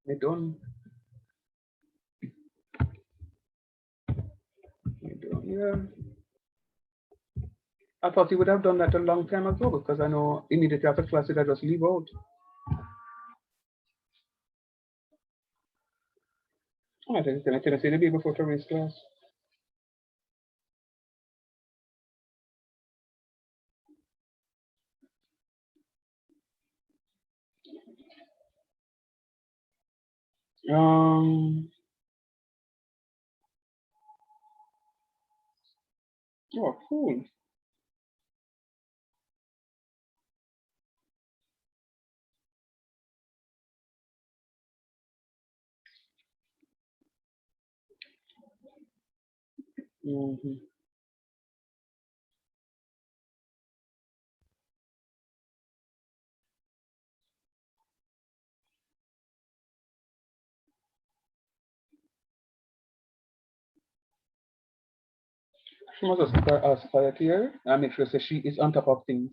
We done. We done. Yeah. I thought you would have done that a long time ago because I know immediately after class you'd have just leave out. Oh, I think it's going to see the day before Teresa's class. Um. Oh, cool. Mm-hmm. She must just keep her ass quiet here and make sure that she is on top of things.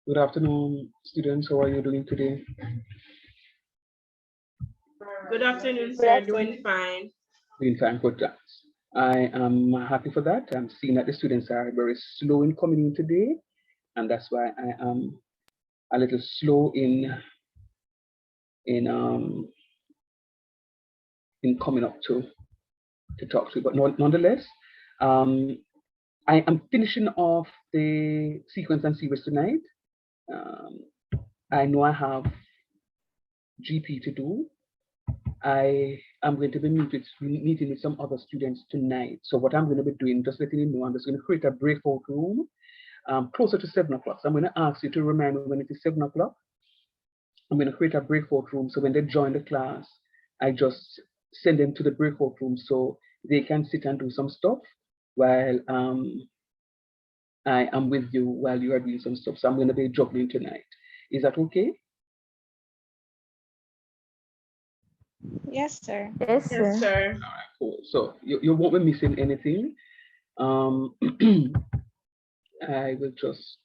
Good afternoon, students. How are you doing today? Good afternoon, sir. Doing fine. Doing fine, good. I am happy for that. I'm seeing that the students are very slow in coming in today, and that's why I am a little slow in um in coming up to talk to you. But nonetheless, um, I am finishing off the sequence and series tonight. Um, I know I have GP to do. I am going to be meeting with some other students tonight. So what I'm going to be doing, just letting you know, I'm just going to create a breakout room closer to 7 o'clock. So I'm going to ask you to remind me when it is 7 o'clock. I'm going to create a breakout room. So when they join the class, I just send them to the breakout room so they can sit and do some stuff while I am with you while you are doing some stuff. So I'm going to be juggling tonight. Is that okay? Yes, sir. Yes, Yes, sir. sir. All right, cool. So you won't be missing anything. Um, I will just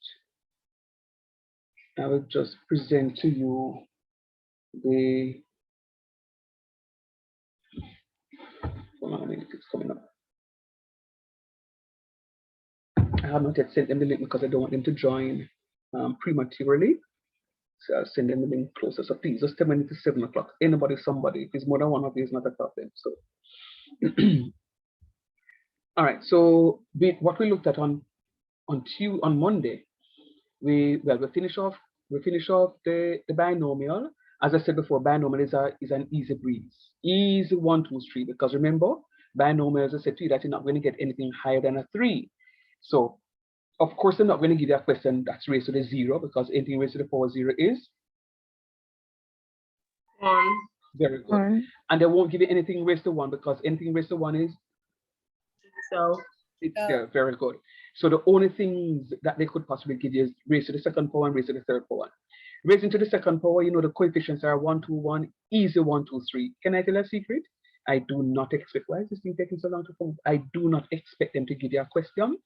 present to you the. Hold on a minute, it's coming up. I have not yet sent them the link because I don't want them to join prematurely. So I'll send them the link closer. So please just tell me it's 7 o'clock. Anybody, somebody. If it's more than one of you, it's not a problem. So, all right. So what we looked at on Monday, we finish off the binomial. As I said before, binomial is an easy breeze, easy 1, 2, 3. Because remember, binomial, as I said to you, that you're not going to get anything higher than a 3. So of course, they're not going to give you a question that's raised to the 0 because anything raised to the power 0 is 1. Very good. And they won't give you anything raised to 1 because anything raised to 1 is So it's there. Very good. So the only things that they could possibly give you is raised to the second power and raised to the third power. Raising to the second power, you know, the coefficients are 1, 2, 1, easy 1, 2, 3. Can I tell a secret? I do not expect, why is this thing taking so long to come? I do not expect them to give you a question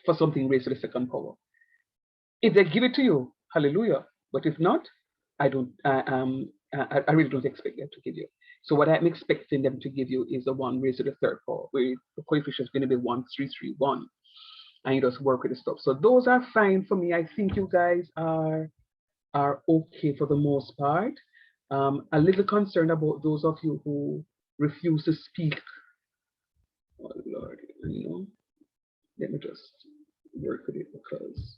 for something raised to the second power. If they give it to you, hallelujah. But if not, I don't. I really don't expect them to give you. So what I'm expecting them to give you is the 1 raised to the third power, where the coefficient is going to be 1, 3, 3, 1, and you just work with the stuff. So those are fine for me. I think you guys are okay for the most part. A little concerned about those of you who refuse to speak. Oh Lord, you know. Let me just work with it because.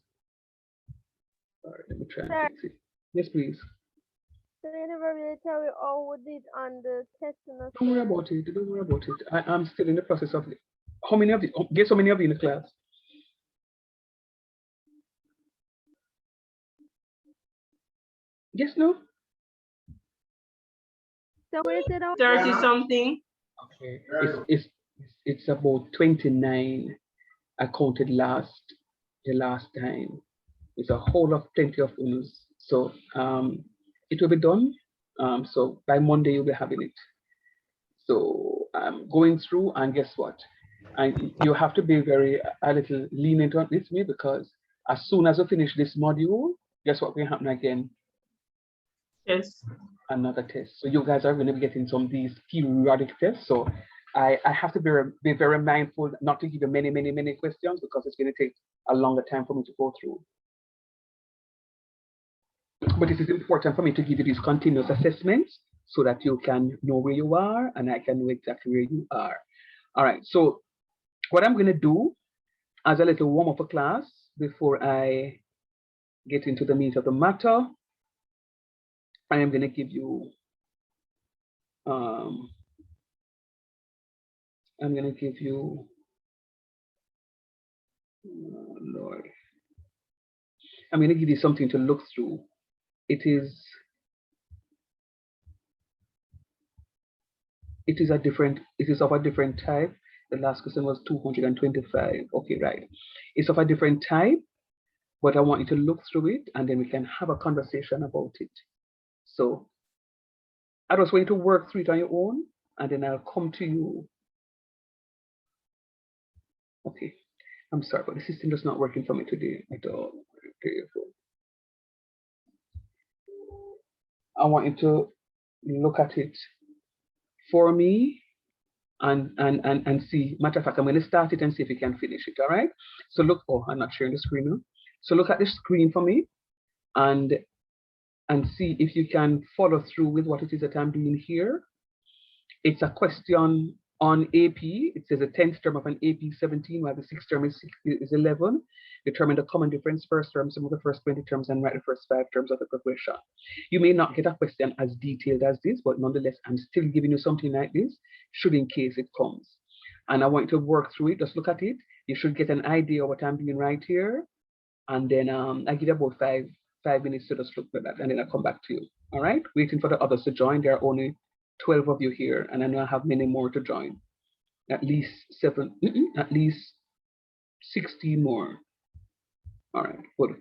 All right, let me try and fix it. Yes, please. So they never really tell you how we did on the test. Don't worry about it. Don't worry about it. I'm still in the process of it. How many of you? Guess how many of you in the class? Yes, no? So we said 30 something. Okay. It's about 29. I counted the last time. It's a whole of plenty of units. So it will be done. So by Monday you'll be having it. So I'm going through, and guess what? And you have to be a little lenient on with me because as soon as we finish this module, guess what will happen again? Yes. Another test. So you guys are going to be getting some of these periodic tests. So I have to be very mindful not to give you many questions because it's going to take a longer time for me to go through. But it is important for me to give you these continuous assessments so that you can know where you are and I can know exactly where you are. All right, so what I'm going to do as a little warm-up for class before I get into the meat of the matter, I am going to give you, I'm going to give you, Lord, I'm going to give you something to look through. It is of a different type. The last question was 225. Okay, right. It's of a different type, but I want you to look through it and then we can have a conversation about it. So I just want you to work through it on your own and then I'll come to you. Okay, I'm sorry, but the system is not working for me today at all. I want you to look at it for me and see. Matter of fact, I'm going to start it and see if you can finish it. All right. So look. Oh, I'm not sharing the screen now. So look at the screen for me and see if you can follow through with what it is that I'm doing here. It's a question on AP. It says the 10th term of an AP 17, while the 6th term is 11. Determine the common difference first term, sum of the first 20 terms, and write the first 5 terms of the progression. You may not get a question as detailed as this, but nonetheless, I'm still giving you something like this, should in case it comes. And I want you to work through it. Just look at it. You should get an idea of what I'm doing right here. And then I give you about five minutes to just look at that, and then I'll come back to you. All right, waiting for the others to join. There are only 12 of you here, and I know I have many more to join. At least 16 more. All right, good.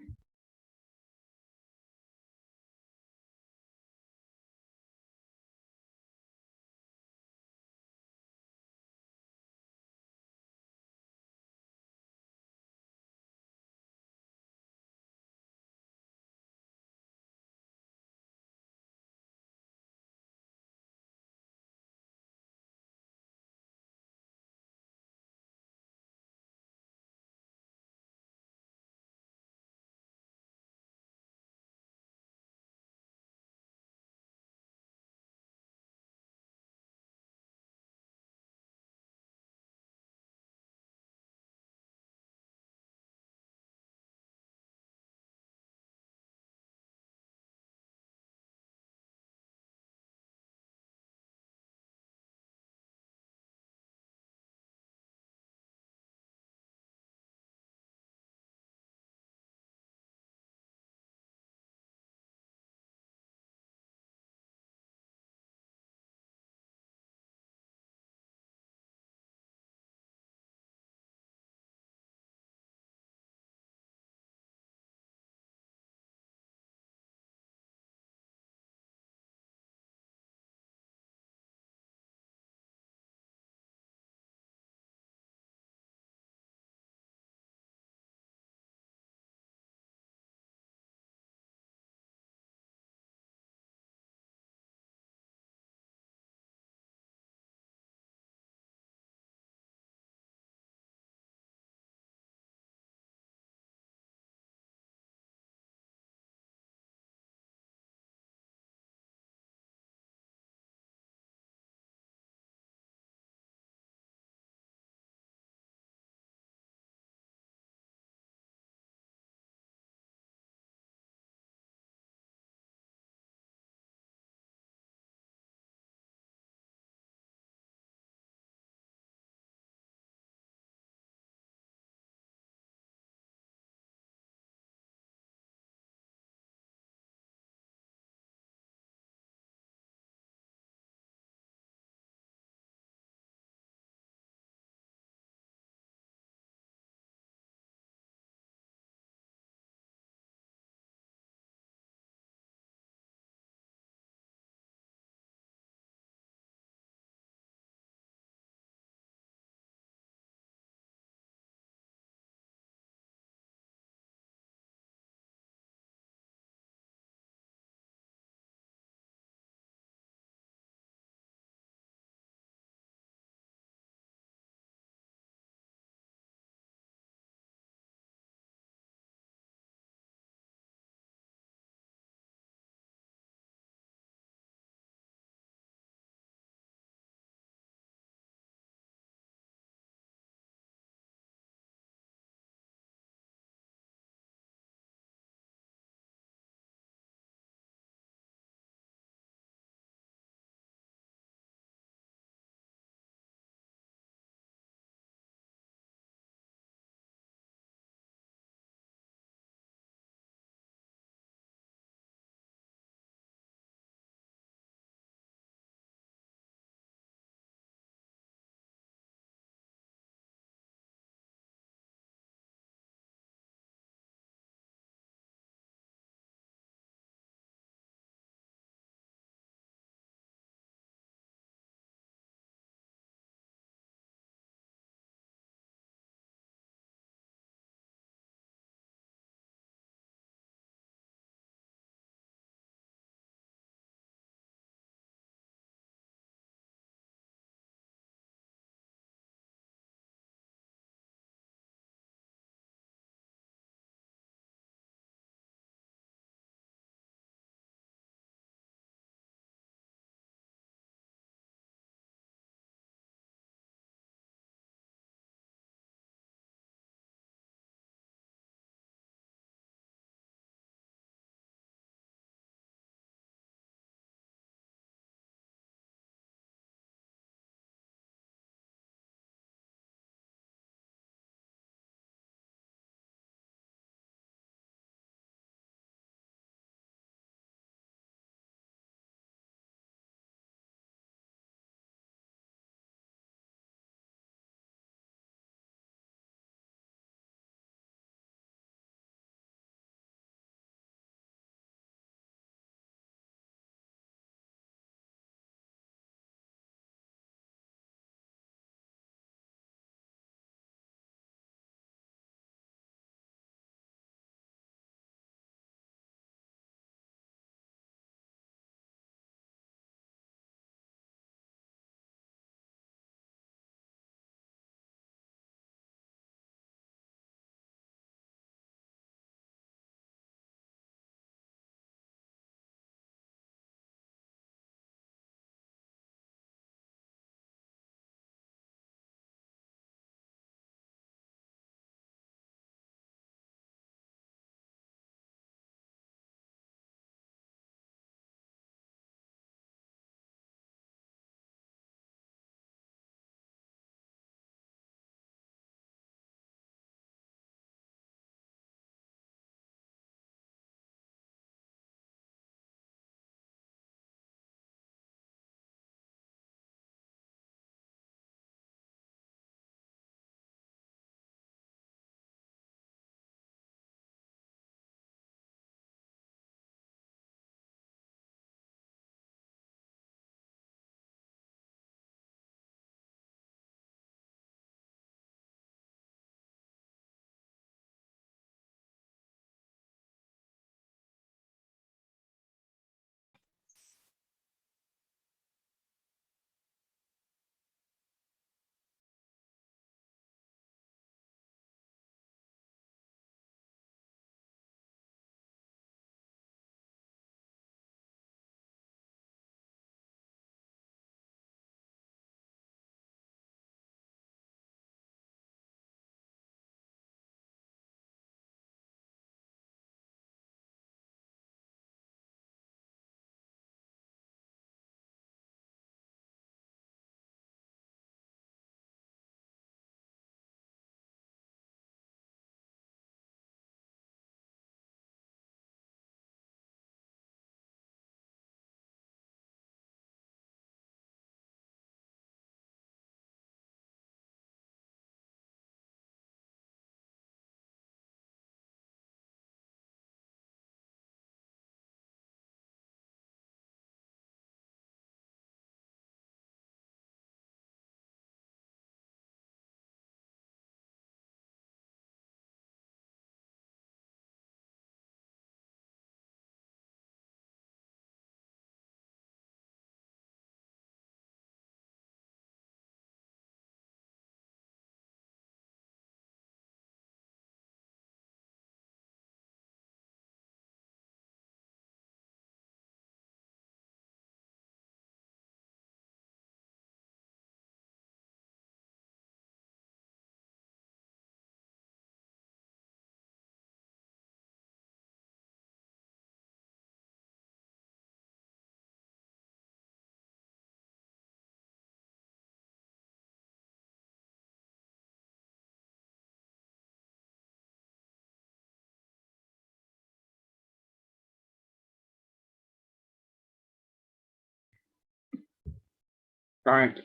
All right.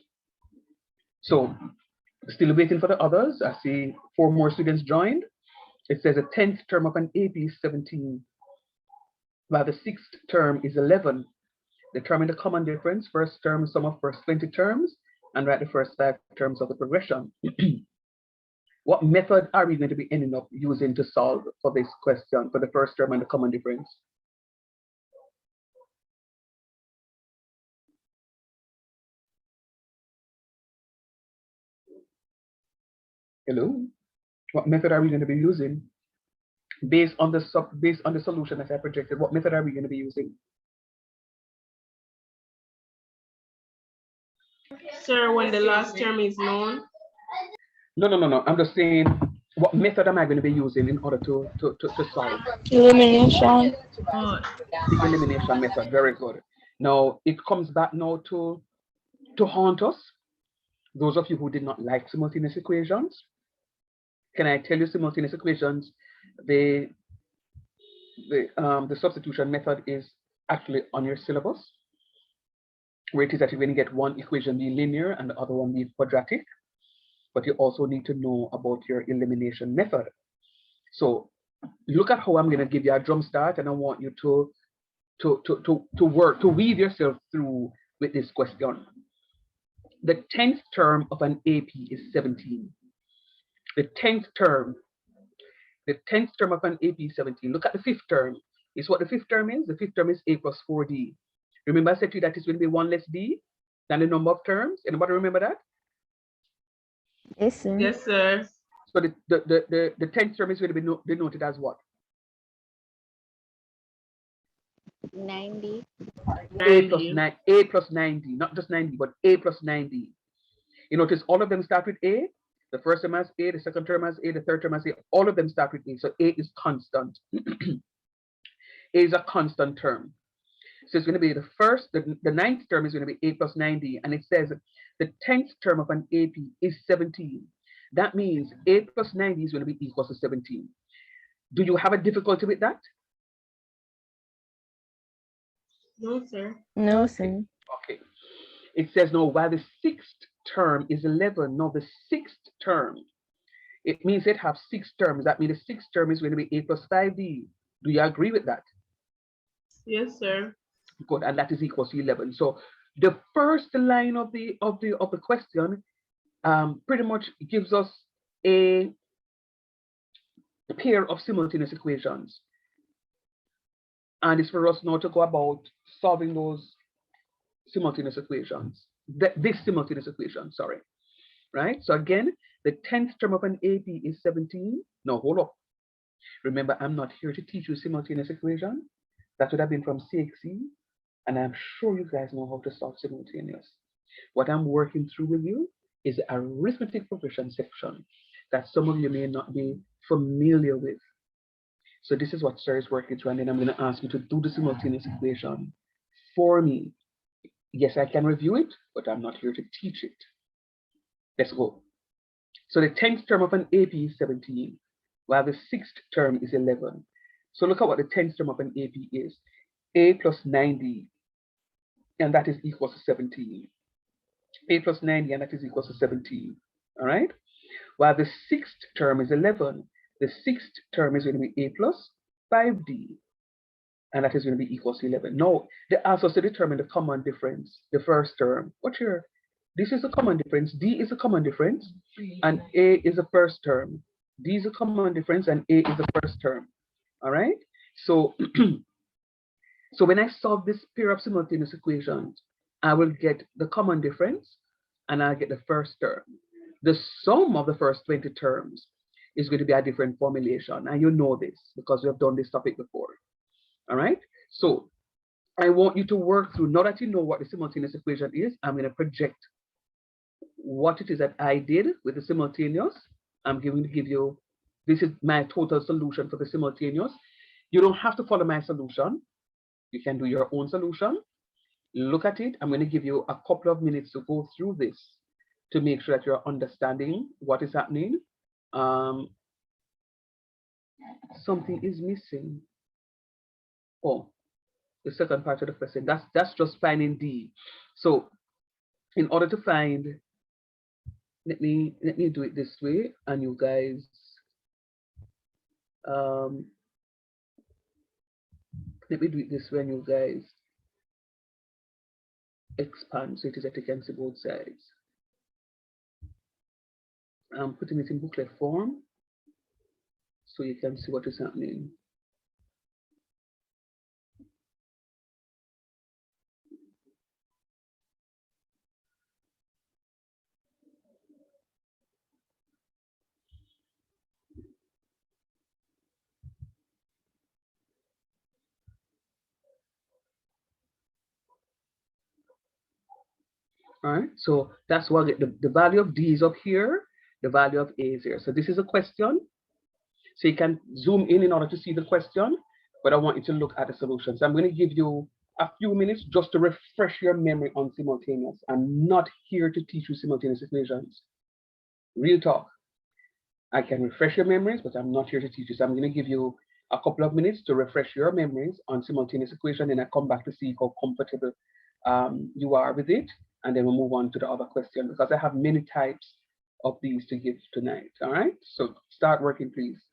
So still waiting for the others. I see 4 more students joined. It says a 10th term of an AP is 17, while the 6th term is 11. Determine the common difference. First term, sum of first 20 terms, and write the first 5 terms of the progression. What method are we going to be ending up using to solve for this question, for the first term and the common difference? Hello? What method are we going to be using? Based on the solution that I projected, what method are we going to be using? Sir, when the last term is known. No. I'm just saying, what method am I going to be using in order to solve? Elimination. Oh, The elimination method. Very good. Now it comes back now to haunt us. Those of you who did not like simultaneous equations, can I tell you simultaneous equations? The substitution method is actually on your syllabus, where it is that you're going to get one equation be linear and the other one be quadratic, but you also need to know about your elimination method. So look at how I'm going to give you a drum start, and I want you to weave yourself through with this question. The 10th term of an AP is 17. The 10th term of an AP is 17. Look at the 5th term. Is what the 5th term is? The 5th term is A plus 4D. Remember I said to you that it's going to be 1 less D than the number of terms? Anybody remember that? Yes, sir. yes, sir. So the 10th term is going to be denoted as what? 90. A plus 90. 9, A plus 90, not just 90, but A plus 90. You notice all of them start with A. The first term has A, the second term has A, the third term has A. All of them start with A. So A is constant. A is a constant term. So it's going to be the 9th term is going to be A plus 90. And it says the 10th term of an AP is 17. That means A plus 90 is going to be equal to 17. Do you have a difficulty with that? No, sir. No, sir. Okay. It says no, while the 6th term is 11. No, the 6th term, it means it have 6 terms. That means the 6th term is going to be A plus 5D. Do you agree with that? Yes, sir. Good, and that is equal to 11. So the first line of the question pretty much gives us a pair of simultaneous equations, and it's for us now to go about solving those simultaneous equations. This simultaneous equation, sorry, right? So again, the 10th term of an AP is 17. No, hold up. Remember, I'm not here to teach you simultaneous equation. That would have been from CXC, and I'm sure you guys know how to solve simultaneous. What I'm working through with you is the arithmetic progression section that some of you may not be familiar with. So this is what sir is working through, and then I'm going to ask you to do the simultaneous equation for me. Yes, I can review it, but I'm not here to teach it. Let's go. So the 10th term of an AP is 17, while the 6th term is 11. So look at what the 10th term of an AP is. A plus 90, and that is equal to 17. A plus 90, and that is equal to 17. All right? While the 6th term is 11, the 6th term is going to be A plus 5D, and that is going to be equal to 11. Now, they ask us to determine the common difference, the first term. What's here? This is a common difference. D is a common difference, and A is a first term. D is a common difference, and A is the first term. All right? So, so when I solve this pair of simultaneous equations, I will get the common difference, and I'll get the first term. The sum of the first 20 terms is going to be a different formulation, and you know this because we have done this topic before. All right? So I want you to work through, now that you know what the simultaneous equation is, I'm going to project what it is that I did with the simultaneous. I'm going to give you, this is my total solution for the simultaneous. You don't have to follow my solution. You can do your own solution. Look at it. I'm going to give you a couple of minutes to go through this to make sure that you're understanding what is happening. Something is missing. Oh, the second part of the question. That's just finding D. So in order to find, let me do it this way, and you guys, um, let me do it this way, and you guys expand so it is that you can see both sides. I'm putting it in booklet form so you can see what is happening. All right, so that's what the value of D is up here, the value of A is here. So this is a question. So you can zoom in order to see the question, but I want you to look at the solutions. I'm going to give you a few minutes just to refresh your memory on simultaneous. I'm not here to teach you simultaneous equations. Real talk. I can refresh your memories, but I'm not here to teach you. So I'm going to give you a couple of minutes to refresh your memories on simultaneous equation, and I come back to see how comfortable you are with it, and then we'll move on to the other question because I have many types of these to give tonight. All right, so start working, please.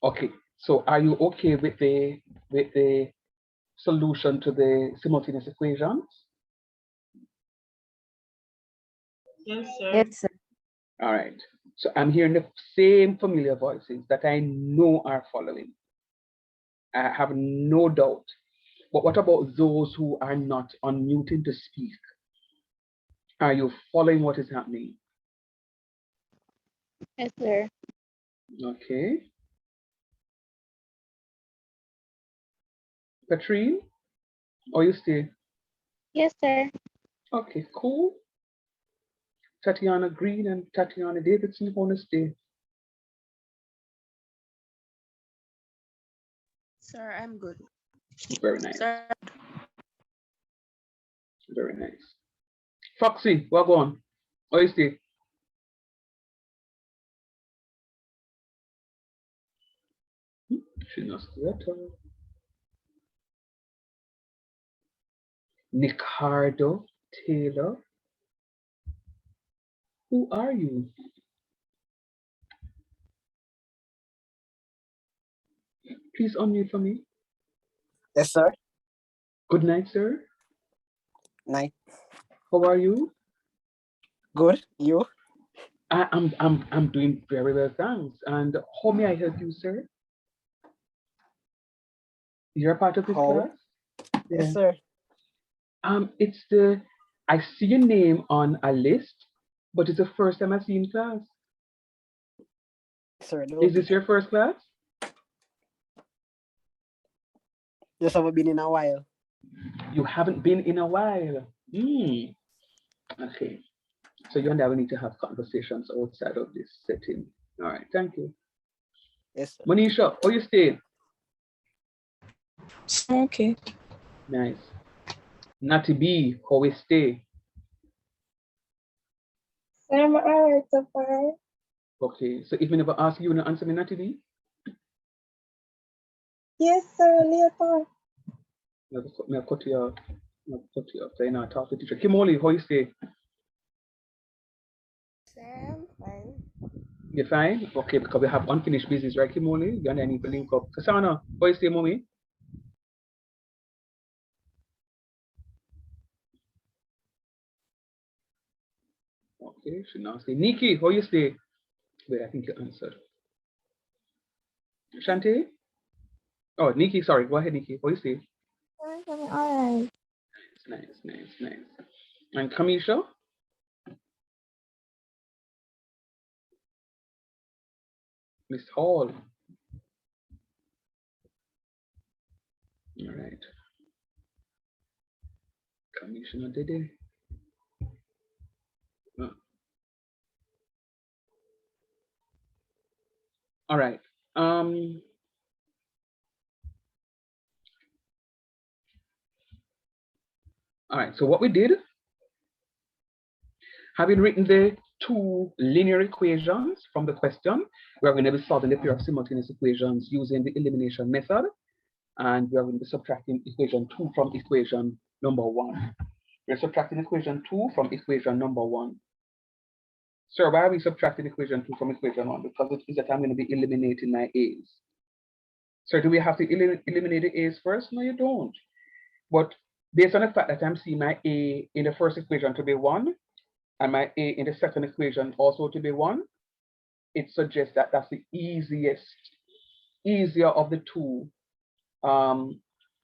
Okay, so are you okay with the solution to the simultaneous equations? Yes, sir. Yes, sir. All right. So I'm hearing the same familiar voices that I know are following. I have no doubt. But what about those who are not unmuting to speak? Are you following what is happening? Yes, sir. Okay. Patrine, or you stay? Yes, sir. Okay, cool. Tatiana Green and Tatiana Davidson want to stay. Sir, I'm good. Very nice. Sir, Very nice. Foxy, what go on? Or you stay? She not stay at all. Nicardo Taylor. Who are you? Please unmute for me. Yes, sir. Good night, sir. Night. How are you? Good. You? I'm doing very well, thanks. And how may I help you, sir? You're a part of this How? class? Yes, sir. It's I see your name on a list, but it's the first time I see you in class. Sir, no. Is this your first class? Just haven't been in a while. You haven't been in a while. Okay. So you and I will need to have conversations outside of this setting. All right, thank you. Yes, sir. Monisha, how you staying? Okay. Nice. Natty B, how we stay? I'm alright so far. Okay, so if me never ask you, you answer me, Natty B? Yes, sir, later. Me cut you off. So you know, talk to teacher. Kimoli, how you stay? sir, I'm fine. You fine? Okay, because we have unfinished business, right, Kimoli? You and I need to link up. Kasana, how you stay, mommy? Okay, should now say. Nikki, how you stay? Wait, I think you answered. Shante? Oh, Nikki, sorry. Go ahead, Nikki. How you stay? I'm alright. Nice. And Kamisha? Miss Hall. All right. Commissioner Dede. All right. All right. So what we did, having written the two linear equations from the question, we're going to be solving the pair of simultaneous equations using the elimination method, and we're going to be subtracting equation 2 from equation number 1. We're subtracting equation 2 from equation number 1. So why are we subtracting equation 2 from equation 1? Because it is that I'm going to be eliminating my a's. So do we have to eliminate the a's first? No, you don't. But based on the fact that I'm seeing my a in the first equation to be 1, and my a in the second equation also to be 1, it suggests that that's the easier of the two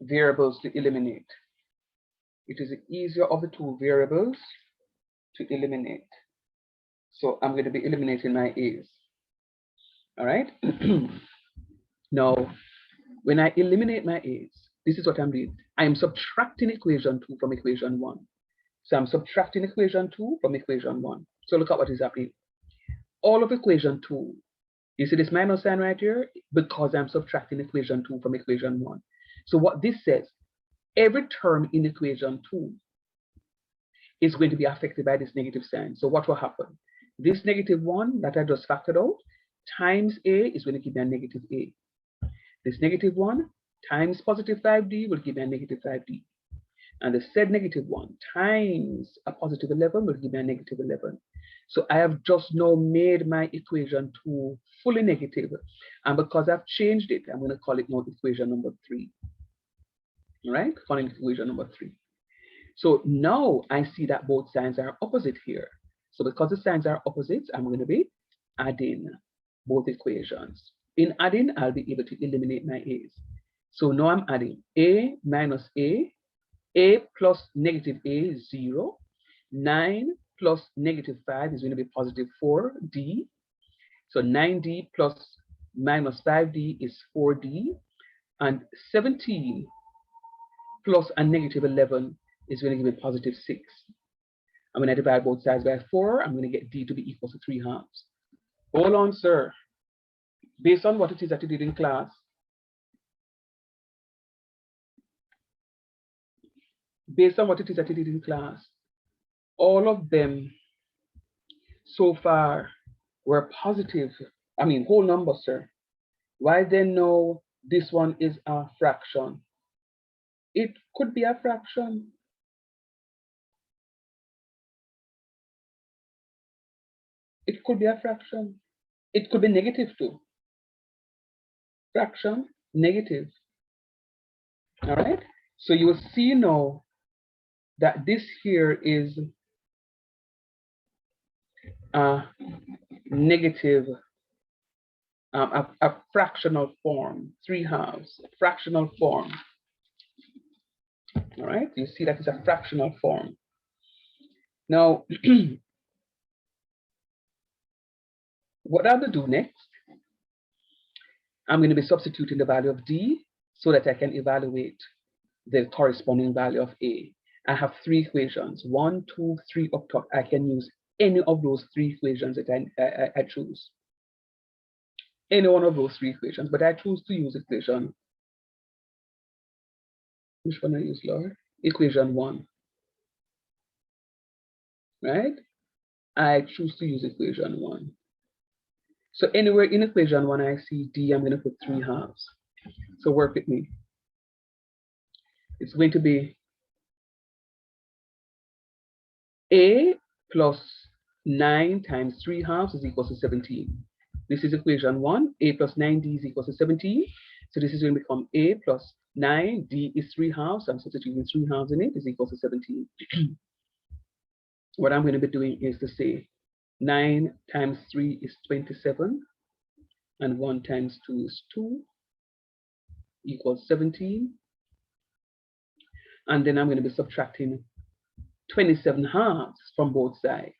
variables to eliminate. It is the easier of the two variables to eliminate. So I'm going to be eliminating my a's. All right. Now, when I eliminate my a's, this is what I'm doing. I am subtracting equation 2 from equation 1. So I'm subtracting equation 2 from equation 1. So look at what is happening. All of equation 2, you see this minus sign right here? Because I'm subtracting equation 2 from equation 1. So what this says, every term in equation 2 is going to be affected by this negative sign. So what will happen? This negative 1 that I just factored out times a is going to give me a negative a. This negative 1 times positive 5d will give me a negative 5d. And the said negative 1 times a positive 11 will give me a negative 11. So I have just now made my equation 2 fully negative. And because I've changed it, I'm going to call it now equation number 3. All right, calling equation number 3. So now I see that both signs are opposite here. So because the signs are opposites, I'm going to be adding both equations. In adding, I'll be able to eliminate my a's. So now I'm adding a minus a plus negative a is 0. 9 plus negative 5 is going to be positive 4d. So 9d plus minus 5d is 4d. And 17 plus a negative 11 is going to give me positive 6. And when I divide both sides by 4, I'm going to get d to be equal to 3 halves. Hold on, sir. Based on what it is that you did in class, all of them so far were positive. I mean, whole numbers, sir. Why then no, this one is a fraction? It could be a fraction. It could be a fraction. It could be negative too. Fraction, negative. All right. So you will see now that this here is a negative, a fractional form, 3 halves, a fractional form. All right. You see that it's a fractional form. Now, what I'm going to do next, I'm going to be substituting the value of d so that I can evaluate the corresponding value of a. I have 3 equations, 1, 2, 3 up top. I can use any of those 3 equations that I choose. Any one of those 3 equations, but I choose to use equation. Which one I use, Lord? Equation 1. Right? I choose to use equation 1. So anywhere in equation 1 I see d, I'm going to put 3 halves. So work with me. It's going to be a plus 9 times 3 halves is equal to 17. This is equation 1. A plus 9d is equal to 17. So this is going to become a plus 9, d is 3 halves. I'm substituting 3 halves in it, is equal to 17. What I'm going to be doing is to say 9 times 3 is 27. And 1 times 2 is 2 equals 17. And then I'm going to be subtracting 27 halves from both sides.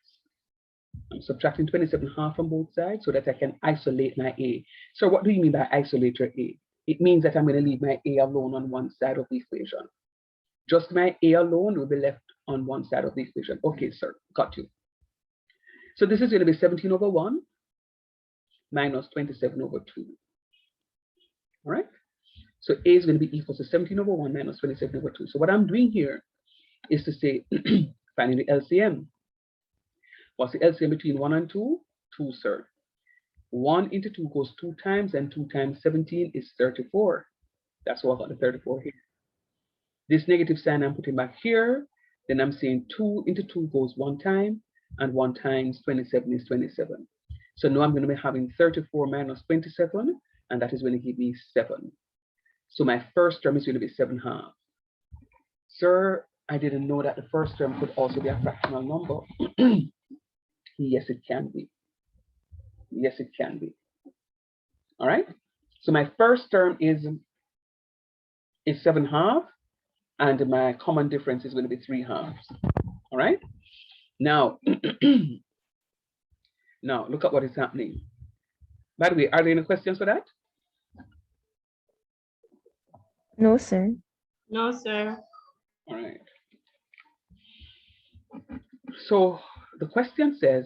I'm subtracting 27 halves from both sides so that I can isolate my a. So what do you mean by isolate your a? It means that I'm going to leave my a alone on one side of the equation. Just my a alone will be left on one side of the equation. Okay, sir, got you. So this is going to be 17 over 1 minus 27 over 2. All right? So a is going to be equal to 17 over 1 minus 27 over 2. So what I'm doing here is to say, finding the LCM. What's the LCM between 1 and 2? 2, sir. 1 into 2 goes 2 times, and 2 times 17 is 34. That's why I got the 34 here. This negative sign I'm putting back here. Then I'm saying 2 into 2 goes 1 time, and 1 times 27 is 27. So now I'm going to be having 34 minus 27, and that is going to give me 7. So my first term is going to be 7 halves. Sir, I didn't know that the first term could also be a fractional number. Yes, it can be. Yes, it can be. All right. So my first term is 7 halves, and my common difference is going to be 3 halves. All right. Now, now look at what is happening. By the way, are there any questions for that? No, sir. No, sir. All right. So the question says,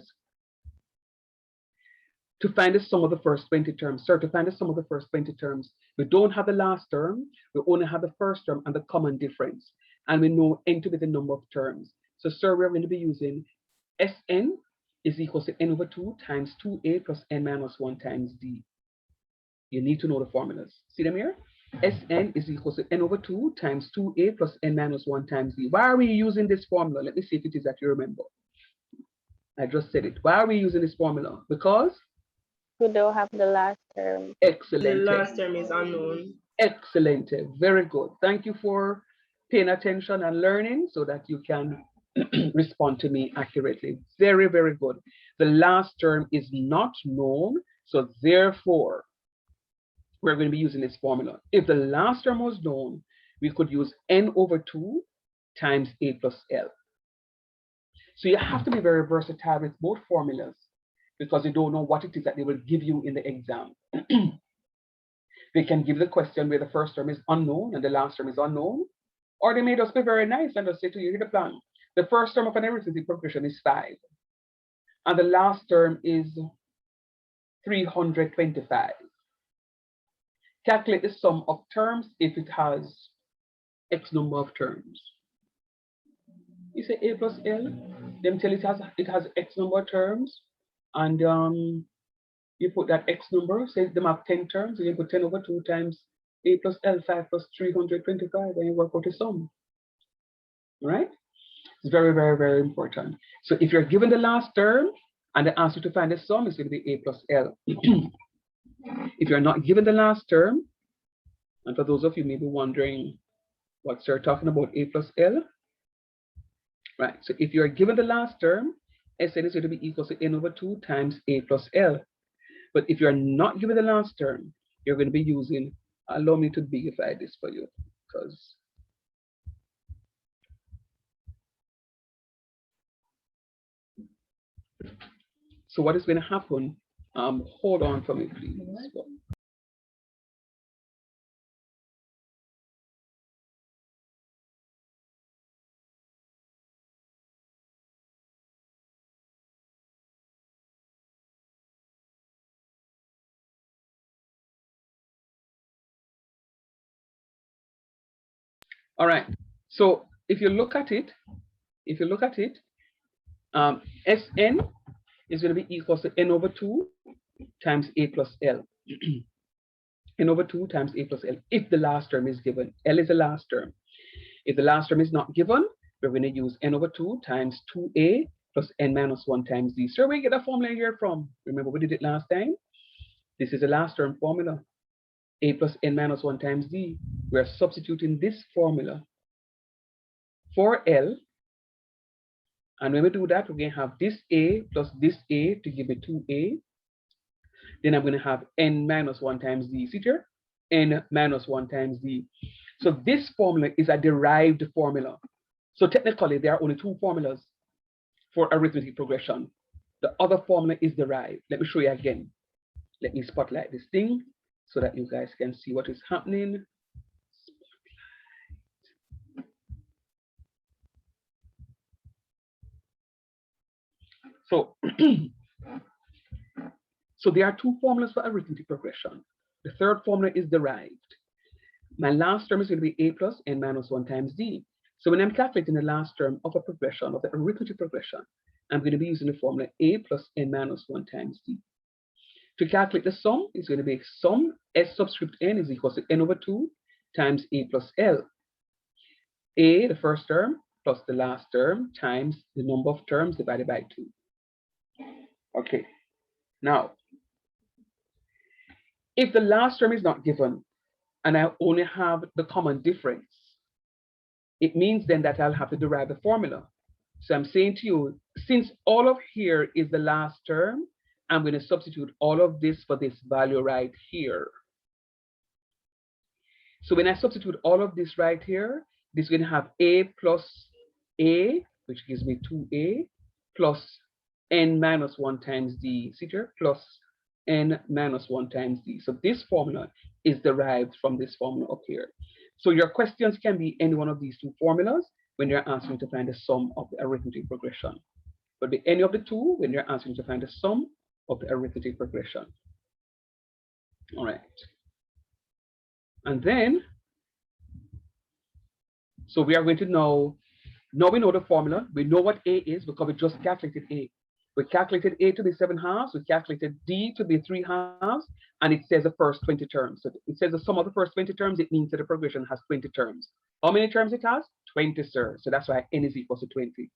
to find the sum of the first 20 terms. Sir, to find the sum of the first 20 terms, we don't have the last term, we only have the first term and the common difference. And we know n to be the number of terms. So, sir, we're going to be using Sn is equal to n over 2 times 2a plus n minus 1 times d. You need to know the formulas. See them here? Sn is equal to n over 2 times 2a plus n minus 1 times z. Why are we using this formula? Let me see if it is that you remember. I just said it. Why are we using this formula? Because We don't have the last term. The excellent. last term is unknown. Excellent. Very good. Thank you for paying attention and learning so that you can respond to me accurately. Very, very good. The last term is not known, so therefore, we're going to be using this formula. If the last term was known, we could use n over 2 times a plus l. So you have to be very versatile with both formulas because you don't know what it is that they will give you in the exam. They can give the question where the first term is unknown and the last term is unknown, or they may just be very nice and just say to you, here's the plan. The first term of an arithmetic progression is 5, and the last term is 325. Calculate the sum of terms if it has X number of terms. You say A plus L, them tell it has X number of terms, and you put that X number, say them have 10 terms, and you put 10 over 2 times A plus L, 5 plus 325, and you work out the sum. All right? It's very, very, very important. So if you're given the last term and they ask you to find the sum, it's going to be A plus L. If you're not given the last term, and for those of you may be wondering what they're talking about, A plus L, right? So if you're given the last term, Sn is going to be equal to n over 2 times A plus L. But if you're not given the last term, you're going to be using, allow me to bigify this for you, because so what is going to happen, hold on for me, please. All right, so if you look at it, Sn is going to be equal to n over 2 times A plus L. N over 2 times A plus L, if the last term is given. L is the last term. If the last term is not given, we're going to use n over 2 times 2a plus n minus 1 times z. So where we get a formula here from? Remember we did it last time? This is the last term formula. A plus n minus 1 times z. We're substituting this formula for L. And when we do that, we're going to have this A plus this A to give me 2A. Then I'm going to have n minus 1 times z. See here? N minus 1 times z. So this formula is a derived formula. So technically, there are only 2 formulas for arithmetic progression. The other formula is derived. Let me show you again. Let me spotlight this thing so that you guys can see what is happening. So, so there are 2 formulas for arithmetic progression. The third formula is derived. My last term is going to be A plus n minus 1 times z. So when I'm calculating the last term of a progression, of the arithmetic progression, I'm going to be using the formula A plus n minus 1 times z. To calculate the sum, it's going to be sum S subscript n is equal to n over 2 times A plus L. A, the first term, plus the last term, times the number of terms divided by 2. Okay, now, if the last term is not given, and I only have the common difference, it means then that I'll have to derive the formula. So I'm saying to you, since all of here is the last term, I'm going to substitute all of this for this value right here. So when I substitute all of this right here, this is going to have A plus A, which gives me 2A, plus n minus 1 times d, see here, plus n minus 1 times d. So this formula is derived from this formula up here. So your questions can be any one of these 2 formulas when you're answering to find the sum of the arithmetic progression. But be any of the 2 when you're answering to find the sum of the arithmetic progression. All right. And then, so we are going to know, now we know the formula, we know what A is because we just calculated A. We calculated A to be 7 halves, we calculated D to be 3 halves, and it says the first 20 terms. So it says the sum of the first 20 terms, it means that the progression has 20 terms. How many terms it has? 20, sir. So that's why n is equal to 20.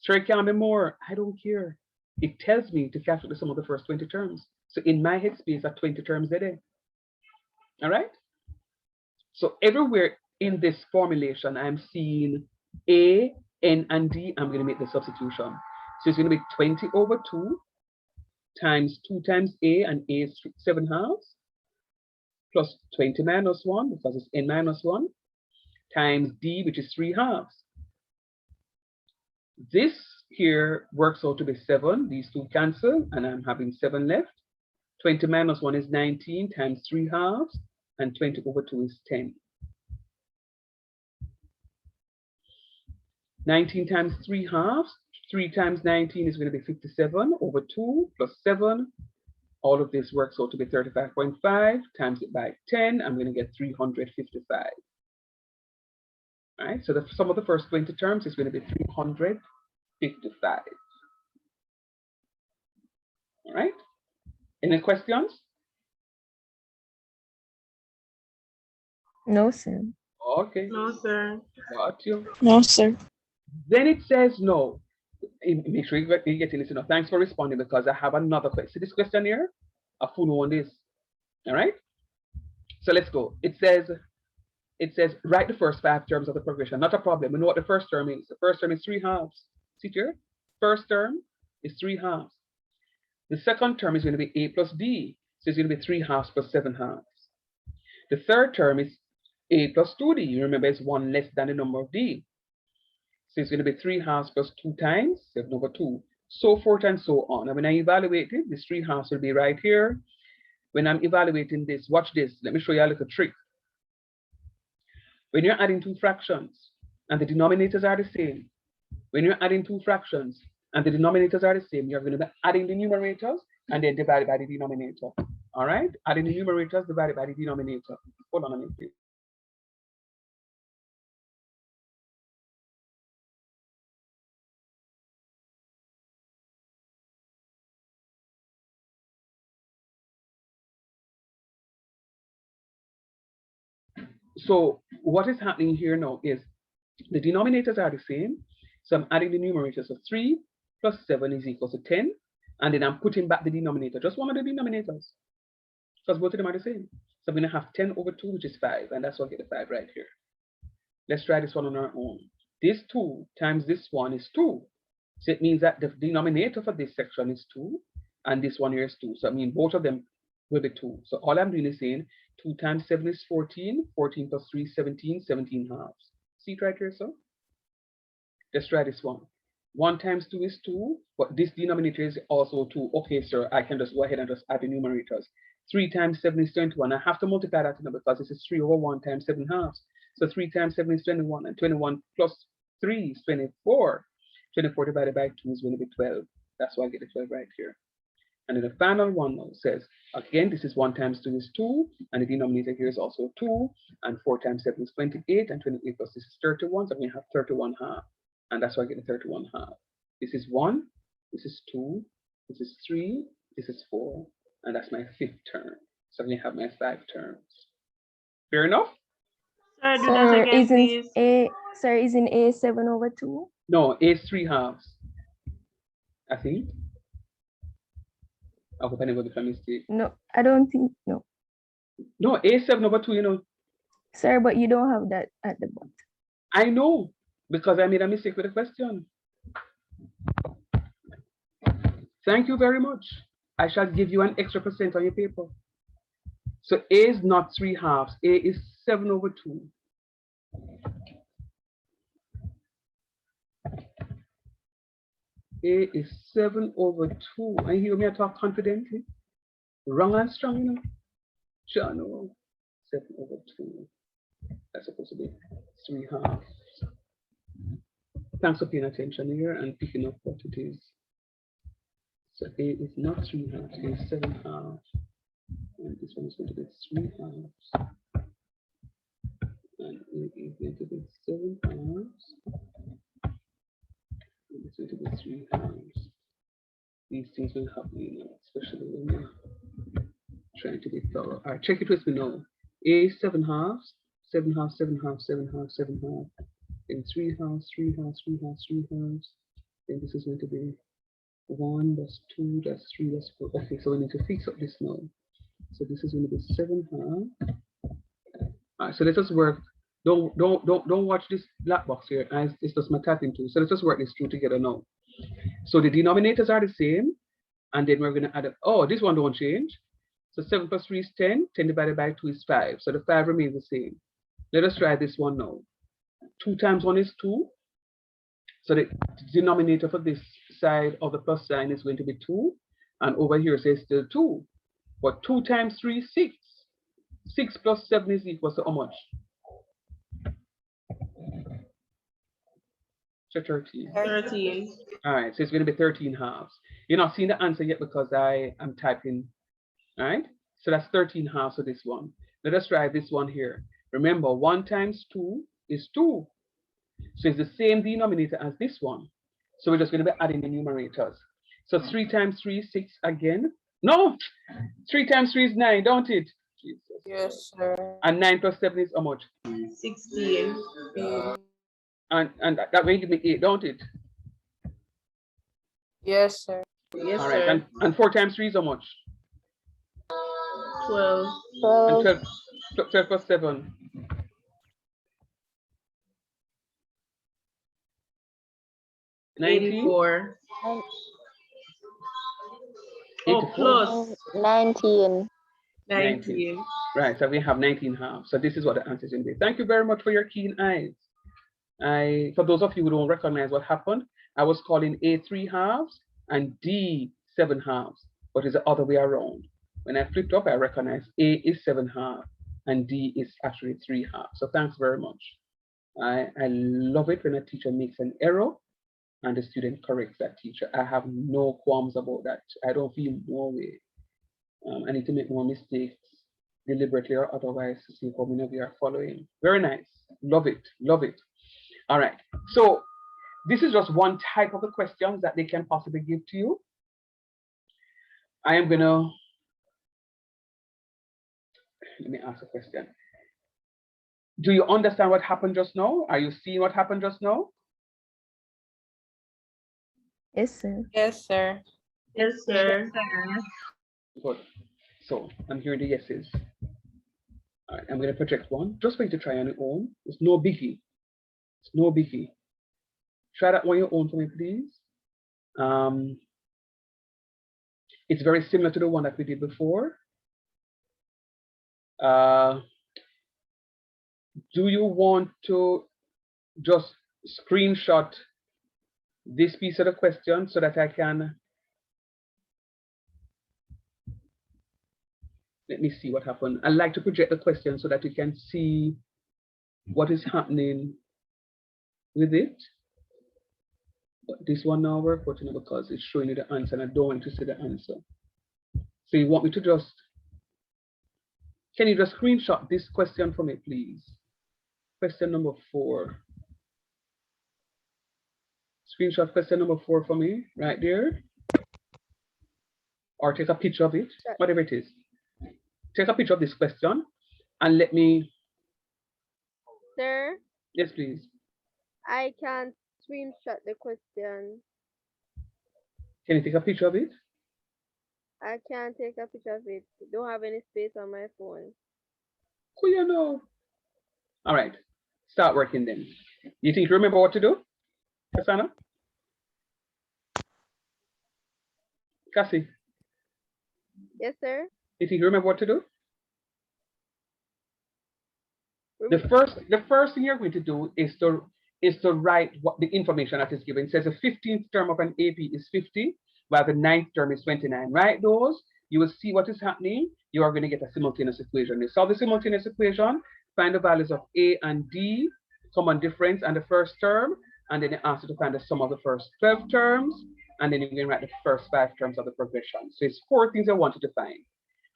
Sir, it can be more. I don't care. It tells me to calculate the sum of the first 20 terms. So in my headspace are 20 terms a day. All right? So everywhere in this formulation, I'm seeing A, N, and D. I'm going to make the substitution. So it's going to be 20 over 2 times 2 times A, and A is 7 halves, plus 20 minus 1, because it's N minus 1, times D, which is 3 halves. This here works out to be 7. These two cancel, and I'm having 7 left. 20 minus 1 is 19 times 3 halves, and 20 over 2 is 10. 19 times 3 halves, 3 times 19 is going to be 57 over 2 plus 7. All of this works out to be 35.5, times it by 10, I'm going to get 355. All right, so the sum of the first 20 terms is going to be 355. All right, any questions? No, sir. Okay, No, sir. got you. No, sir. Then it says no. Make sure you get to listen. Thanks for responding, because I have another question. This question here, a full one on this. All right. So let's go. It says write the first 5 terms of the progression. Not a problem. We know what the first term is. The first term is 3 halves. See here? First term is 3 halves. The second term is going to be A plus D. So it's going to be 3 halves plus 7 halves. The third term is A plus 2D. You remember it's 1 less than the number of D. So it's going to be 3 halves plus 2 times 7 over 2, so forth and so on. And when I evaluate it, this 3 halves will be right here. When I'm evaluating this, watch this. Let me show you a little trick. When you're adding 2 fractions and the denominators are the same, when you're adding 2 fractions and the denominators are the same, you're going to be adding the numerators and then divided by the denominator. All right? Adding the numerators divided by the denominator. Hold on a minute, please. So what is happening here now is the denominators are the same. So I'm adding the numerators. So 3 plus 7 is equal to 10. And then I'm putting back the denominator, just one of the denominators, because both of them are the same. So I'm going to have 10 over 2, which is 5. And that's why I get the 5 right here. Let's try this one on our own. This 2 times this one is 2. So it means that the denominator for this section is 2. And this one here is 2. So I mean both of them will be 2. So all I'm doing is saying 2 times 7 is 14. 14 plus 3 is 17. 17 halves. See it right here, so? Let's try this one. 1 times 2 is 2, but this denominator is also 2. Okay, sir, I can just go ahead and just add the numerators. 3 times 7 is 21. I have to multiply that because this is 3 over 1 times 7 halves. So 3 times 7 is 21, and 21 plus 3 is 24. 24 divided by 2 is going to be 12. That's why I get the 12 right here. And then the final one now says, again, this is 1 times 2 is 2, and the denominator here is also 2, and 4 times 7 is 28, and 28 plus this is 31, so we have 31 half. And that's why I get the 31 half. This is 1, this is 2, this is 3, this is 4, and that's my 5th term. So I'm going to have my 5 terms. Fair enough? Sir, do that again, please. Isn't A 7 over 2? No, A is 3 halves, I think. I hope I never make a mistake. No, I don't think, no. No, A is 7 over 2, you know. Sir, but you don't have that at the bottom. I know, because I made a mistake with the question. Thank you very much. I shall give you an extra % on your paper. So A is not 3 halves. A is 7 over 2. A is 7 over 2. And you hear me talk confidently? Wrong and strong, you know? Sure, no. 7 over 2. That's supposed to be 3 halves. Thanks for paying attention here and picking up what it is. So A is not 3 halves, A is 7 halves. And this one is going to be 3 halves. And A is going to be 7 halves. And it's going to be 3 halves. these things will happen, you know, especially when you're trying to be thorough. All right, check it with me now. A 7 halves, 7 halves, 7 halves, 7 halves, 7 halves. Then 3 halves, 3 halves, 3 halves, 3 halves. Then this is going to be 1, that's 2, that's 3, that's 4. Okay, so we need to fix up this now. So this is going to be 7 halves. All right, so let us work. Don't watch this black box here. It's just my tapping tool. So let's just work this through together now. So the denominators are the same, and then we're going to add up. Oh, this one don't change. So 7 plus 3 is 10. 10 divided by 2 is 5. So the 5 remains the same. Let us try this one now. 2 times 1 is 2. So the denominator for this side of the plus sign is going to be 2. And over here it says still 2. But 2 times 3 is 6. 6 plus 7 is equal to how much? 13. 13. All right, so it's going to be 13 halves. You're not seeing the answer yet because I am typing. All right, so that's 13 halves of this one. Let us try this one here. Remember, 1 times 2 is 2. So it's the same denominator as this one. So we're just going to be adding the numerators. So 3 times 3 is 6 again. No, 3 times 3 is 9, don't it? Jesus. Yes, sir. And 9 plus 7 is how much? 16. And that way give me 8, don't it? Yes, sir. Yes, All right, sir. and 4 times 3 is how much? 12. And 12. 12 plus 7. 84. 84. Oh, plus 19. 19. Right, so we have 19 halves. So this is what the answer is going to be. Thank you very much for your keen eyes. For those of you who don't recognize what happened, I was calling A 3 halves and D 7 halves, but it's the other way around. When I flipped up, I recognized A is 7 halves and D is actually 3 halves. So thanks very much. I love it when a teacher makes an error and the student corrects that teacher. I have no qualms about that. I don't feel no way. I need to make more mistakes deliberately or otherwise to see how many of you are following. Very nice. Love it. Love it. All right. So this is just one type of the questions that they can possibly give to you. I am going to, let me ask a question. Do you understand what happened just now? Are you seeing what happened just now? Yes, sir. Yes, sir. Yes, sir. Good. So I'm hearing the yeses. All right, I'm going to project one just for you to try on your own. It's no biggie. It's no biggie. Try that on your own for me, please. It's very similar to the one that we did before. Do you want to just screenshot this piece of the question so that I can, let me see what happened. I like to project the question so that you can see what is happening with it. But this one now we're putting it because it's showing you the answer and I don't want to see the answer. So you want me to just, can you just screenshot this question for me, please? Question number 4. Screenshot question number 4 for me, right there. Or take a picture of it, whatever it is. Take a picture of this question and let me. Sir, Yes, please. I can't screenshot the question. Can you take a picture of it? I can't take a picture of it. Don't have any space on my phone. Oh, you know. All right. Start working then. You think you remember what to do, Cassandra? Cassie? Yes, sir. You think you remember what to do? The Rem- first thing you're going to do is to write what the information that is given. It says the 15th term of an AP is 50, while the 9th term is 29. Write those. You will see what is happening. You are going to get a simultaneous equation. You solve the simultaneous equation, find the values of A and D, common difference and the first term, and then you ask you to find the sum of the first 12 terms, and then you can write the first 5 terms of the progression. So it's 4 things I want you to find.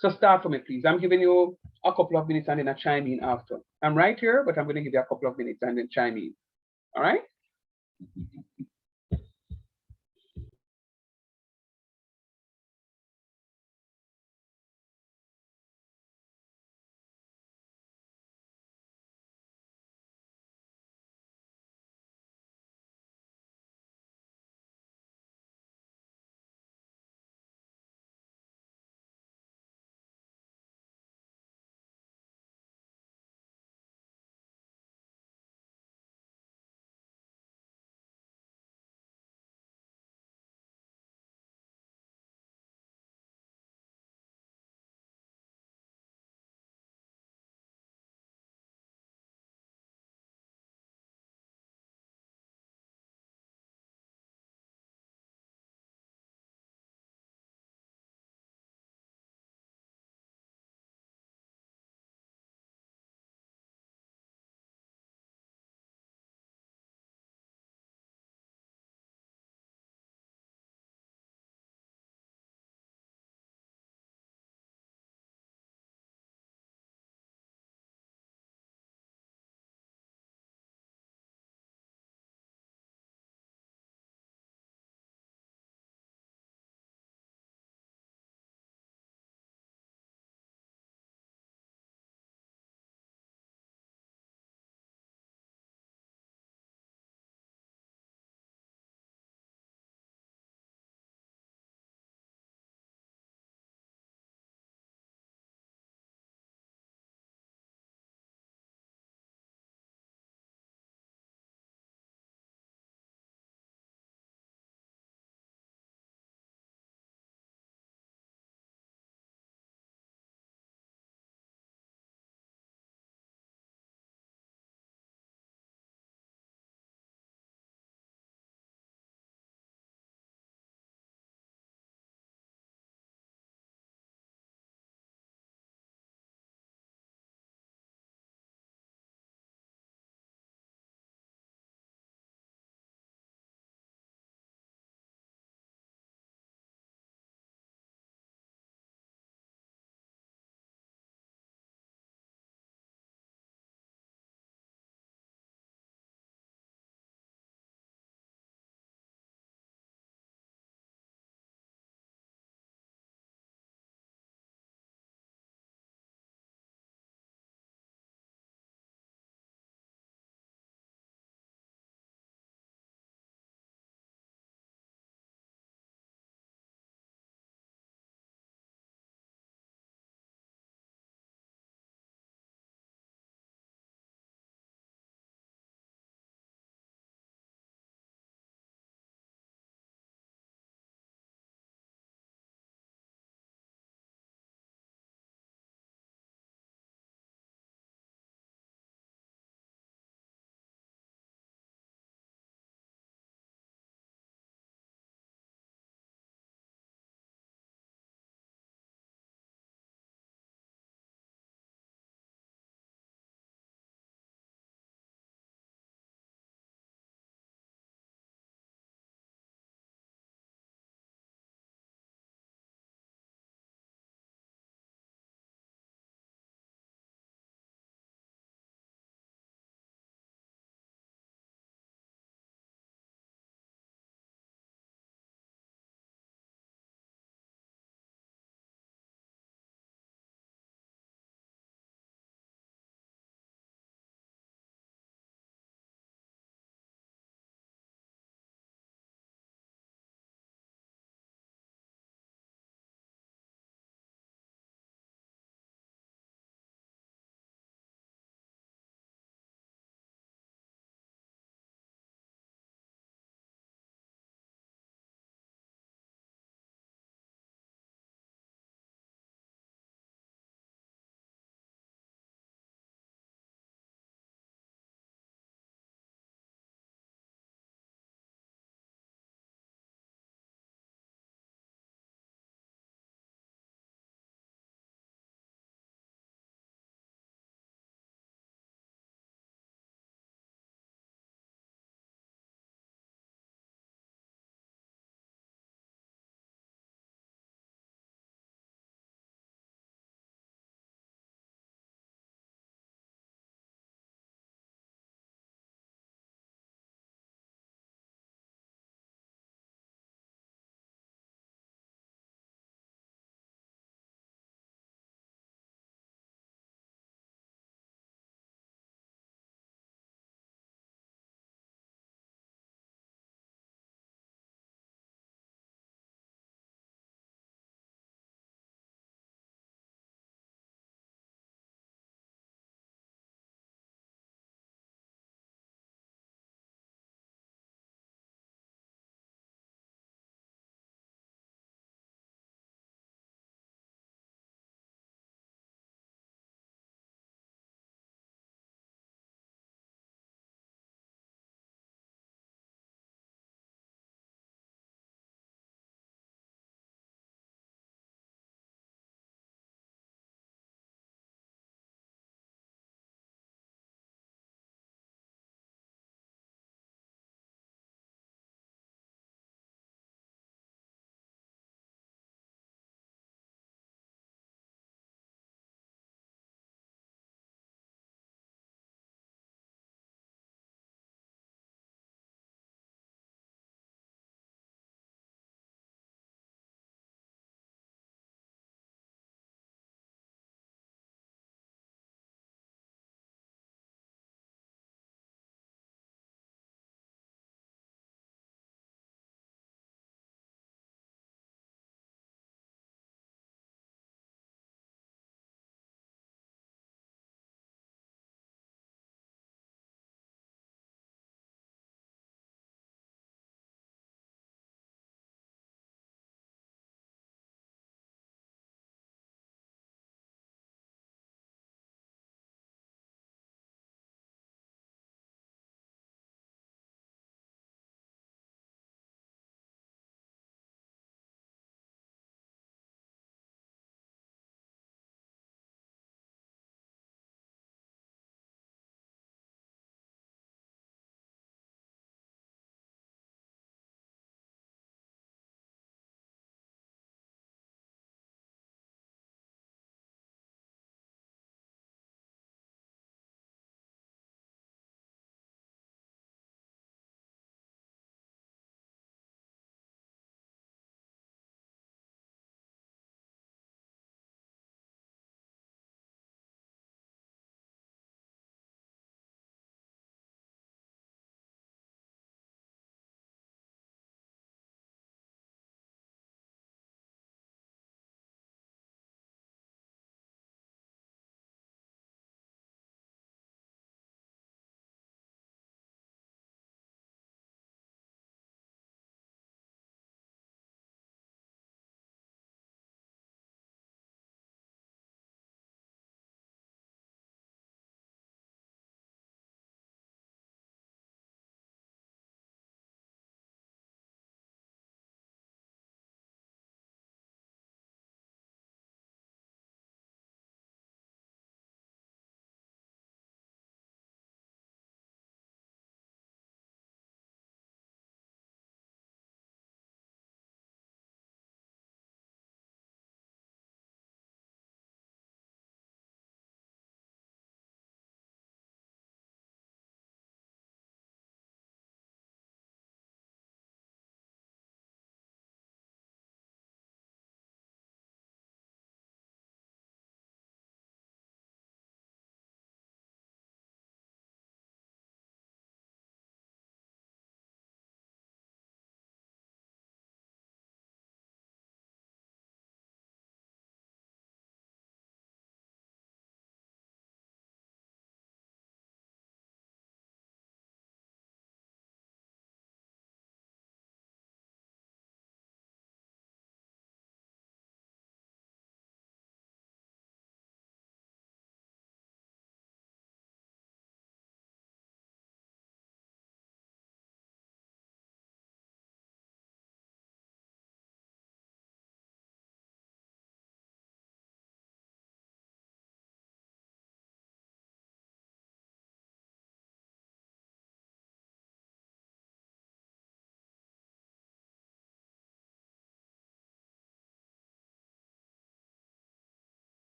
So start for me, please. I'm giving you a couple of minutes and then I chime in after. I'm right here, but I'm going to give you a couple of minutes and then chime in. All right?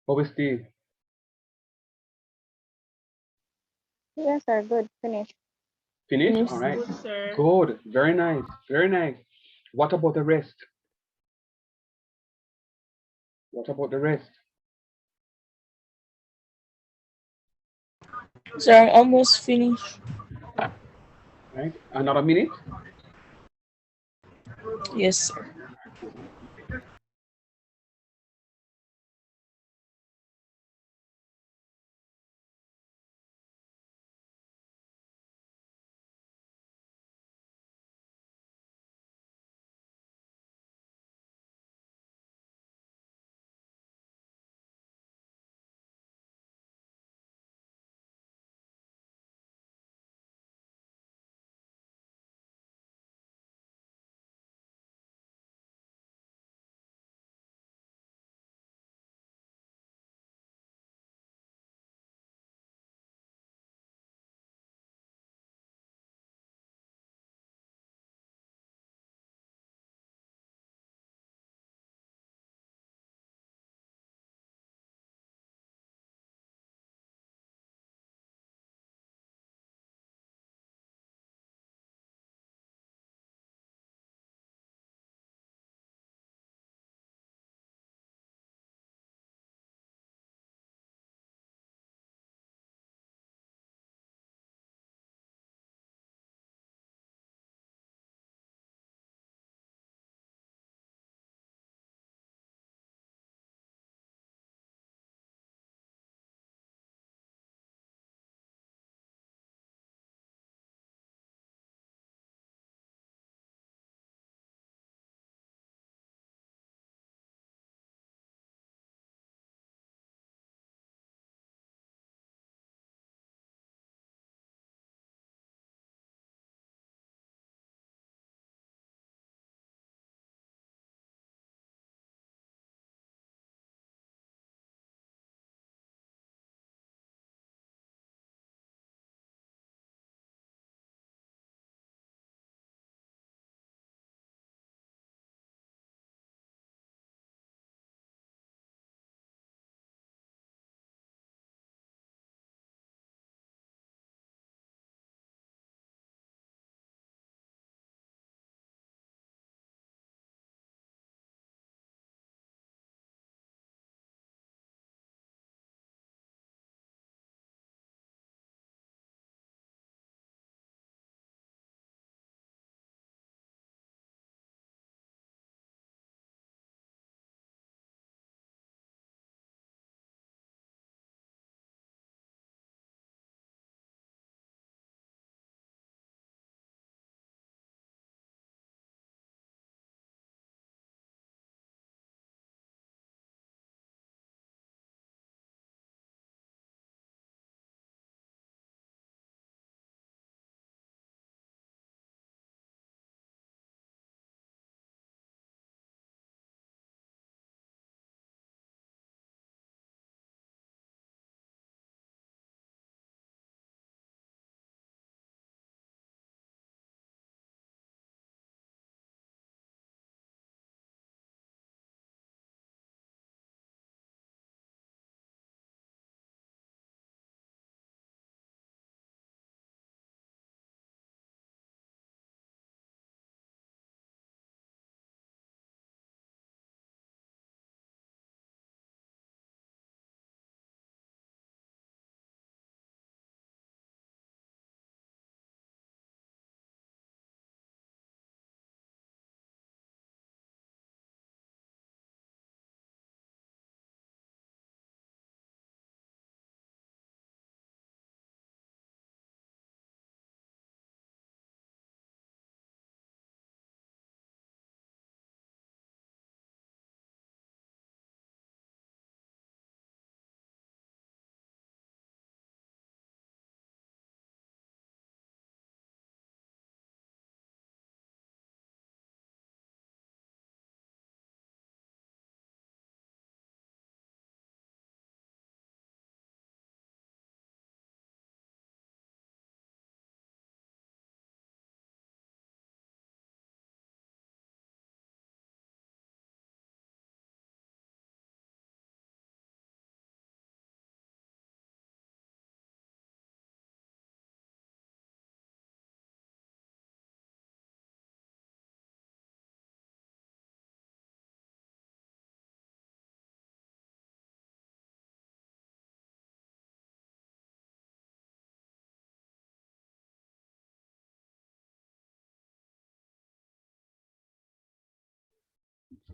Always Steve. Yes, sir. Good. Finish. Finish? Finish. All right. Good, sir. Good. Very nice. Very nice. What about the rest? What about the rest? Sir, I'm almost finished. Right? Another minute? Yes, sir.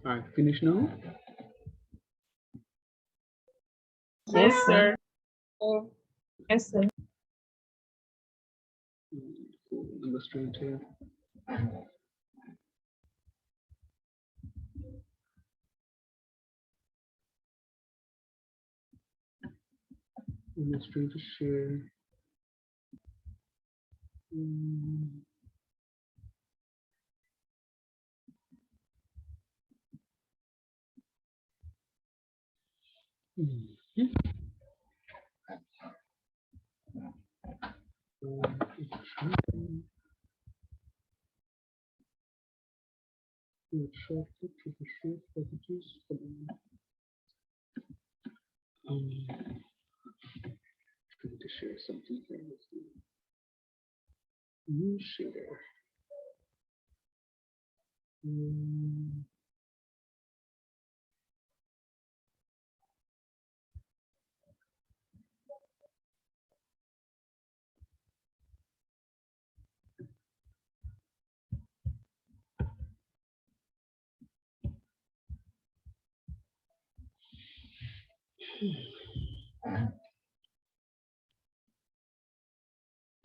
All right, finish now. Yes, sir. Yes, sir. Number straight here. I'm just trying to share. Trying to share something here with you. New share.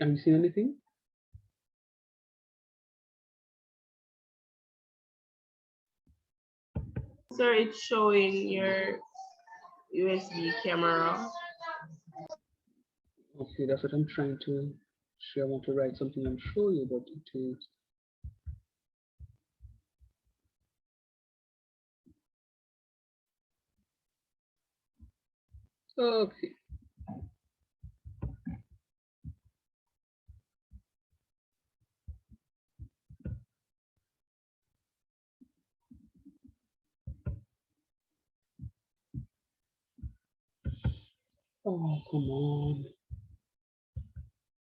Have you seen anything? Sir, it's showing your USB camera. Okay, that's what I'm trying to share. I want to write something and show you, but it is. Okay. Oh, come on.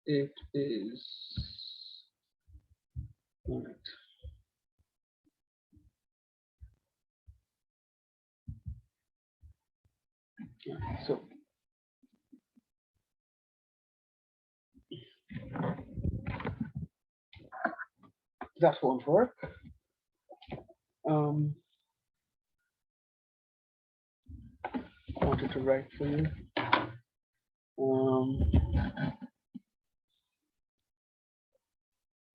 It is. All right. All right, so that won't work. I wanted to write for you.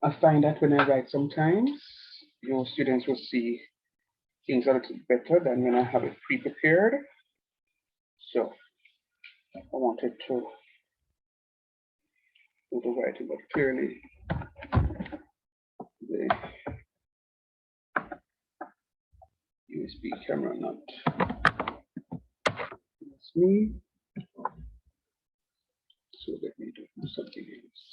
I find that when I write sometimes, your students will see things a little better than when I have it pre-prepared. So I wanted to do the writing, but clearly the USB camera not. That's me. So let me do something else.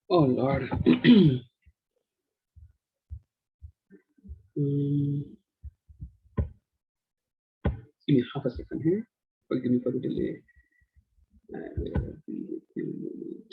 Oh Lord. Give me half a second here. Forgive me for the delay. I will be with you in a minute.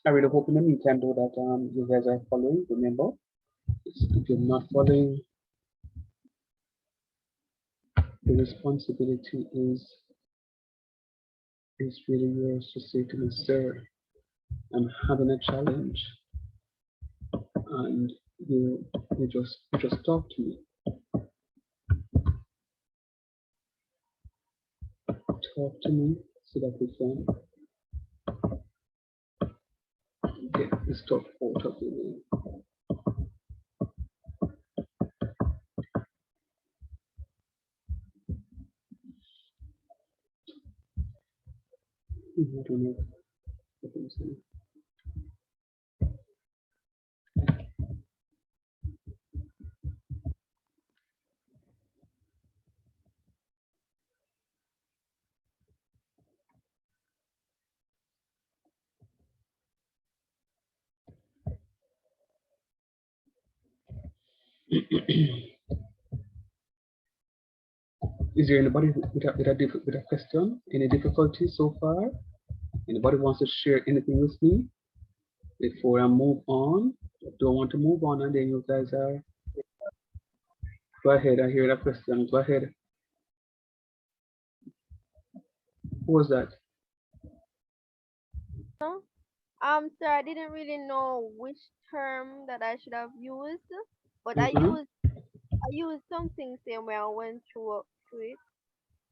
I really hope in the meantime though that you guys are following. Remember, if you're not following, the responsibility is really yours to say to me, sir, I'm having a challenge, and you just talk to me. Talk to me so that we can get this stuff out of the way. I don't know what I'm saying. Is there anybody with a question? Any difficulties so far? Anybody wants to share anything with me before I move on? I don't want to move on, and then you guys are. Go ahead. I hear that question. Go ahead. Who was that? Sir, I didn't really know which term that I should have used, but I Mhm. used something same way I went through it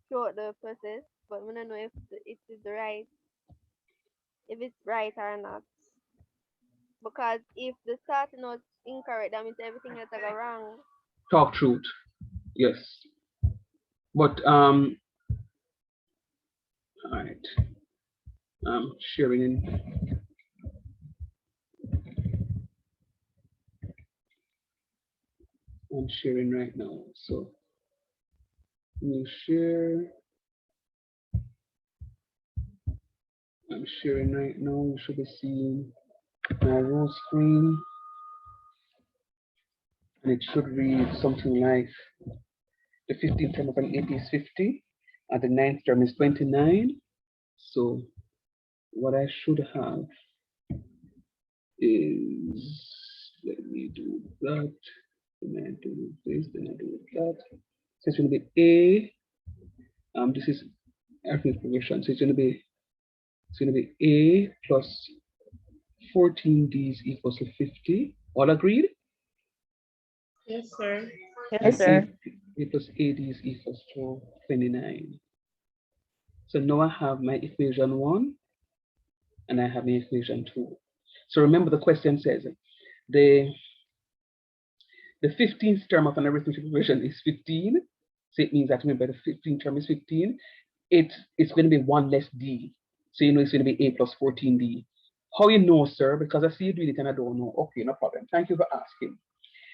throughout the process, but I don't know if it is right, if it's right or not. Because if the starting was incorrect, that means everything else are wrong. Talk truth. Yes. But all right. I'm sharing in. I'm sharing right now. So you share. I'm sharing right now. You should be seeing my whole screen, and it should read something like the 15th term of an 80 is 50, and the 9th term is 29. So what I should have is, let me do that, then I do this, then I do that. So it's going to be A. This is arithmetic progression. So it's going to be A plus 14 D's equals to 50. All agreed? Yes, sir. Yes, sir. A plus AD is equals to 29. So now I have my equation 1 and I have my equation 2. So remember the question says the 15th term of an arithmetic equation is 15. So it means that remember the 15th term is 15. It's going to be 1 less D. So you know it's going to be A plus 14D. How you know, sir? Because I see you doing it and I don't know. Okay, no problem. Thank you for asking.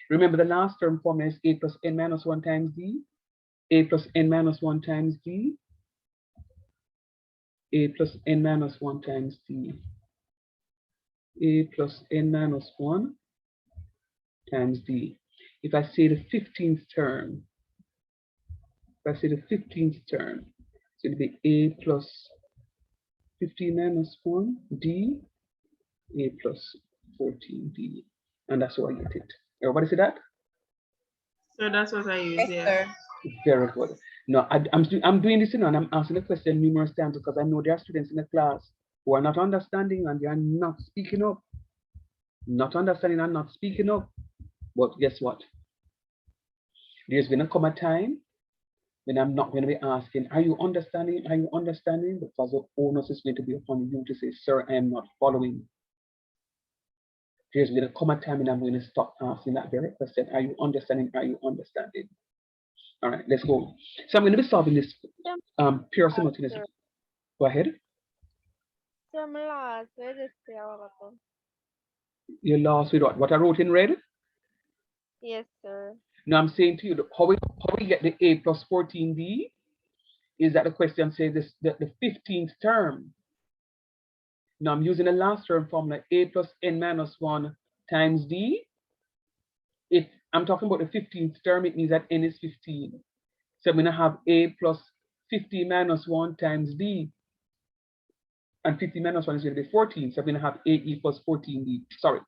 Remember the last term formula is A plus N minus 1 times D. A plus N minus 1 times D. A plus N minus 1 times D. A plus N minus 1 times D. If I say the 15th term, it's going to be A plus 15 minus 1 D, A plus 14D. And that's how I get it. Everybody see that? So that's what I use, Yes, yeah. sir. Very good. No, I'm doing this, and I'm answering the question numerous times because I know there are students in the class who are not understanding and they are not speaking up. Not understanding and not speaking up. But guess what? There's going to come a time when I'm not going to be asking, are you understanding? Are you understanding? Because the onus is going to be upon you to say, sir, I am not following. There's going to come a time when I'm going to stop asking that very question. Are you understanding? Are you understanding? All right, let's go. So I'm going to be solving this pure simultaneous. Go ahead. Some lost. Where is it? You lost with what? What I wrote in red? Yes, sir. Now I'm saying to you, how we get the A plus 14D is that the question says this, the 15th term. Now I'm using the last term formula, A plus N minus 1 times D. If I'm talking about the 15th term, it means that N is 15. So I'm going to have A plus 50 minus 1 times D. And 50 minus 1 is going to be 14. So I'm going to have A equals 14D. Sorry,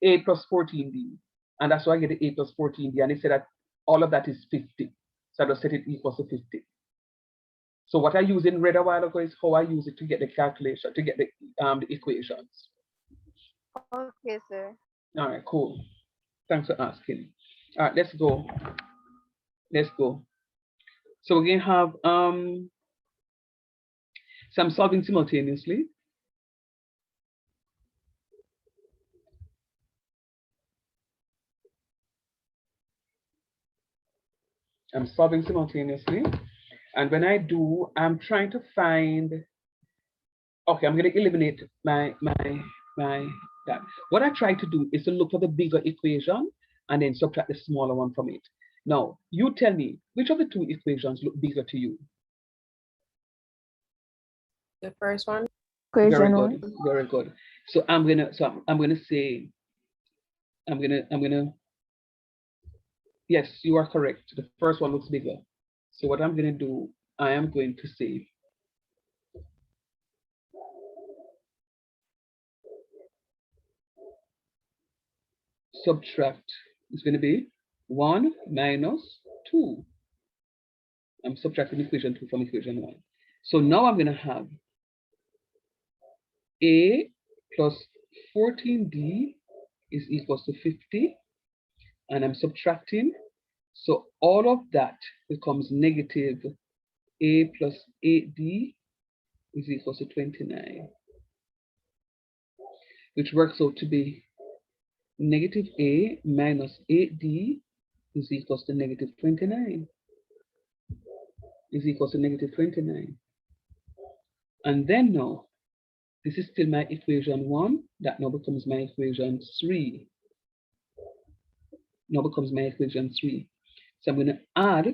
A plus 14D. And that's why I get the A plus 14D. And it said that all of that is 50. So I just set it equals to 50. So what I used in red a while ago is how I use it to get the calculation, to get the equations. Okay, sir. All right, cool. Thanks for asking. All right, let's go. Let's go. So we're going to have some solving simultaneously. I'm solving simultaneously. And when I do, I'm trying to find, okay, I'm going to eliminate that. What I try to do is to look for the bigger equation and then subtract the smaller one from it. Now, you tell me, which of the two equations look bigger to you? The first one. Very Equation good, 1. very good. So I'm gonna say, yeah, Yes, you are correct. The first one looks bigger. So what I'm going to do, I am going to say subtract is going to be 1 minus 2. I'm subtracting equation 2 from equation 1. So now I'm going to have A plus 14D is equals to 50. And I'm subtracting. So all of that becomes negative A plus 8D is equals to 29, which works out to be negative A minus 8D is equals to negative 29. Is equals to negative 29. And then now, this is still my equation 1. That now becomes my equation 3. Now becomes my equation 3. So I'm going to add.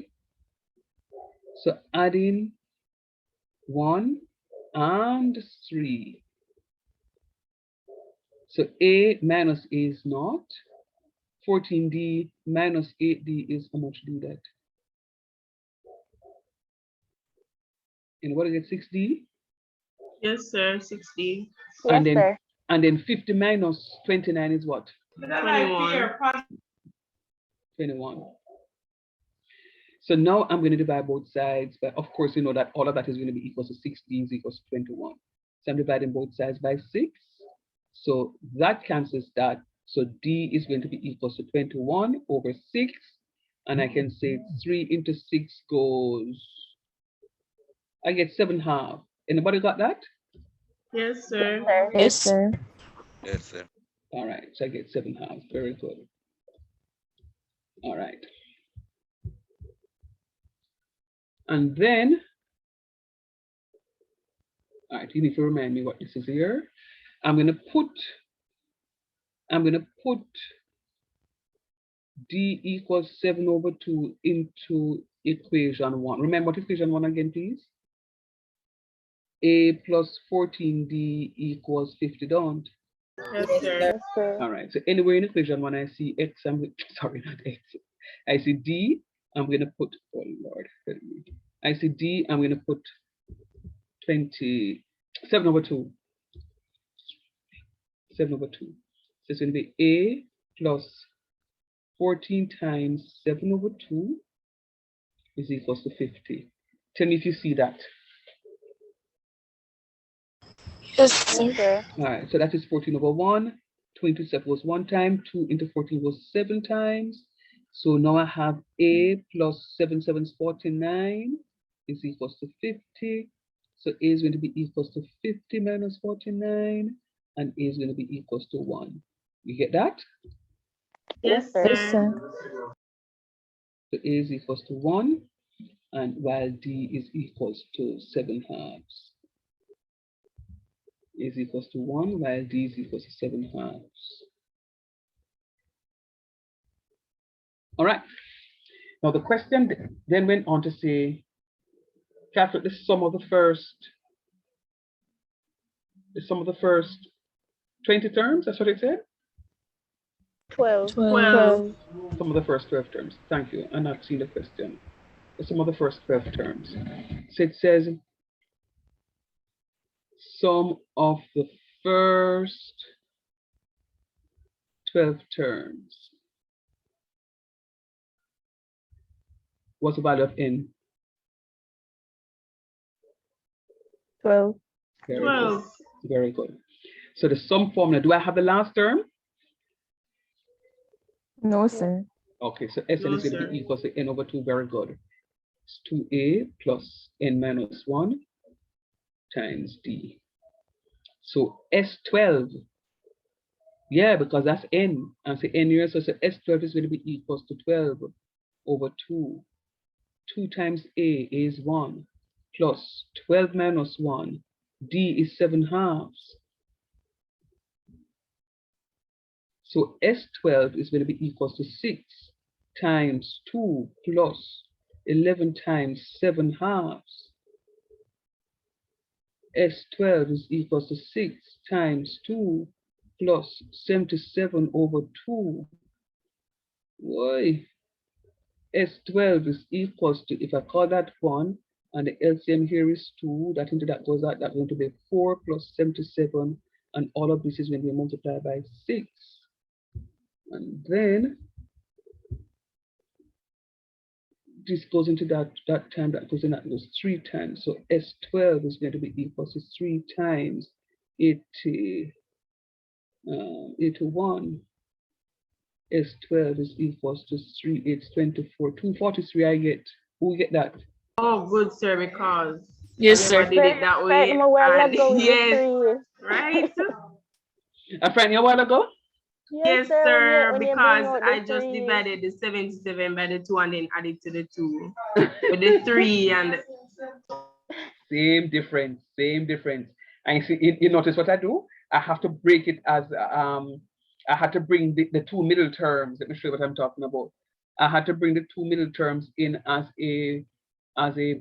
So adding 1 and 3. So A minus A is not. 14D minus 8D is how much do that? And what is it, 6D? Yes, sir. 60. Yes, sir. And then 50 minus 29 is what? 21. 21. So now I'm going to divide both sides, but of course, you know that all of that is going to be equal to 6D is equals to 21. So I'm dividing both sides by 6. So that cancels that. So D is going to be equal to 21 over 6. And I can say 3 into 6 goes, I get 7/2. Anybody got that? Yes, sir. Yes, sir. Yes, sir. All right, so I get 7/2. Very good. All right. And then, all right, you need to remind me what this is here. I'm gonna put D equals 7/2 into equation 1. Remember what equation 1 again, please? A plus 14D equals 50, don't? Yes, sir. Yes, sir. All right, so anywhere in equation 1, I see X, sorry, not X. I see D, I'm going to put, oh Lord, I see D, I'm going to put 7/2. 7/2. So it's going to be A plus 14 times 7/2 is equals to 50. Tell me if you see that. Yes, sir. All right, so that is 14/1. 2 into 7 was 1 time. 2 into 14 was 7 times. So now I have A plus 7 7 49 is equals to 50. So A is going to be equals to 50 minus 49, and A is going to be equals to 1. You get that? Yes, Yes, sir. sir. So A is equals to 1, and while D is equals to 7/2. A is equals to 1, while D is equals to 7/2. All right. Now the question then went on to say, calculate the sum of the first 20 terms. That's what it said. 12. 12. Sum of the first 12 terms. Thank you. I'm not seeing the question. The sum of the first 12 terms. So it says sum of the first 12 terms. What's the value of n? 12. Very 12. good. Very good. So the sum formula, do I have the last term? No, sir. Okay, so Sn No, is going to sir. be equal to n/2. Very good. It's 2a plus n minus 1 times d. So S12, yeah, because that's n. And say n here, so S12 is going to be equals to 12/2. 2 times a is 1, plus 12 minus 1. D is 7/2. So S12 is going to be equals to 6 times 2 plus 11 times 7/2. S12 is equals to 6 times 2 plus 77/2. Why? S12 is equals to, if I call that 1, and the LCM here is 2, that into that goes out, that's going to be 4 plus 77, and all of this is going to be multiplied by 6. And then this goes into that time, that goes in, that goes 3 times. So S12 is going to be equals to 3 times 81. S12 is equals to 3, it's 24. 243 I get. Who get that? Oh, good, sir, because Yes, I never sir. did it that way. Frightened a while And ago with the yes, 3. right? A friend a while ago? Yes, Yes, sir. sir, When you bring because out I the just 3. divided the 77 by the 2 and then added to the 2 with the 3 and Same difference, same difference. And you notice what I do? I have to break it as I had to bring the 2 middle terms. Let me show you what I'm talking about. I had to bring the 2 middle terms in as a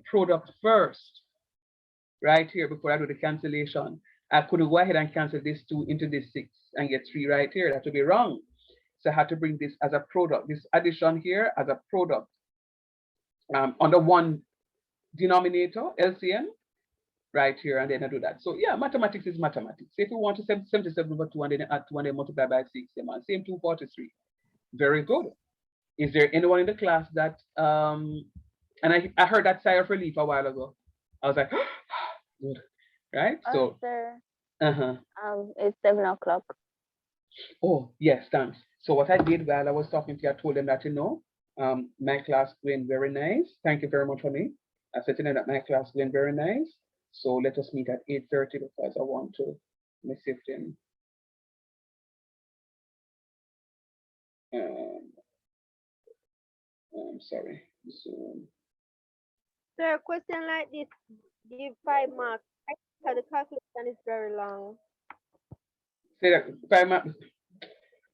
product first, right here, before I do the cancellation. I couldn't go ahead and cancel this 2 into this 6 and get 3 right here. That would be wrong. So I had to bring this as a product, this addition here as a product under one denominator, LCM, right here, and then I do that. So yeah, mathematics is mathematics. If you want to 77 over 2 and then add 2 and then multiply by 6, same 243. Very good. Is there anyone in the class that and I heard that sigh of relief a while ago. I was like, good, right? So Sir. uh-huh. It's 7 o'clock. Oh yes, thanks. So what I did while I was talking to you, I told them that, my class going very nice. Thank you very much, honey. I said to them that my class going very nice. So let us meet at 8:30 because I want to miss it in. I'm sorry. So, Sir, a question like this, give 5 marks. Because the calculation is very long. say that 5 marks.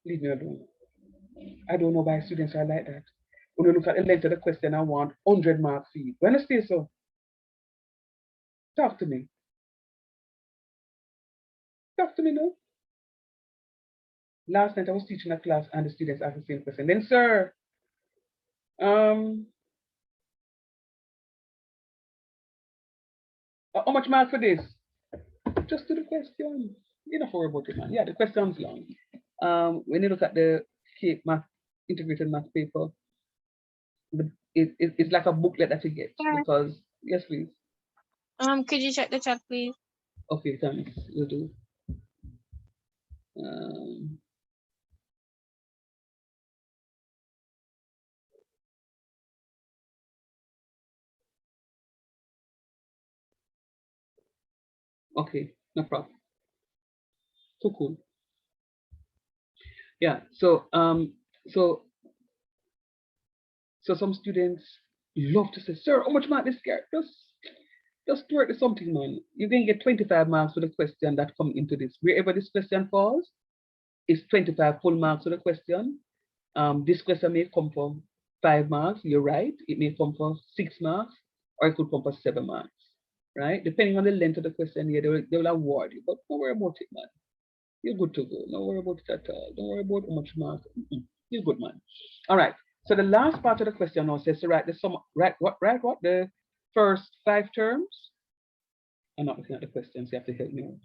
Leave me alone. I don't know why students are like that. When you look at the length of the question, I want 100 marks for you. When I stay so, talk to me. Talk to me now. Last night I was teaching a class and the students asked the same question. Then, sir, how much mark for this? Just do the question. You don't worry about it, man. Yeah, the question's long. When you look at the math, integrated math paper, it's like a booklet that you get because, yes, please. Could you check the chat, please? Okay, thanks. We'll do. Okay, no problem. So cool. Yeah. So so some students love to say, sir, how much mark this guy? Just work the something, man. You're going to get 25 marks for the question that come into this. Wherever this question falls, it's 25 full marks for the question. This question may come for 5 marks. You're right. It may come for 6 marks, or it could come for 7 marks, right? Depending on the length of the question, yeah, they will award you. But don't worry about it, man. You're good to go. Don't worry about it at all. Don't worry about how much marks. You're good, man. All right. So the last part of the question now says to write the sum. Write what? The first 5 terms. I'm not looking at the questions. You have to help me out.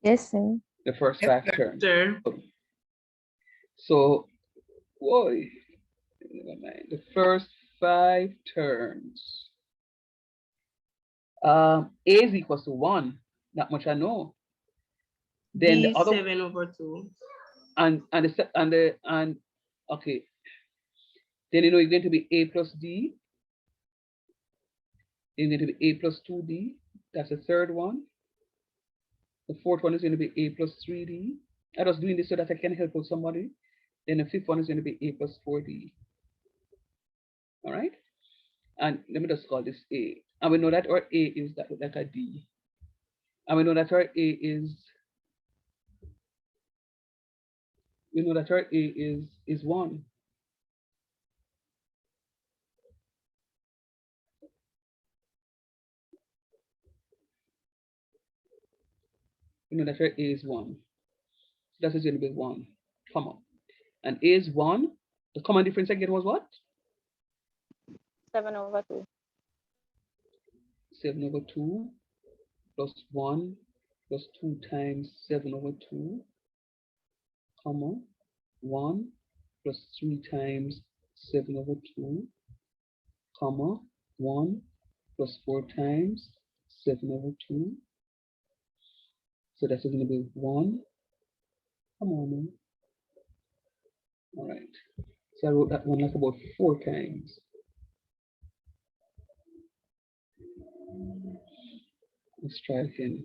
Yes, sir. The first 5 terms. sir. So, boy, never mind. The first 5 terms. A is equals to 1. That much I know. Then the other 7 over 2. and okay. Then you're going to be A plus D. It's going to be A plus 2D. That's the third one. The fourth one is going to be A plus 3D. I was doing this so that I can help out somebody. Then the fifth one is going to be A plus 4D. All right. And let me just call this A. And we know that our A is like a D. And we know that our A is, we know that our A is 1. We know that our A is 1. So that is going to be 1. Come on. And A is 1. The common difference again was what? 7/2. 7/2 plus 1 plus 2 times 7/2, comma, 1 plus 3 times 7/2, comma, 1 plus 4 times 7/2. So that's going to be 1. Come on now. All right. So I wrote that one like about 4 times. Let's try again.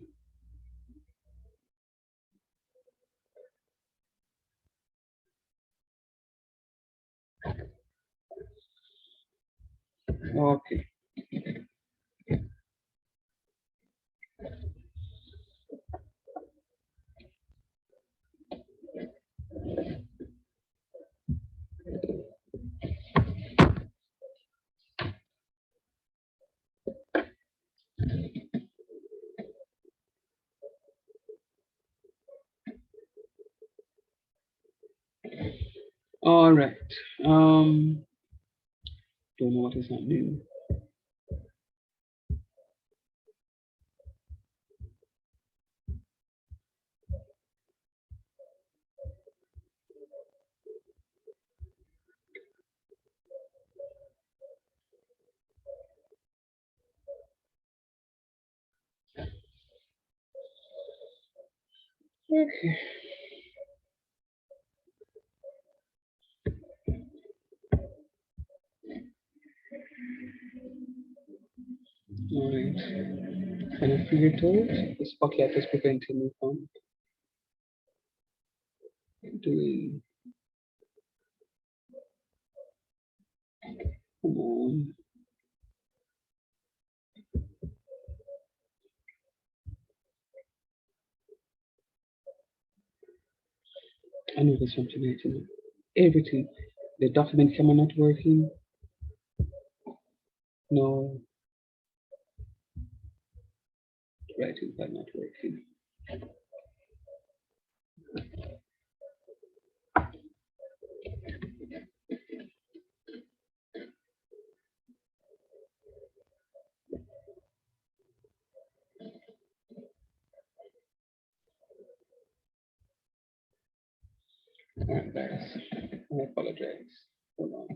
Okay. All right. Don't know what is happening. Okay. All right. Can I figure it out? This bucket is preventing me from doing. Come on. I know there's something here too. Everything. The document camera not working. No. Writing pad not working. Alright, guys. I apologize. Hold on.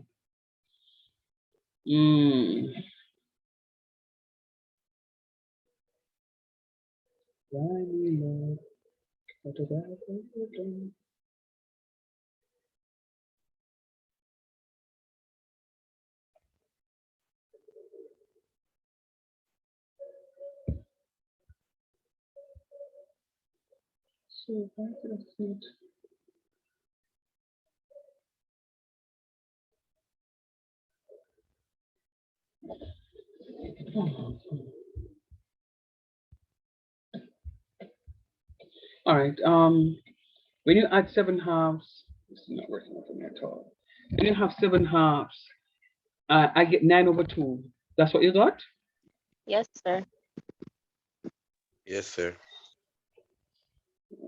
Why me love? What did I do? So why did I think? All right. When you add 7 halves, this is not working for me at all. When you have 7 halves, I get 9/2. That's what you got? Yes, sir. Yes, sir.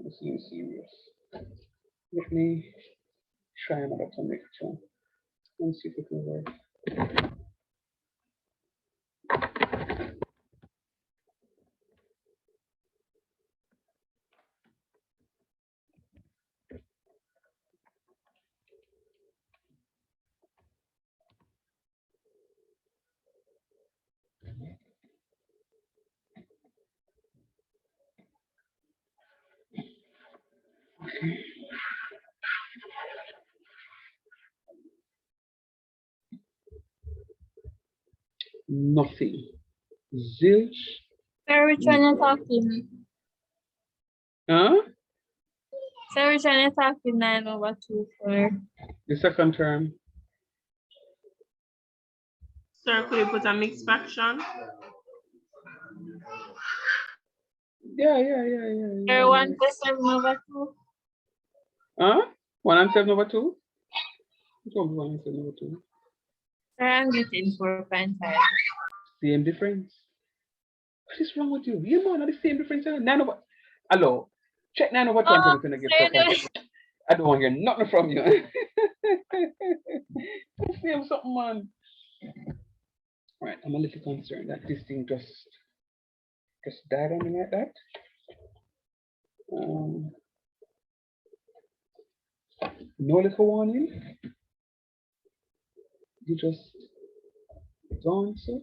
This is serious. Let me try another connection and see if it will work. Nothing. Zilch. Sir, which one you talking? Huh? Sir, which one you talking 9/2 for? The second term. Sir, could you put a mixed fraction? Yeah. Sir, 1 plus 7/2. Huh? 1 and 7/2? Which one is 1 and 7/2? Sir, I'm getting 4.5. Same difference. What is wrong with you? You know, not the same difference. 9/. Hello. Check 9/2 and tell me if you get 4.5. I don't want to hear nothing from you. Same something, man. All right, I'm a little concerned that this thing just died on me like that. No little warning. You just gone, sir.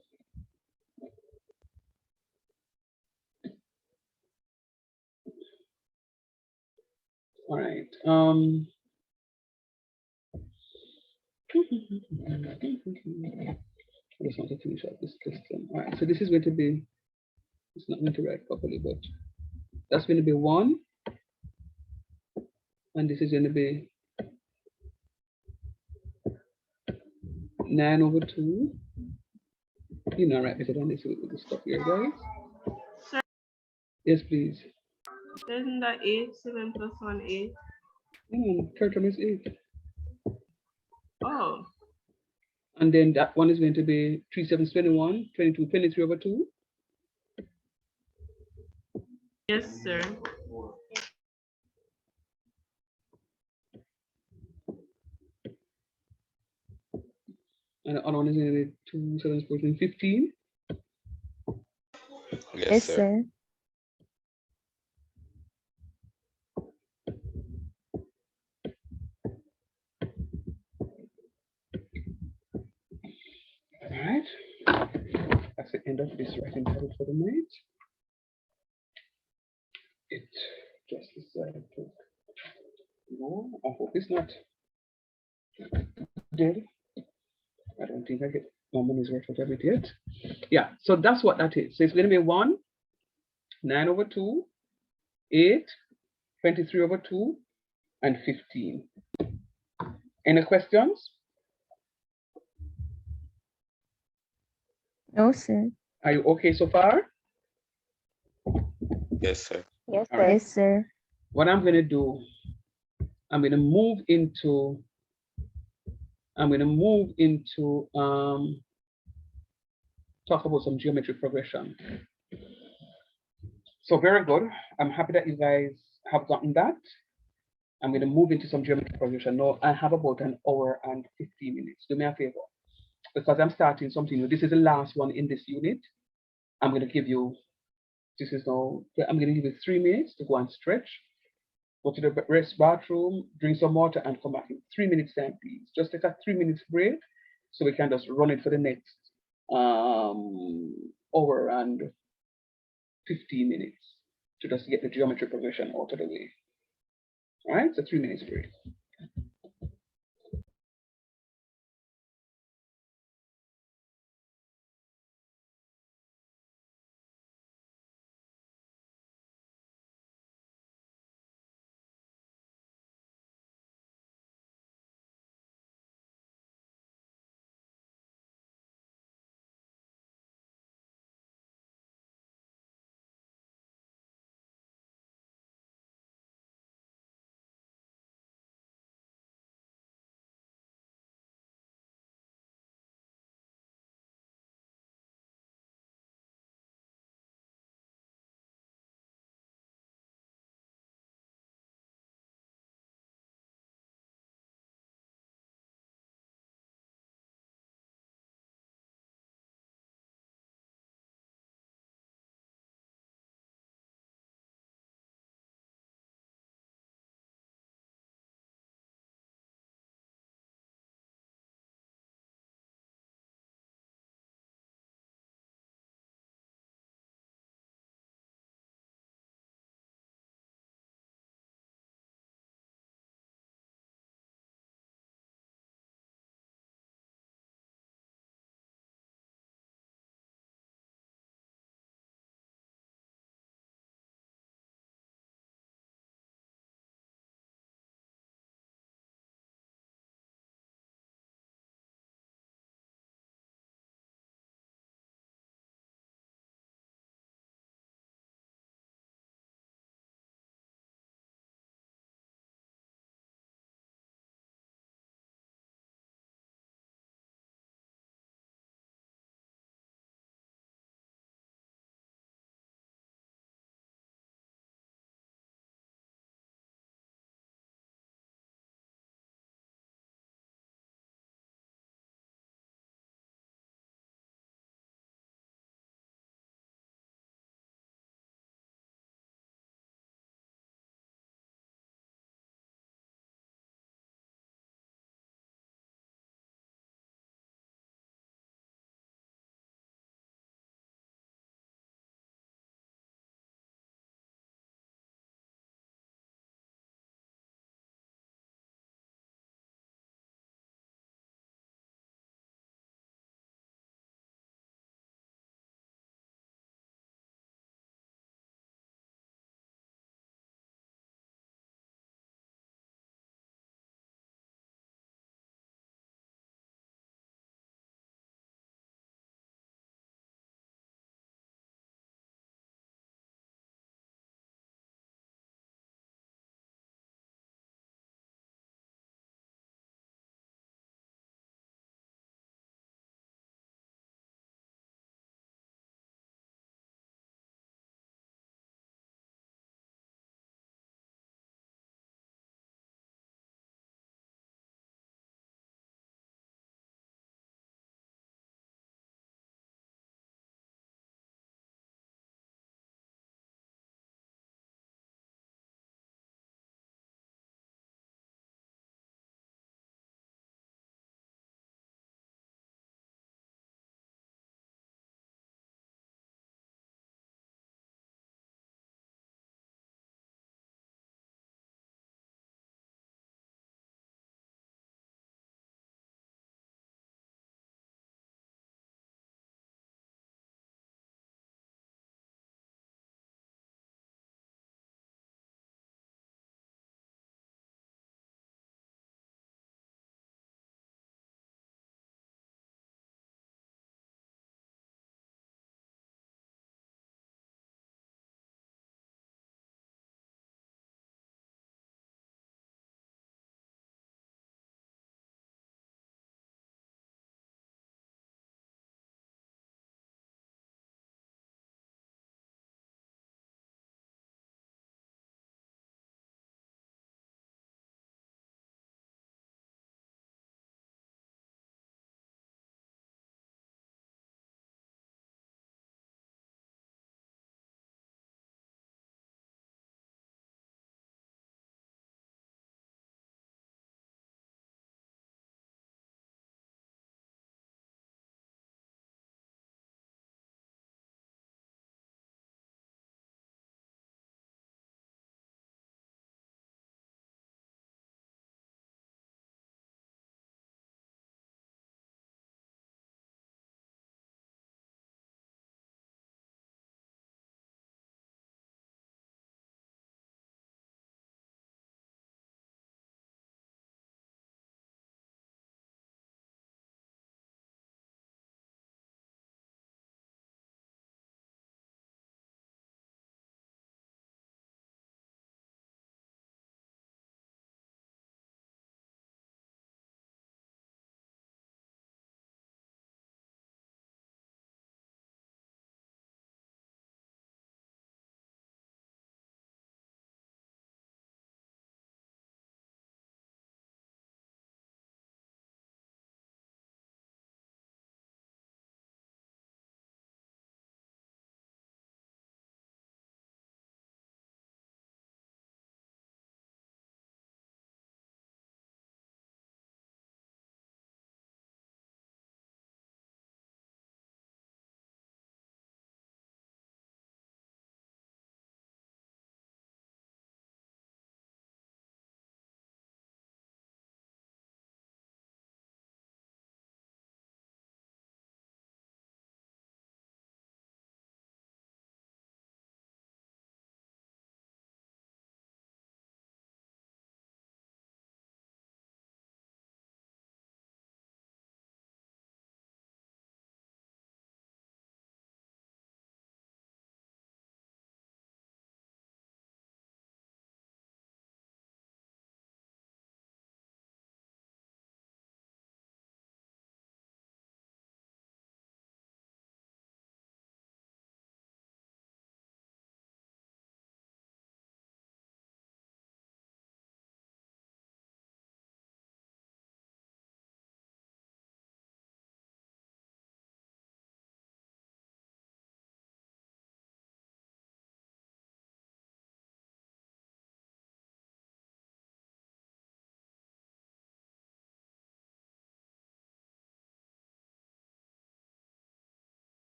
All right. I just want to finish up this question. All right, so this is going to be, it's not going to write properly, but that's going to be 1. And this is going to be 9 over 2. You know, right better than this with the stuff here, guys. Sir, Yes, please. isn't that 8? 7 plus 1, 8. Third term is 8. Oh, And then that one is going to be 3 7 21, 22, 23 over 2. yes, sir. And the other one is going to be 2 7 14, 15. Yes, Yes, sir. sir. All right. That's the end of this writing title for the night. It just decided to. No, I hope it's not dead. I don't think I get my money's worth out of it yet. Yeah, so that's what that is. So it's going to be 1, 9 over 2, 8, 23 over 2, and 15. Any questions? No, sir. Are you okay so far? Yes, sir. Yes, All sir. right. Yes, sir. What I'm going to do, I'm going to move into talk about some geometric progression. So very good. I'm happy that you guys have gotten that. I'm going to move into some geometric progression. Now I have about an hour and 15 minutes. Do me a favor, because I'm starting something new. This is the last one in this unit. I'm going to give you, I'm going to give you 3 minutes to go and stretch, go to the rest bathroom, drink some water, and come back in 3 minutes time, please. Just take a 3 minutes break so we can just run it for the next hour and 15 minutes to just get the geometry progression out of the way. All right, so 3 minutes break.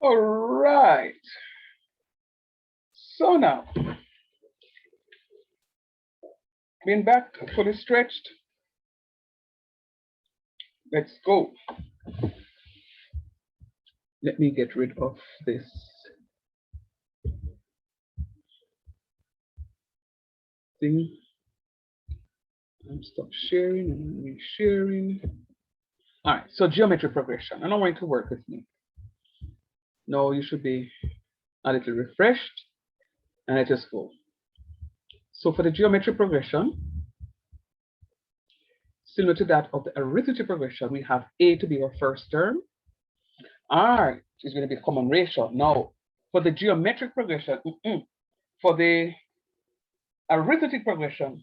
All right. So now, being back fully stretched, let's go. Let me get rid of this. Thing. I'm stop sharing and re-sharing. All right, so geometric progression. I don't want you to work with me. No, you should be a little refreshed and let us go. So for the geometric progression, similar to that of the arithmetic progression, we have A to be our first term. R is going to be common ratio. Now, for the geometric progression, for the arithmetic progression,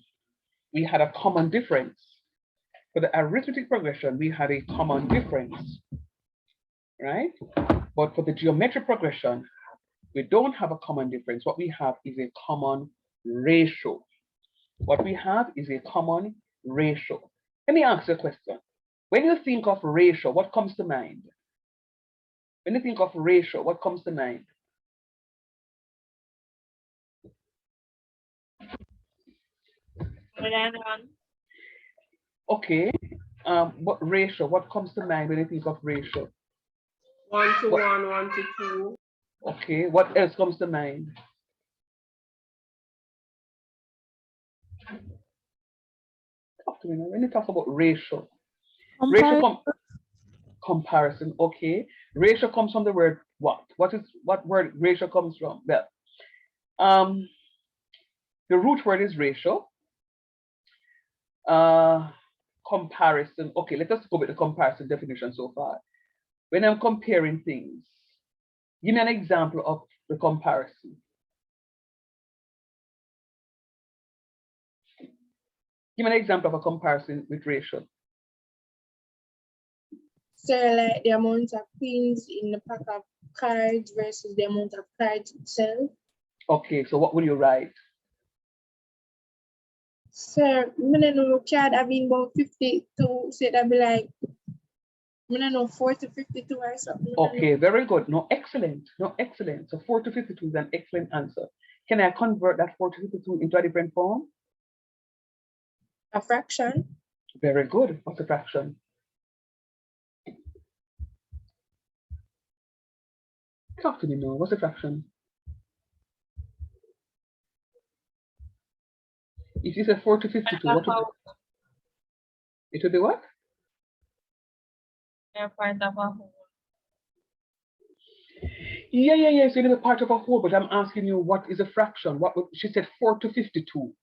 we had a common difference. For the arithmetic progression, we had a common difference, right? But for the geometric progression, we don't have a common difference. What we have is a common ratio. What we have is a common ratio. Let me ask you a question. When you think of ratio, what comes to mind? When you think of ratio, what comes to mind? More than one. Okay. What ratio? What comes to mind when you think of ratio? 1 to What? 1, 1 to 2. Okay. What else comes to mind? Talk to me now. When you talk about ratio, comparison. Okay. Ratio comes from the word what? What word ratio comes from? Well, the root word is ratio. Comparison. Okay, let us go with the comparison definition so far. When I'm comparing things, give me an example of the comparison. Give me an example of a comparison with ratio. So like the amount of pins in the pack of cards versus the amount of cards itself. Okay, so what will you write? Sir, I don't know card having about 52, so that'd be like, I don't know, 4 to 52 or something. Okay, very good. No, excellent. No, excellent. So 4 to 52 is an excellent answer. Can I convert that 4 to 52 into a different form? A fraction. Very good. What's a fraction? Talk to me now. What's a fraction? If you said 4 to 52, what would it would be what? They're part of a whole. Yeah. So it'll be part of a whole, but I'm asking you what is a fraction? What would, she said 4 to 52.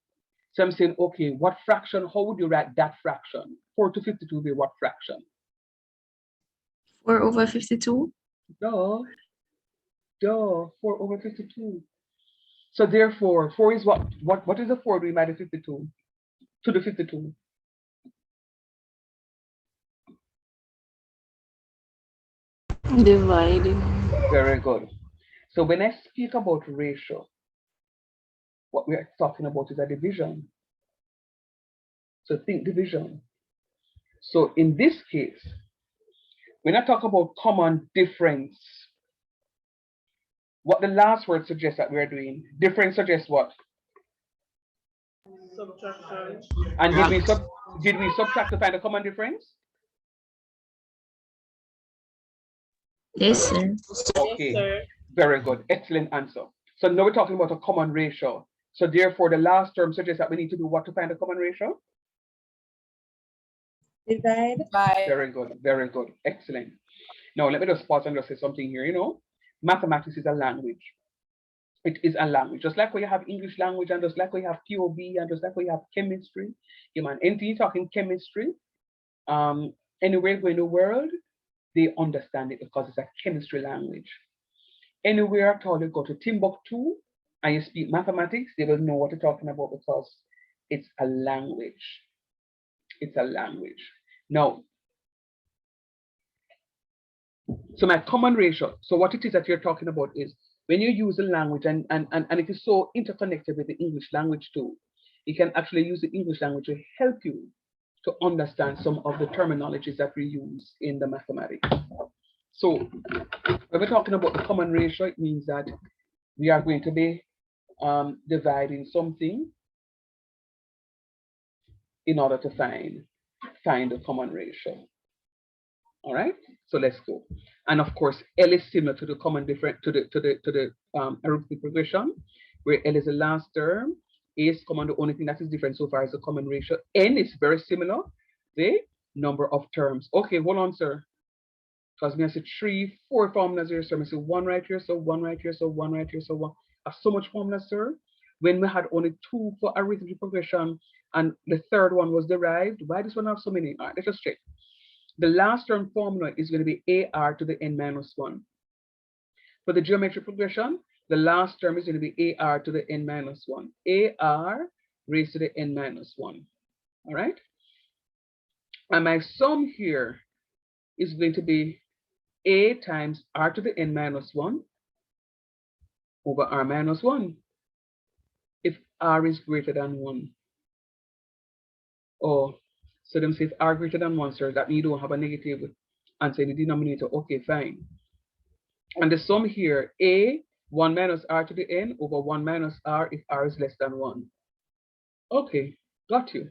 So I'm saying, okay, what fraction? How would you write that fraction? 4 to 52 will be what fraction? 4 over 52. Duh. 4 over 52. So therefore, 4 is what? What is the 4 divided by the 52? To the 52. Dividing. Very good. So when I speak about ratio, what we are talking about is a division. So think division. So in this case, when I talk about common difference, what the last word suggests that we are doing, difference suggests what? Subtraction. And did we subtract to find a common difference? Yes, sir. Okay, Yes, sir. very good, excellent answer. So now we're talking about a common ratio. So therefore, the last term suggests that we need to do what to find a common ratio? Divide. Very good, excellent. Now let me just pause and just say something here. You know, mathematics is a language. It is a language, just like when you have English language, and just like when you have POB, and just like when you have chemistry. You man, anything talking chemistry, anywhere you go in the world, they understand it because it's a chemistry language. Anywhere at all you go to Timbuktu and you speak mathematics, they will know what you're talking about because it's a language. It's a language. Now, so my common ratio, so what it is that you're talking about is when you use a language and it is so interconnected with the English language too, you can actually use the English language to help you to understand some of the terminologies that we use in the mathematics. So when we're talking about the common ratio, it means that we are going to be dividing something in order to find the common ratio. All right, so let's go. And of course, L is similar to the common difference to the arithmetic progression, where L is the last term, A is common. The only thing that is different so far is the common ratio. N is very similar, the number of terms. Okay, hold on, sir. Because me I see 3, 4 formulas here, sir. I see 1 right here, so 1 right here, so 1 right here, so 1. So much formulas, sir. When we had only 2 for arithmetic progression, and the third one was derived. Why does one have so many? All right, let's just check. The last term formula is going to be AR to the n minus 1. For the geometric progression, the last term is going to be AR to the n minus 1. AR raised to the n minus 1. All right? And my sum here is going to be A times R to the n minus 1 over R minus 1. If R is greater than 1. Oh, so them say if R greater than 1, sir, that means you don't have a negative answer in the denominator. Okay, fine. And the sum here, A 1 minus R to the n over 1 minus R if R is less than 1. Okay, got you.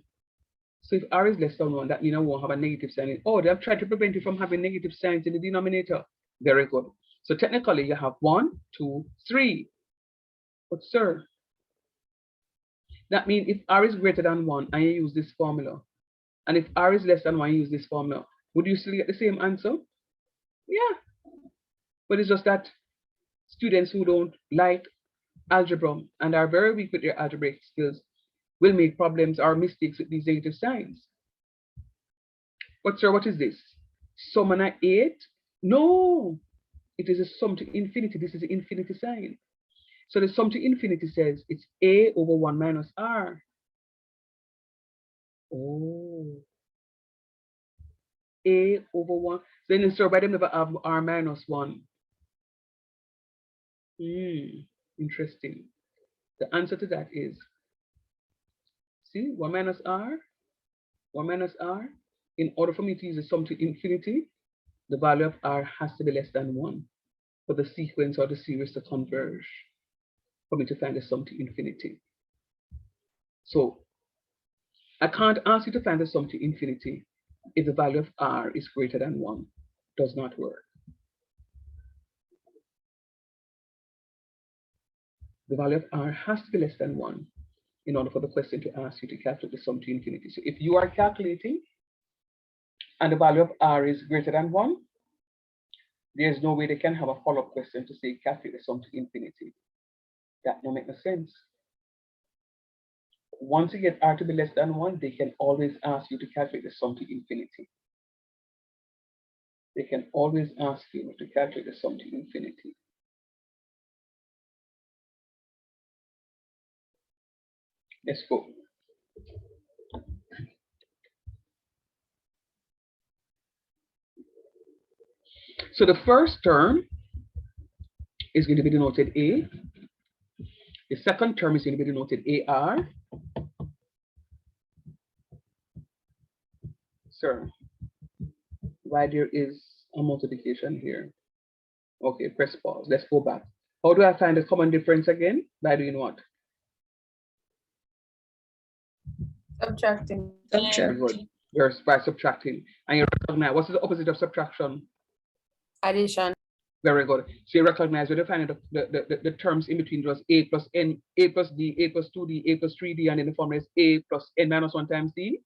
So if R is less than 1, that means I won't have a negative sign in. Oh, they have tried to prevent you from having negative signs in the denominator. Very good. So technically you have 1, 2, 3. But sir, that means if R is greater than 1 and you use this formula, and if R is less than 1, you use this formula, would you still get the same answer? Yeah. But it's just that students who don't like algebra and are very weak with their algebraic skills will make problems or mistakes with these negative signs. But sir, what is this? Sum and 8? No, it is a sum to infinity. This is the infinity sign. So the sum to infinity says it's A over 1 minus R. Oh. A over 1. Then instead by them never have R minus 1. Interesting. The answer to that is, see, 1 minus R, 1 minus R. In order for me to use the sum to infinity, the value of R has to be less than 1 for the sequence or the series to converge, for me to find the sum to infinity. So I can't ask you to find the sum to infinity if the value of R is greater than 1. Does not work. The value of R has to be less than 1 in order for the question to ask you to calculate the sum to infinity. So if you are calculating and the value of R is greater than 1, there's no way they can have a follow-up question to say calculate the sum to infinity. That don't make no sense. Once you get R to be less than 1, they can always ask you to calculate the sum to infinity. They can always ask you to calculate the sum to infinity. Let's go. So the first term is going to be denoted A. The second term is going to be denoted AR. Sir, why there is a multiplication here? Okay, press pause. Let's go back. How do I find the common difference again? By doing what? Subtracting. Very good. You're by subtracting. And you recognize what's the opposite of subtraction? Addition. Very good. So you recognize when you find the terms in between was A plus N, A plus D, A plus 2D, A plus 3D, and then the formula is A plus N minus 1 times D?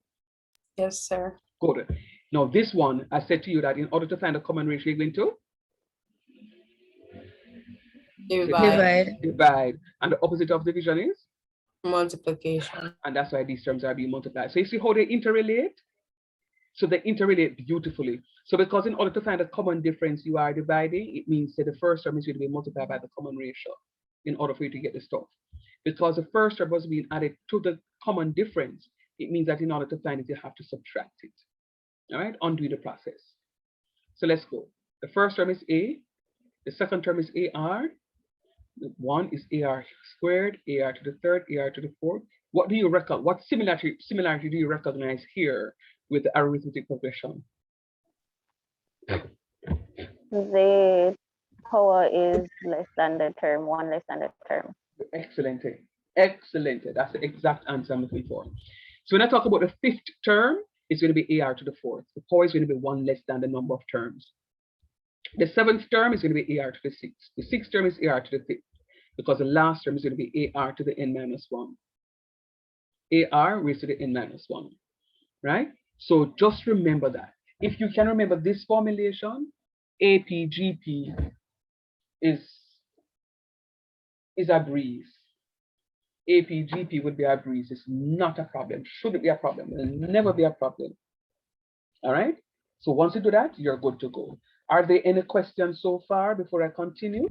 Yes, sir. Good. Now this one, I said to you that in order to find a common ratio, you're going to divide. And the opposite of division is? Multiplication. And that's why these terms are being multiplied. So you see how they interrelate? So they interrelate beautifully. So because in order to find a common difference you are dividing, it means that the first term is going to be multiplied by the common ratio in order for you to get the stuff. Because the first term was being added to the common difference, it means that in order to find it, you have to subtract it. All right, undo the process. So let's go. The first term is A. The second term is AR. The one is AR squared, AR to the third, AR to the fourth. What do you reckon? What similarity do you recognize here with the arithmetic progression? The power is less than the term, one less than the term. Excellent. Excellent. That's the exact answer I'm looking for. So when I talk about the fifth term, it's going to be AR to the fourth. The power is going to be one less than the number of terms. The seventh term is going to be AR to the sixth. The sixth term is AR to the fifth, because the last term is going to be AR to the n minus 1. AR raised to the n minus 1, right? So just remember that. If you can remember this formulation, APGP is a breeze. APGP would be a breeze. It's not a problem. Shouldn't be a problem. It'll never be a problem. All right? So once you do that, you're good to go. Are there any questions so far before I continue?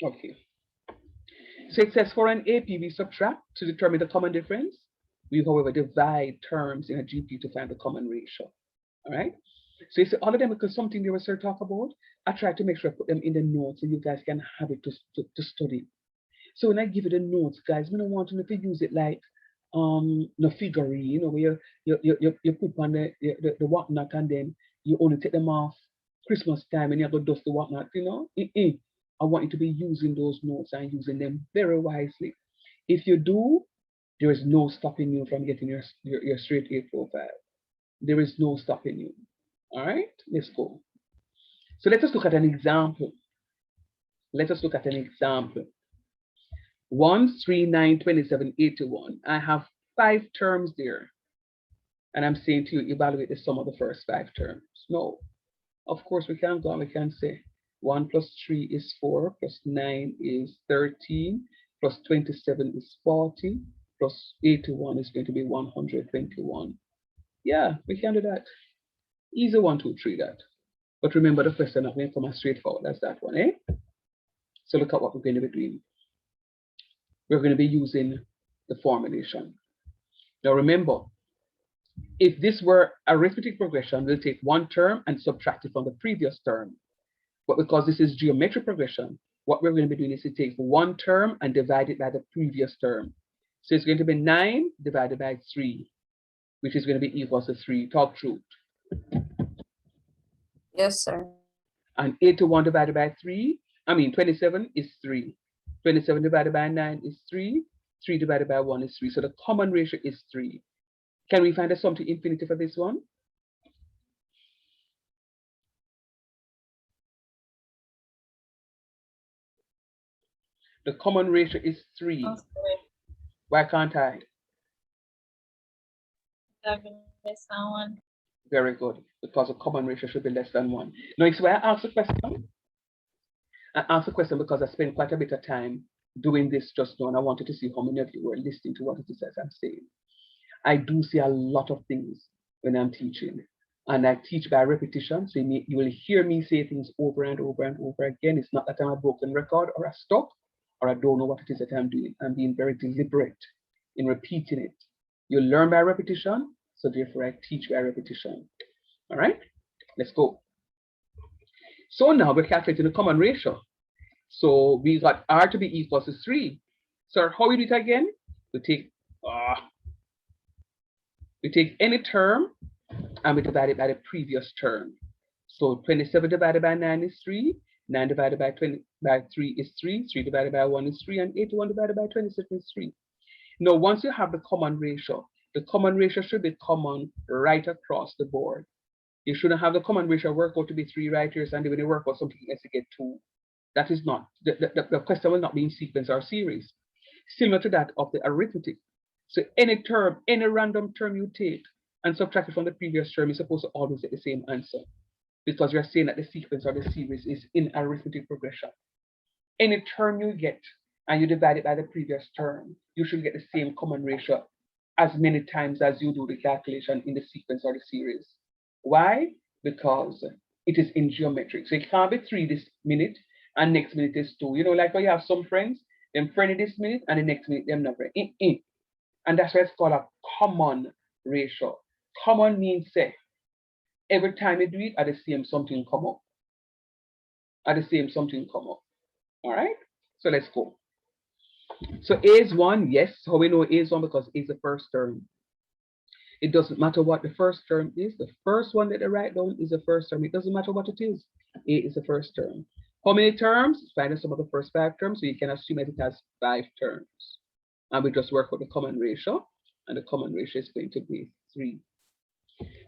Okay. So it says for an AP, we subtract to determine the common difference. We, however, divide terms in a GP to find the common ratio. All right? So it's all of them, because something they were sir talk about, I try to make sure I put them in the notes so you guys can have it to study. So when I give you the notes, guys, we don't want you to use it like the figurine, you know, where you put on the whatnot and then you only take them off Christmas time and you have to dust the whatnot, you know. I want you to be using those notes and using them very wisely. If you do, there is no stopping you from getting your straight 845. There is no stopping you. All right, let's go. So let us look at an example. Let us look at an example. 1, 3, 9, 27, 81. I have 5 terms there. And I'm saying to you, evaluate the sum of the first 5 terms. No, of course we can't go and we can say 1 plus 3 is 4, plus 9 is 13, plus 27 is 40, plus 81 is going to be 121. Yeah, we can do that. Easy 1, 2, 3 that. But remember, the first one not going to come as straightforward as that one, eh? So look at what we're going to be doing. We're going to be using the formulation. Now remember, if this were arithmetic progression, we'll take one term and subtract it from the previous term. But because this is geometric progression, what we're going to be doing is to take one term and divide it by the previous term. So it's going to be 9 divided by 3, which is going to be equal to 3. Talk truth. Yes, sir. And 81 divided by 27 is 3. 27 divided by 9 is 3. 3 divided by 1 is 3. So the common ratio is 3. Can we find a sum to infinity for this one? The common ratio is 3. Okay. Why can't I? Less than 1. Very good, because the common ratio should be less than 1. Now, it's why I asked the question. I asked the question because I spent quite a bit of time doing this just now, and I wanted to see how many of you were listening to what it is I'm saying. I do see a lot of things when I'm teaching, and I teach by repetition. So you will hear me say things over and over and over again. It's not that I'm a broken record or a stop, or I don't know what it is that I'm doing. I'm being very deliberate in repeating it. You learn by repetition, so therefore I teach by repetition. All right, let's go. So now we're calculating the common ratio. So we got R to be equal to 3. So how we do it again? We take any term and we divide it by the previous term. So 27 divided by 9 is 3. 9 divided by 3 is 3. 3 divided by 1 is 3. And 81 divided by 27 is 3. Now, once you have the common ratio should be common right across the board. You shouldn't have the common ratio work out to be 3 right here, and then when you work out something else to get 2. That is not, the question will not be in sequence or series. Similar to that of the arithmetic. So any term, any random term you take and subtract it from the previous term, you're supposed to always get the same answer, because you're saying that the sequence or the series is in arithmetic progression. Any term you get and you divide it by the previous term, you should get the same common ratio as many times as you do the calculation in the sequence or the series. Why? Because it is in geometric. So it can't be 3 this minute and next minute is 2. You know, like when you have some friends, them friendly this minute and the next minute them not friendly. And that's why it's called a common ratio. Common means say, every time you do it, at the same something come up. At the same something come up. All right, so let's go. So A is 1, yes. How we know A is 1? Because A is the first term. It doesn't matter what the first term is. The first one that they write down is the first term. It doesn't matter what it is. A is the first term. How many terms? Find the sum of the first 5 terms. So you can assume that it has 5 terms. And we just work out the common ratio. And the common ratio is going to be 3.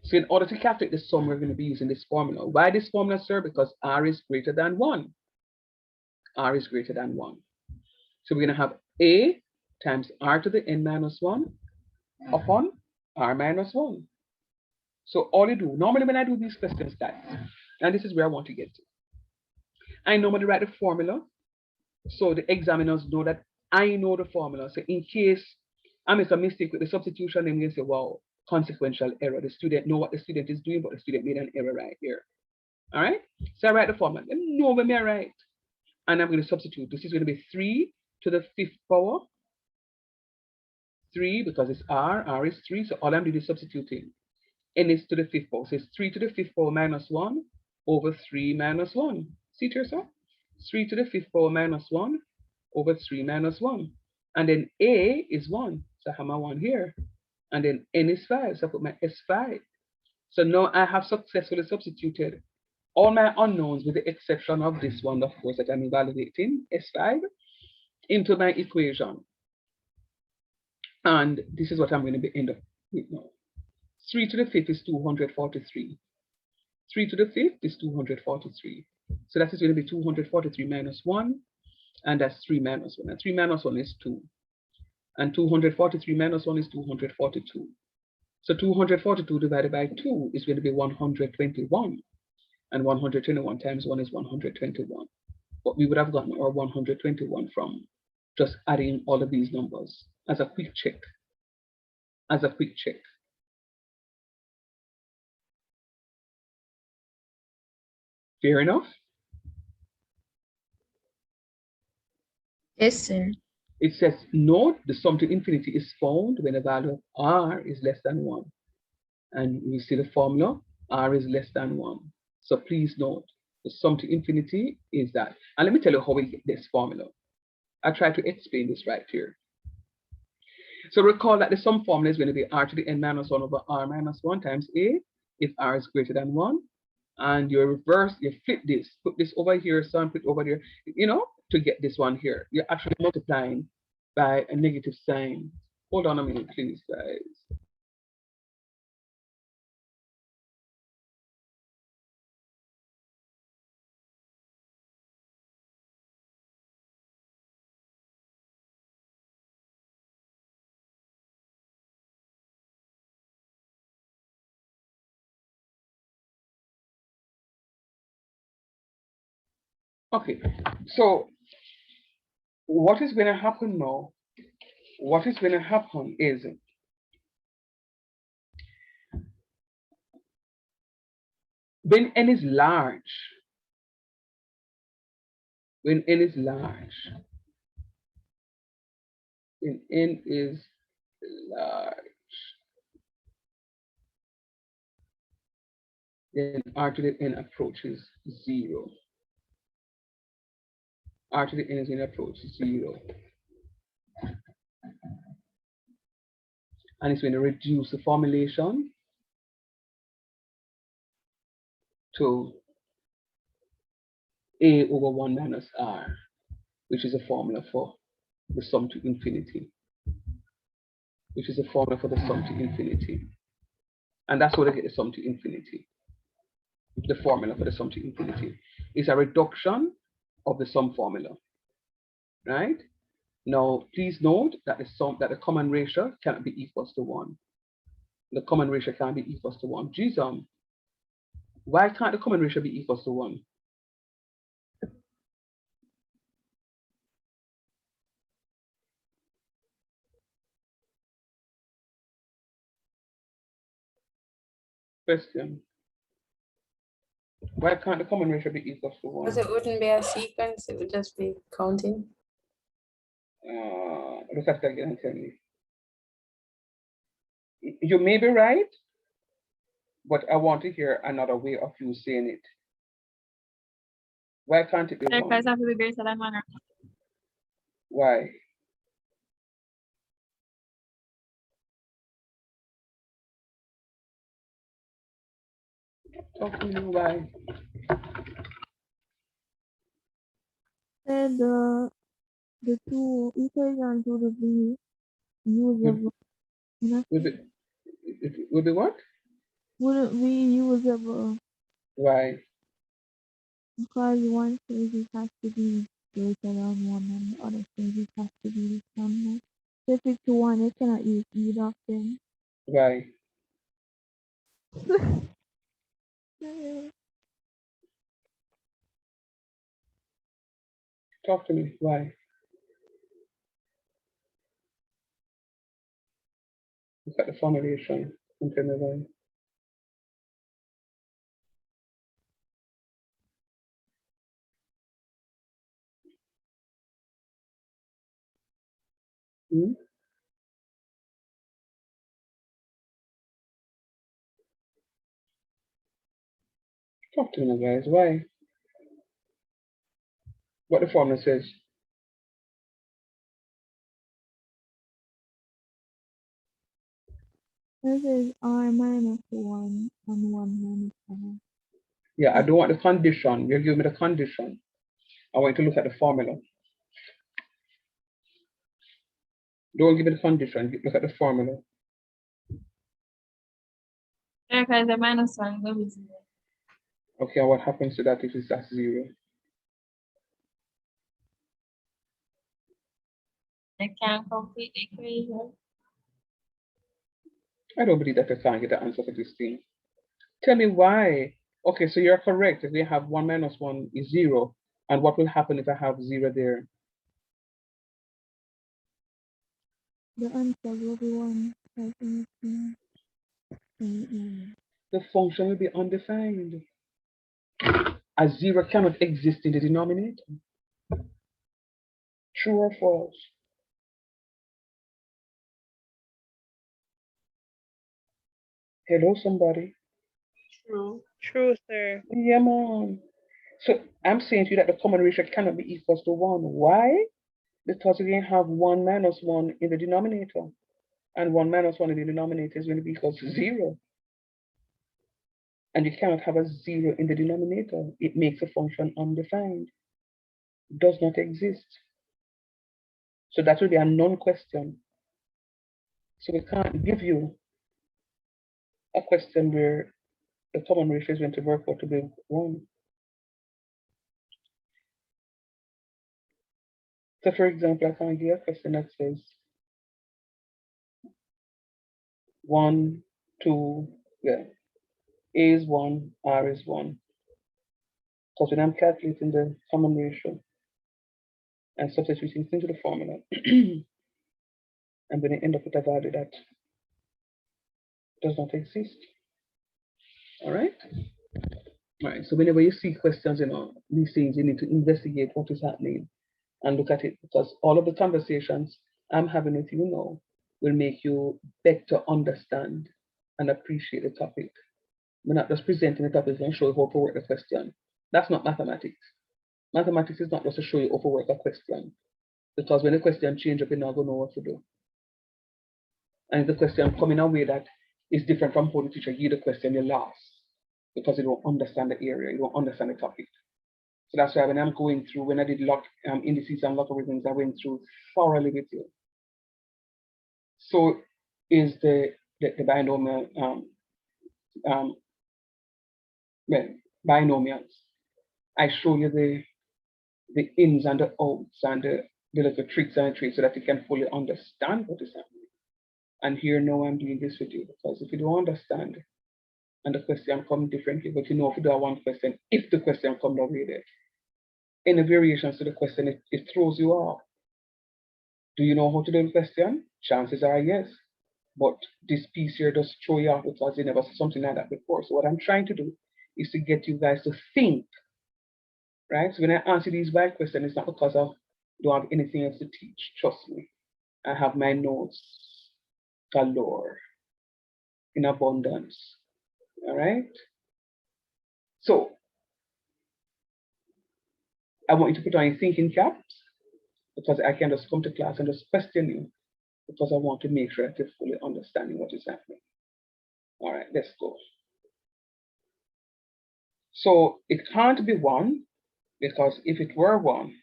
So in order to calculate the sum, we're going to be using this formula. Why this formula, sir? Because R is greater than 1. R is greater than 1. So we're going to have A times R to the n minus 1 upon R minus 1. So all you do, normally when I do these questions, guys, and this is where I want to get to, I normally write the formula so the examiners know that I know the formula. So in case I make a mistake with the substitution, then they say, wow, consequential error. The student know what the student is doing, but the student made an error right here. All right? So I write the formula. Let me know when I write. And I'm going to substitute. This is going to be 3 to the 5th power. 3 because it's R. R is 3. So all I'm doing is substituting. N is to the 5th power. So it's 3 to the 5th power minus 1 over 3 minus 1. See it here, sir? 3 to the 5th power minus 1 over 3 minus 1. And then A is 1. So I have my 1 here. And then N is 5. So I put my S5. So now I have successfully substituted all my unknowns with the exception of this one, of course, that I'm evaluating, S5, into my equation. And this is what I'm going to be end up with now. 3 to the 5th is 243. 3 to the 5th is 243. So that is going to be 243 minus 1. And that's 3 minus 1. And 3 minus 1 is 2. And 243 minus 1 is 242. So 242 divided by 2 is going to be 121. And 121 times 1 is 121. But we would have gotten our 121 from just adding all of these numbers as a quick check. As a quick check. Fair enough? Yes, sir. It says, note the sum to infinity is found when the value of R is less than 1. And you see the formula, R is less than 1. So please note, the sum to infinity is that. And let me tell you how we get this formula. I try to explain this right here. So recall that the sum formula is going to be R to the n minus 1 over R minus 1 times A, if R is greater than 1. And you reverse, you flip this, put this over here, son, put it over here, you know, to get this one here. You're actually multiplying by a negative sign. Hold on a minute, please, guys. Okay, so what is going to happen now? What is going to happen is when n is large, when n is large, when n is large, then R to the n approaches 0. R to the n is going to approach 0. And it's going to reduce the formulation to A over 1 minus R, which is a formula for the sum to infinity. Which is a formula for the sum to infinity. And that's how they get the sum to infinity. The formula for the sum to infinity is a reduction of the sum formula. Right? Now, please note that the common ratio cannot be equals to 1. The common ratio can't be equals to 1. Geez, why can't the common ratio be equals to 1? Question. Why can't the common ratio be equals to 1? Because it wouldn't be a sequence, it would just be counting. Look at that again and tell me. You may be right, but I want to hear another way of you saying it. Why can't it be 1? Because have to be greater than 1. Why? Talk to me why. Said the two equation to the be usable. Will be, will be what? Wouldn't be usable Why? because one stages has to be greater than one and the other stages has to be the same. So if it's one, you cannot use either of them. Why? Talk to me. Why? Look at the formulation and tell me why. Hmm? Talk to me, guys. Why? What the formula says. This is r minus 1 and 1 minus 1. Yeah, I don't want the condition. You give me the condition. I want you to look at the formula. Don't give me the condition. Look at the formula. Yeah, because the minus 1 will be 0. Okay, and what happens to that if it's at 0? I can't complete the equation. I don't believe that I can't get the answer for this thing. Tell me why. Okay, so you're correct. If we have 1 minus 1 is 0. And what will happen if I have 0 there? The answer will be 1. The function will be undefined. A 0 cannot exist in the denominator. True or false? Hello, somebody. True. True, sir. Yeah, man. So I'm saying to you that the common ratio cannot be equals to 1. Why? Because you can have 1 minus 1 in the denominator. And 1 minus 1 in the denominator is going to be equal to 0. And you cannot have a 0 in the denominator. It makes a function undefined. Does not exist. So that will be a non-question. So we can't give you a question where the common ratio is going to work out to be 1. So for example, I can give you a question that says 1, 2, yeah, A is 1, R is 1. Because when I'm calculating the common ratio and substituting into the formula, I'm going to end up with a value that does not exist. All right? All right, so whenever you see questions, these things, you need to investigate what is happening and look at it, because all of the conversations I'm having with you now will make you better understand and appreciate the topic. We're not just presenting the topic and show you how to work the question. That's not mathematics. Mathematics is not just to show you how to work a question, because when the question changes up, you're not going to know what to do. And if the question come in a way that is different from how the teacher gave the question, you're lost, because you don't understand the area, you don't understand the topic. So that's why when I'm going through, when I did indices and logarithms, I went through thoroughly with you. So is the binomial, binomials. I show you the ins and the outs and the little tricks and tricks so that you can fully understand what is happening. And here now I'm doing this with you, because if you don't understand and the question comes differently, but if you do one question, if the question comes the way there, any variations to the question, it throws you off. Do you know how to do the question? Chances are yes. But this piece here does throw you off because you never saw something like that before. So what I'm trying to do is to get you guys to think, right? So when I answer these bad questions, it's not because I don't have anything else to teach. Trust me. I have my notes galore, in abundance. All right? So I want you to put on your thinking caps, because I can just come to class and just question you, because I want to make sure that you're fully understanding what is happening. All right, let's go. So it can't be 1, because if it were 1,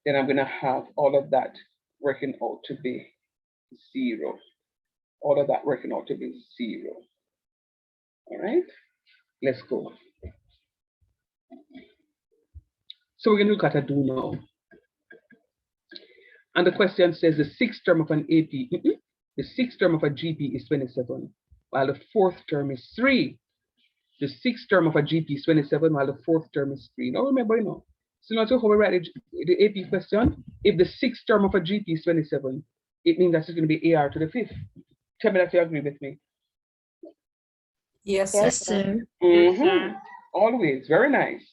then I'm going to have all of that working out to be 0. All of that working out to be 0. All right, let's go. So we're going to look at a do now. And the question says the 6th term of an AP, the 6th term of a GP is 27, while the 4th term is 3. The 6th term of a GP is 27, while the 4th term is 3. Now remember, so not how we write the AP question. If the 6th term of a GP is 27, it means that's going to be AR to the 5th. Tell me that you agree with me. Yes, sir. Yes, sir. Always, very nice.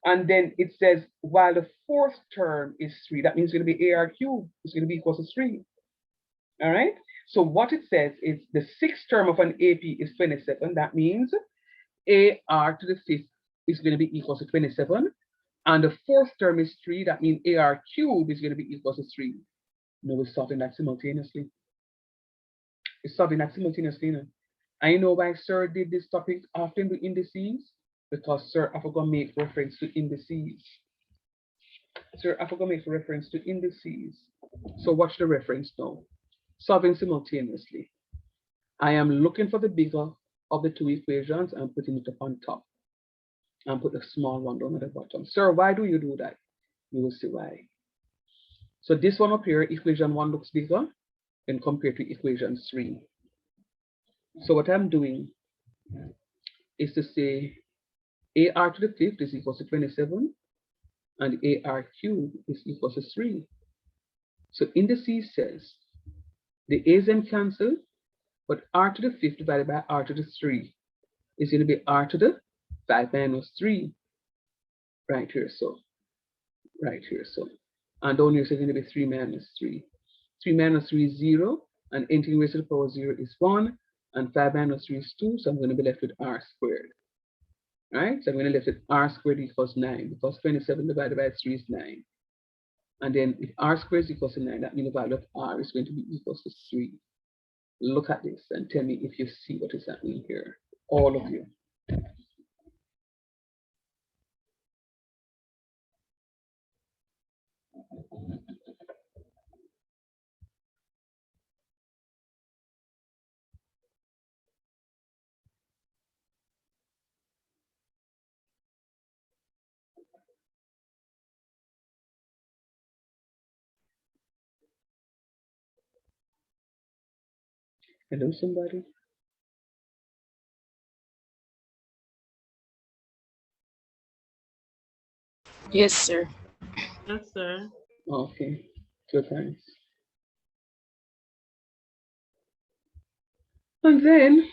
And then it says, while the 4th term is 3, that means it's going to be AR cubed. It's going to be equal to 3. All right. So what it says is the 6th term of an AP is 27. That means AR to the 5th is going to be equal to 27. And the 4th term is 3. That means AR cubed is going to be equal to 3. No, we're solving that simultaneously. It's solving that simultaneously. I know why Sir did this topic often with indices, because Sir I forgot to make reference to indices. Sir I forgot to make reference to indices. So watch the reference now. Solving simultaneously. I am looking for the bigger of the 2 equations and putting it up on top. And put the small one down at the bottom. Sir, why do you do that? You will see why. So this one up here, equation 1 looks bigger when compared to equation 3. So what I'm doing is to say AR to the 5th is equal to 27 and AR cubed is equal to 3. So indices says the A's then cancel, but R to the 5th divided by R to the 3 is going to be R to the 5 minus 3. Right here, so. Right here, so. And down here, so it's going to be 3 minus 3. 3 minus 3 is 0, and anything raised to the power 0 is 1, and 5 minus 3 is 2, so I'm going to be left with R squared. Right? So I'm going to left with R squared equals 9, because 27 divided by 3 is 9. And then if R squared is equals to 9, that means the value of R is going to be equals to 3. Look at this and tell me if you see what is happening here. All of you. Hello, somebody? Yes, sir. Yes, sir. Okay, good, thanks. And then,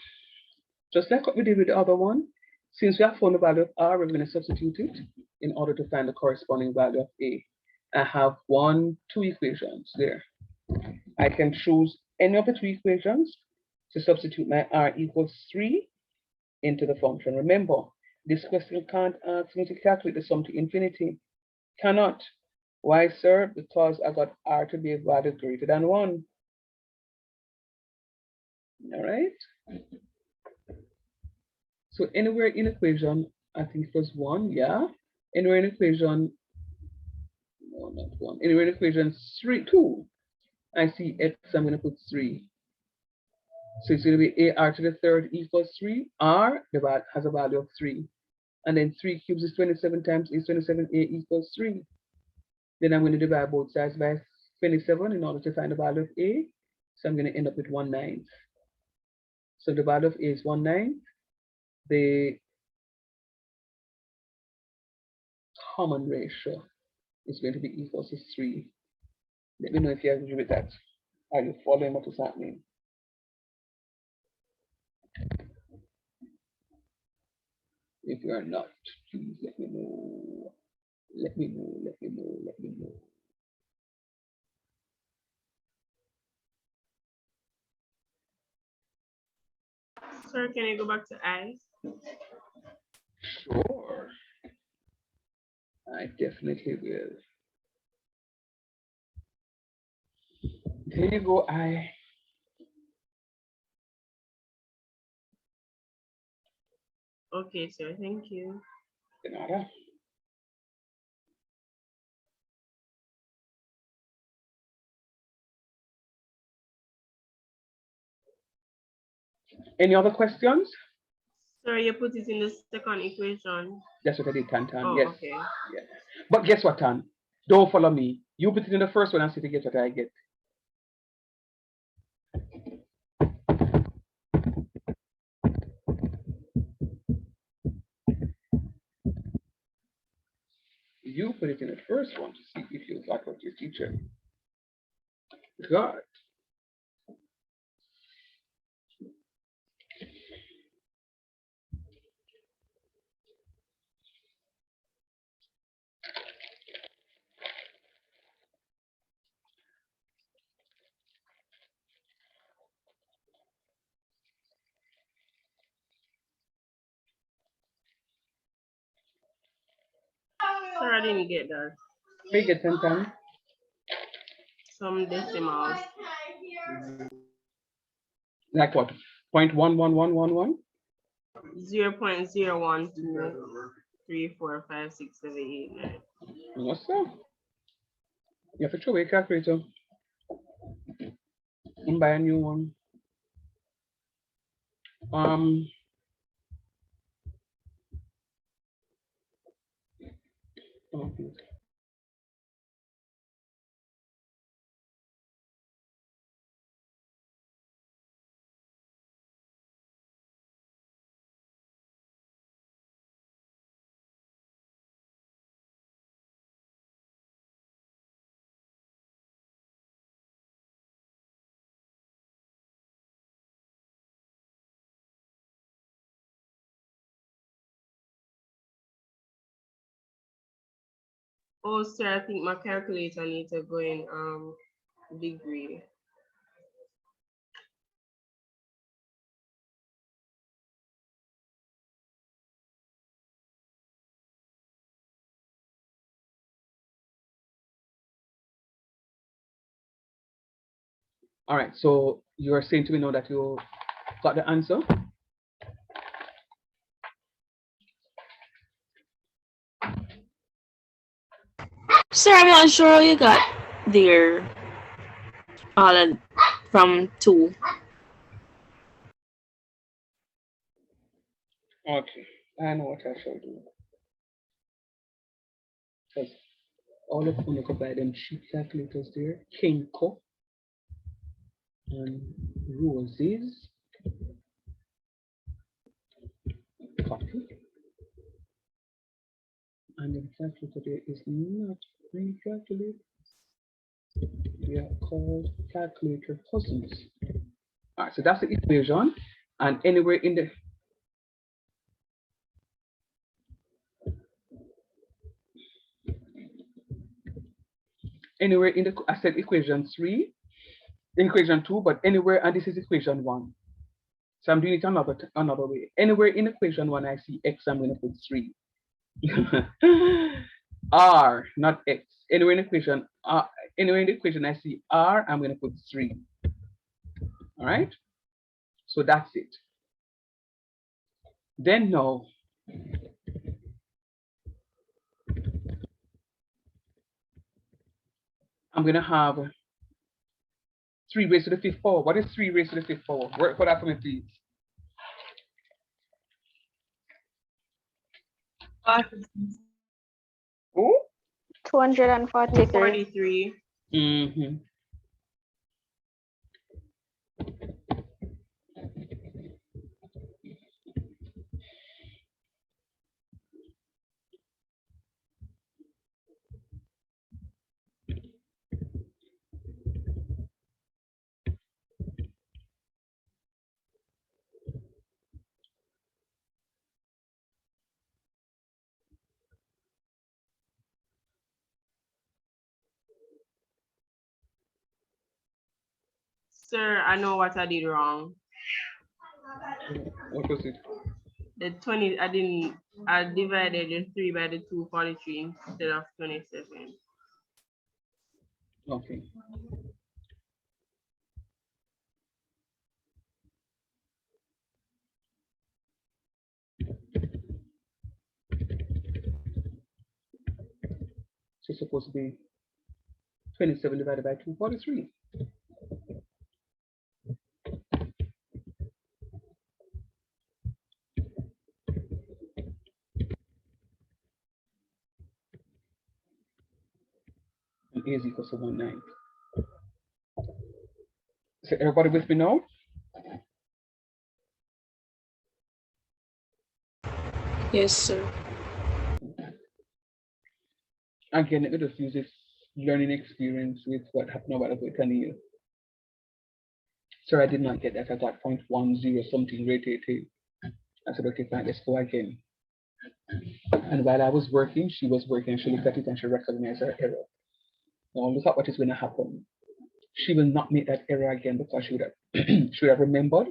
just like what we did with the other one, since we have found the value of R, we're going to substitute it in order to find the corresponding value of A. I have 2 equations there. I can choose any of the 2 equations to substitute my R equals 3 into the function. Remember, this question can't ask me to calculate the sum to infinity. Cannot. Why, sir? Because I got R to be a value greater than 1. All right. So anywhere in equation, I think it was 1, yeah. Anywhere in equation, no, not 1. Anywhere in equation 2, I see X, I'm going to put 3. So it's going to be AR to the 3rd equals 3. R has a value of 3. And then 3 cubes is 27 times is 27. A equals 3. Then I'm going to divide both sides by 27 in order to find the value of A. So I'm going to end up with 1/9. So the value of A is 1/9. The common ratio is going to be equal to 3. Let me know if you agree with that. Are you following what is happening? If you are not, please let me know. Let me know, let me know, let me know. Sir, can you go back to I? Sure. I definitely will. Here you go, I. Okay, sir. Thank you. De nada. Any other questions? Sir, you put it in the second equation. That's what I did, Tan. Oh, Yes. okay. Yeah. But guess what, Tan? Don't follow me. You put it in the first one and see if you get what I get. You put it in the first one to see if you got what your teacher got. Sir, I didn't get that. We get 10 times. Some decimals. Like what? 0.11111? 0.012345678. Yes, sir. You have to throw away a calculator and buy a new one. Okay. Oh, sir, I think my calculator needs to go in degree. All right, so you are saying to me now that you got the answer? Sir, I'm not sure how you got there. All from 2. Okay, I know what I shall do. Because all of them could buy them cheap calculators there. Kinko and Roses. Copy. And the calculator there is not recalculate. They are called calculator cousins. All right, so that's the equation. And anywhere in the I said equation 3, equation 2, but anywhere, and this is equation 1. So I'm doing it another way. Anywhere in equation 1 I see x, I'm going to put 3. R, not x. Anywhere in the equation I see R, I'm going to put 3. All right. So that's it. Then now, I'm going to have 3 raised to the 5th power. What is 3 raised to the 5th power? Work for that for me, please. Oh? 243. 43. Mm-hmm. Sir, I know what I did wrong. What was it? The 20, I divided the 3 by the 243 instead of 27. Okay. So it's supposed to be 27 divided by 243. And A is equal to 1/9. So everybody with me now? Yes, sir. Again, let me just use this learning experience with what happened about the Camille. Sir, I did not get that. I got 0.10 something rated. I said, okay, fine, let's go again. And while I was working, she was working. She looked at it and she recognized her error. Now look at what is going to happen. She will not make that error again because she would have, she would have remembered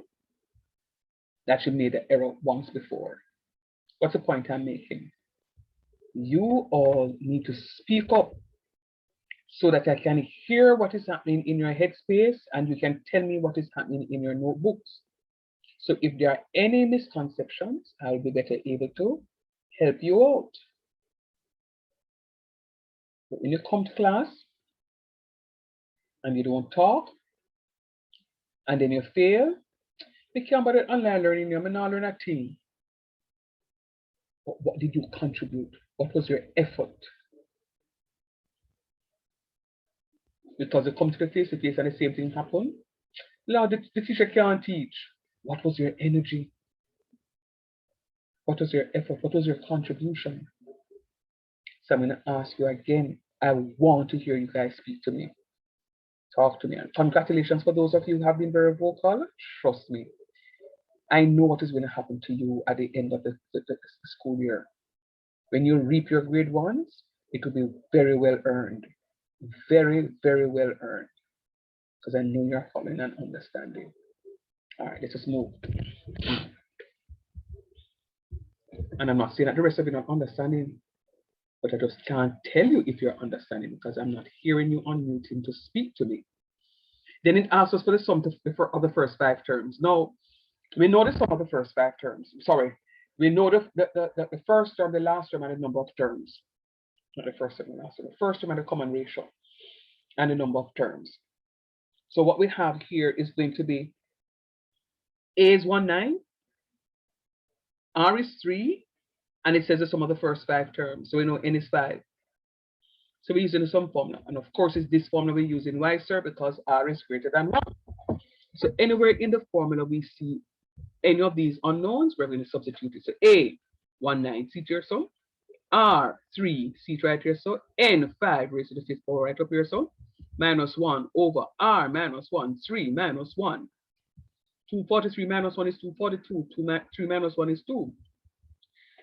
that she made the error once before. What's the point I'm making? You all need to speak up so that I can hear what is happening in your headspace and you can tell me what is happening in your notebooks. So if there are any misconceptions, I'll be better able to help you out. But when you come to class and you don't talk and then you fail, we can't bother online learning, you may not learn a thing. But what did you contribute? What was your effort? Because you come to the face-to-face and the same thing happened. Lord, the teacher can't teach. What was your energy? What was your effort? What was your contribution? So I'm going to ask you again. I want to hear you guys speak to me. Talk to me. And congratulations for those of you who have been very vocal. Trust me. I know what is going to happen to you at the end of the school year. When you reap your grade ones, it will be very well earned. Very, very well earned. Because I know you're following and understanding. All right, let's just move. And I'm not saying that the rest of you are not understanding, but I just can't tell you if you're understanding because I'm not hearing you unmuting to speak to me. Then it asks us for the sum of the first 5 terms. Now, we know the sum of the first 5 terms. Sorry, we know the first term, the last term, and the number of terms. Not the first term, the last term. The first term and the common ratio, and the number of terms. So what we have here is going to be A is 1/9, R is 3, and it says the sum of the first 5 terms. So we know N is 5. So we're using the sum formula. And of course, it's this formula we're using. Why, sir? Because R is greater than 1. So anywhere in the formula we see any of these unknowns, we're going to substitute it. So A, 1/9, see here, so. R, 3, see it right here, so. N, 5 raised to the 5th power right up here, so. Minus 1 over R minus 1, 3 minus 1. 243 minus 1 is 242. 3 minus 1 is 2.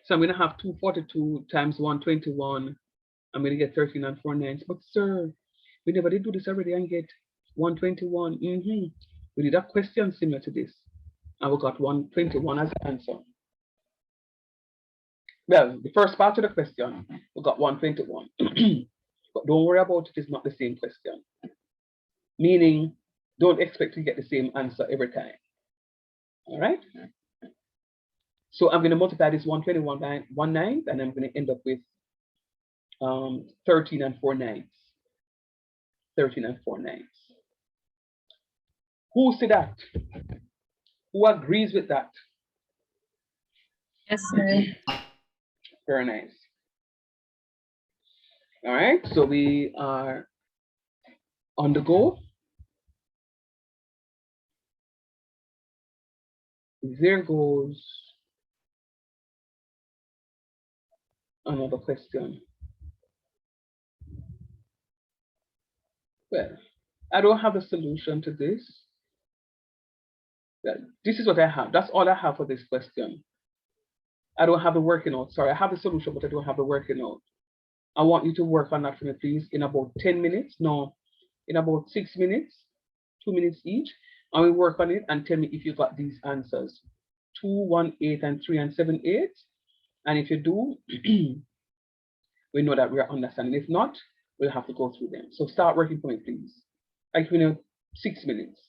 So I'm going to have 242 times 121. I'm going to get 13 and 4 nines. But sir, we never did do this already and get 121. We did a question similar to this. And we got 121 as the answer. Well, the first part of the question, we got 121. But don't worry about it, it's not the same question. Meaning, don't expect to get the same answer every time. All right? So I'm going to multiply this 121 by 1/9, and I'm going to end up with 13 and 4 nines. 13 and 4 nines. Who said that? Who agrees with that? Yes, sir. Very nice. All right, so we are on the go. There goes another question. Well, I don't have a solution to this. Well, this is what I have. That's all I have for this question. I don't have the working out. Sorry, I have the solution, but I don't have the working out. I want you to work on that for me, please, in about 10 minutes. No, in about 6 minutes, 2 minutes each. And we work on it and tell me if you got these answers. 2, 1, 8, and 3, and 7, 8. And if you do, we know that we are understanding. If not, we'll have to go through them. So start working for me, please. Like, 6 minutes.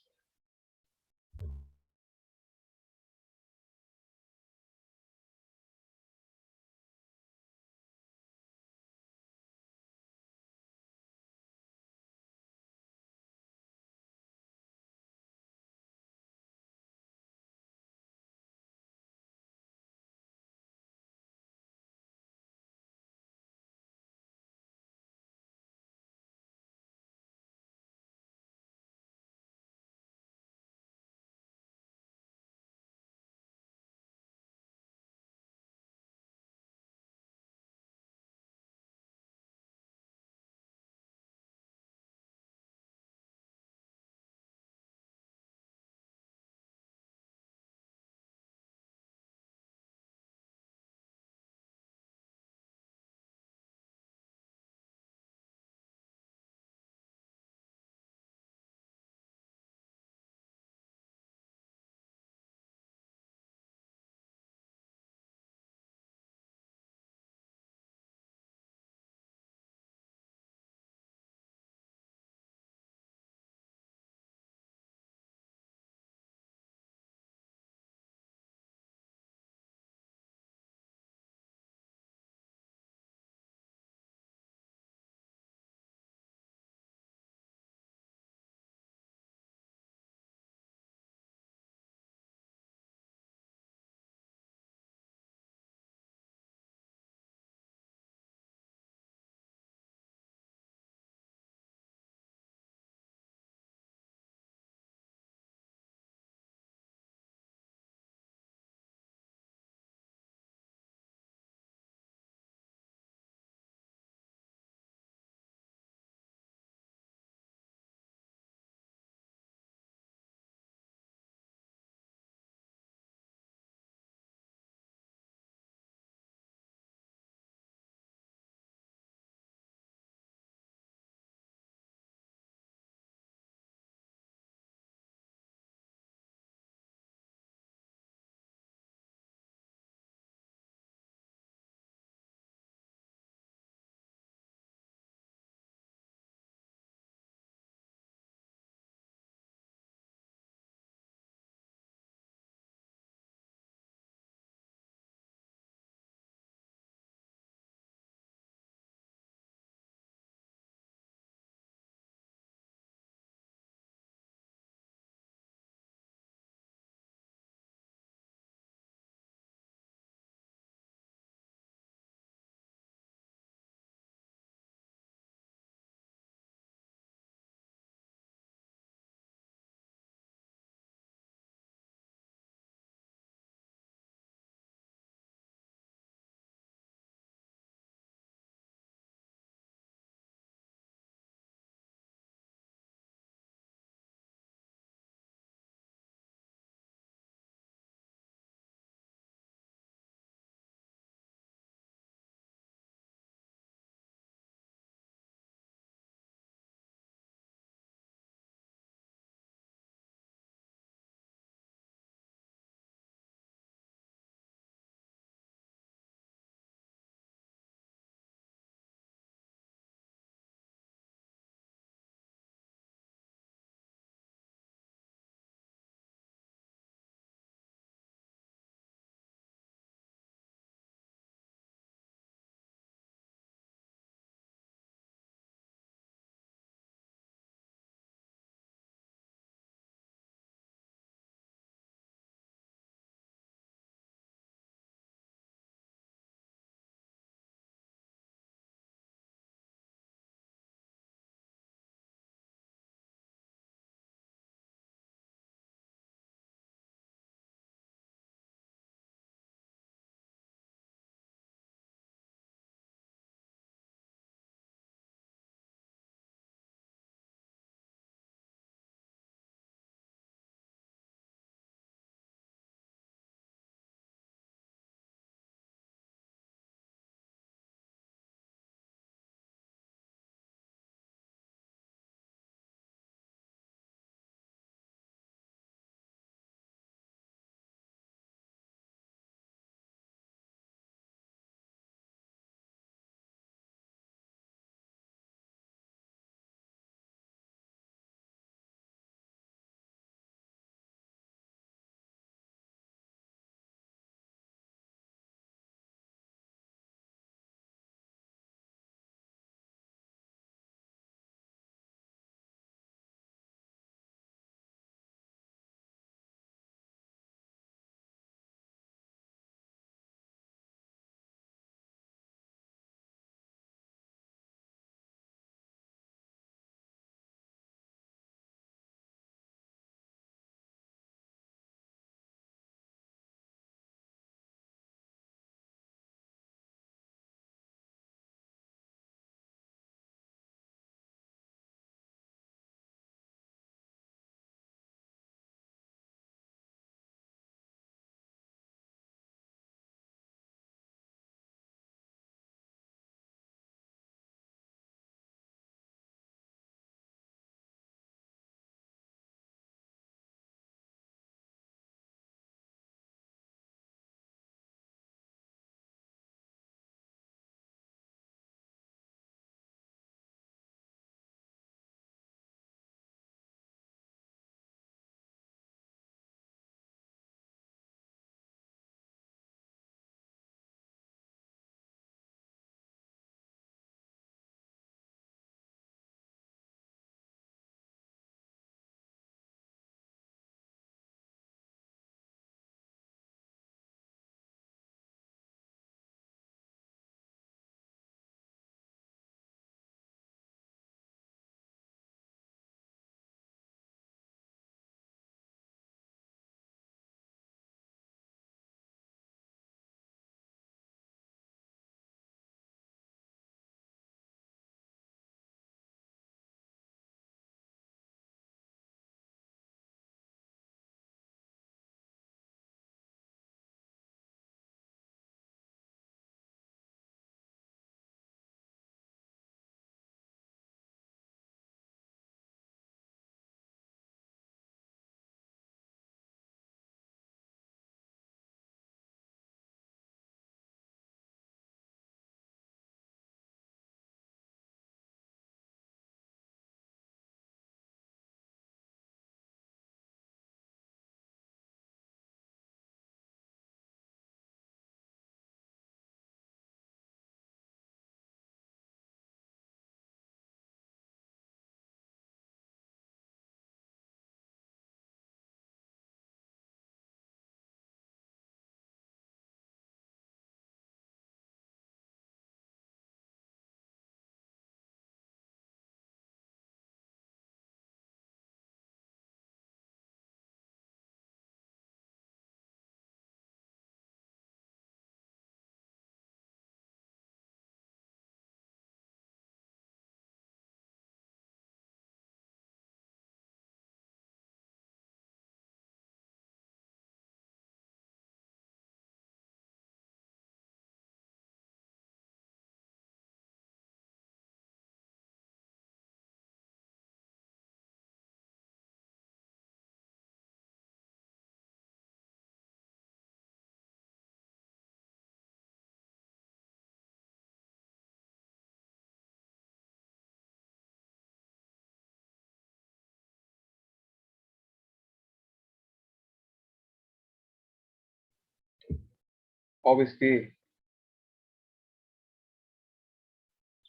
Always stay.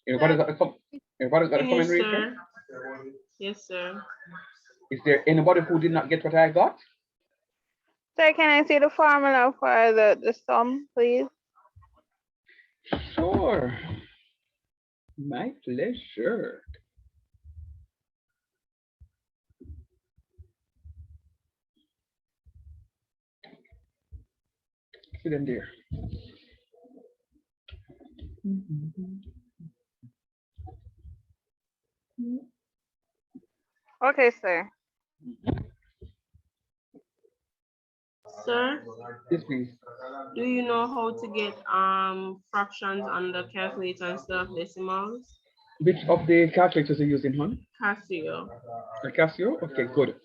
Everybody got the Finish, comment, Rachel? sir. Yes, sir. Is there anybody who did not get what I got? Sir, can I see the formula for the sum, please? Sure. My pleasure. Sit in there. Okay, sir. Sir, Yes, please. do you know how to get fractions on the calculator instead of decimals? Which of the calculators are you using, hon? Casio. The Casio? Okay, good.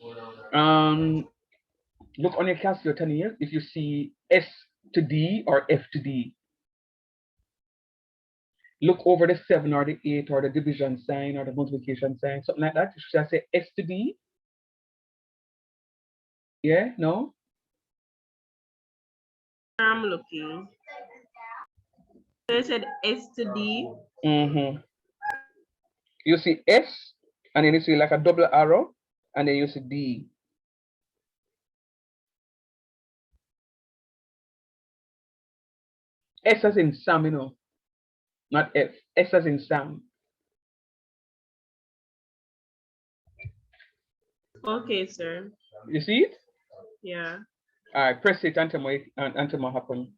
Look on your Casio 10 years if you see S to D or F to D. Look over the 7 or the 8 or the division sign or the multiplication sign, something like that. Should I say S to D? Yeah, no? I'm looking. So you said S to D. You see S, and then you see like a double arrow, and then you see D. S as in Sam, you know, not F. S as in Sam. Okay, sir. You see it? Yeah. All right, press it until what happens.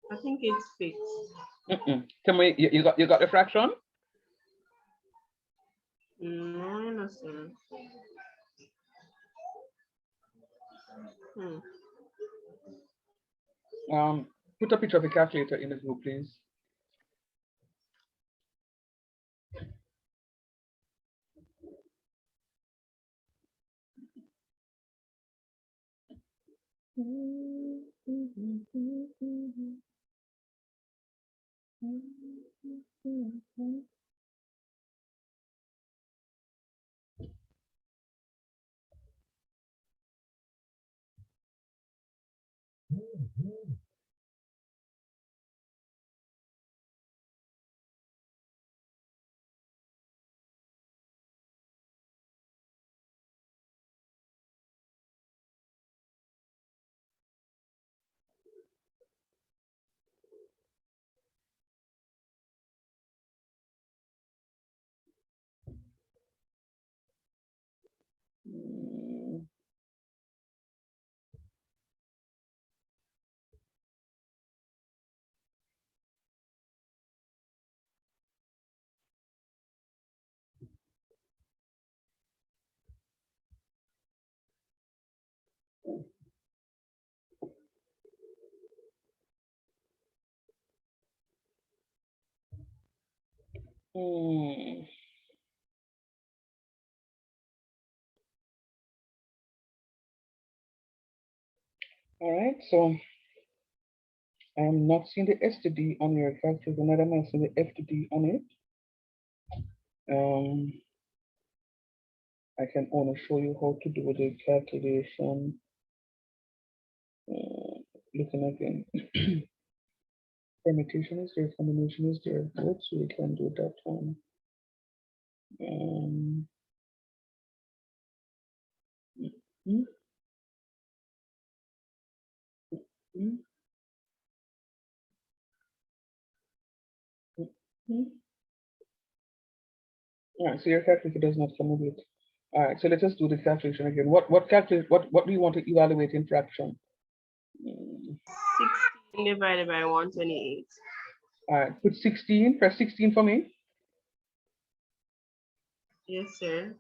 I think it's fixed. Tell me, you got the fraction? No, sir. Put a picture of the calculator in the group, please. All right, so I'm not seeing the S to D on your calculator, neither am I seeing the F to D on it. I can only show you how to do the calculation. Looking again. Permutation is there, combination is there, both, so we can do that one. All right, so your calculator does not come with it. All right, so let us do the calculation again. What do you want to evaluate in fraction? 16 divided by 128. All right, put 16, press 16 for me. Yes, sir.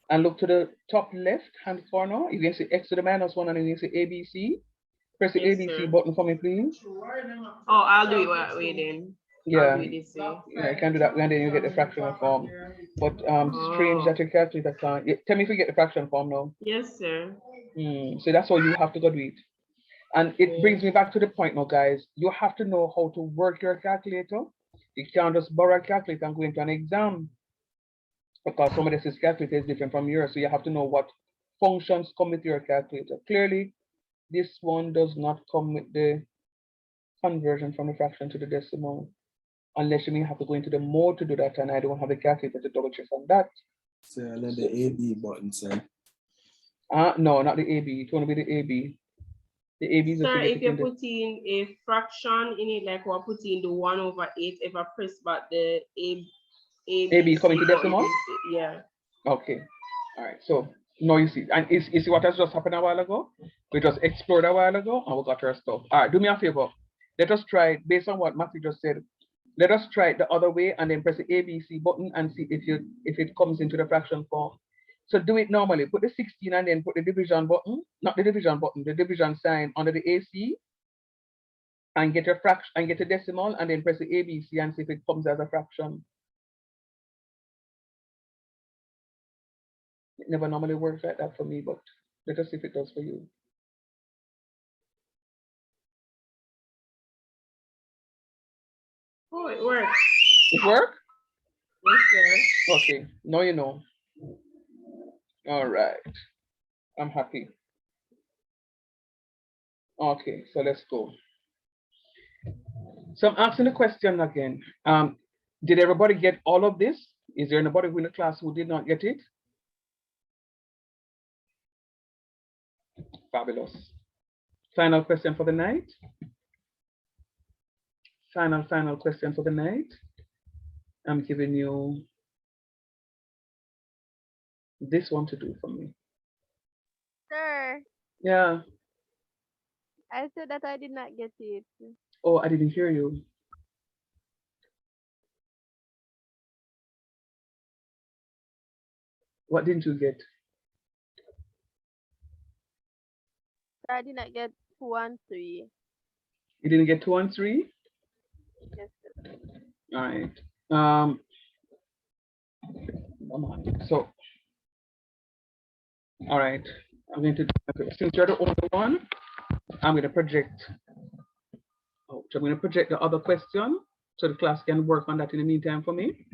And look to the top left hand corner. You can see x to the minus 1 and then you see ABC. Press the Yes, ABC sir. button for me, please. Oh, I'll do it that way then. Yeah, I'll do it this way. yeah, I can do that, and then you get the fractional form. But strange that your calculator can't. Tell me if you get the fraction form now. Yes, sir. So that's how you have to go do it. And it brings me back to the point now, guys. You have to know how to work your calculator. You can't just borrow a calculator and go into an exam. because some of this is calculator is different from yours. So you have to know what functions come with your calculator. Clearly, this one does not come with the conversion from the fraction to the decimal, unless you may have to go into the mode to do that, and I don't have a calculator to double check on that. So and then the AB button, sir. No, not the AB. It won't be the AB. The AB is just Sir, to get if it you in the, put in a fraction in it, like we're putting the 1/8, if I press back the AB coming to button, decimal? yeah. Okay. All right. So now you see, and you see what has just happened a while ago? We just explored a while ago and we got our stuff. All right, do me a favor. Let us try it based on what Matthew just said. Let us try it the other way and then press the ABC button and see if it comes into the fraction form. So do it normally. Put the 16 and then put the division button, not the division button, the division sign under the AC, and get a fraction and get a decimal, and then press the ABC and see if it comes as a fraction. It never normally works like that for me, but let us see if it does for you. Oh, it works. It worked? Yes, sir. Okay, now you know. All right, I'm happy. Okay, so let's go. So I'm asking the question again. Did everybody get all of this? Is there anybody in the class who did not get it? Fabulous. Final question for the night. Final question for the night. I'm giving you this one to do for me. Sir, Yeah. I said that I did not get it. Oh, I didn't hear you. What didn't you get? Sir, I did not get 2 and 3. You didn't get 2 and 3? Yes, sir. All right. Come on. So, all right. I'm going to, since you're the only one, I'm going to project. Oh, so I'm going to project the other question so the class can work on that in the meantime for me.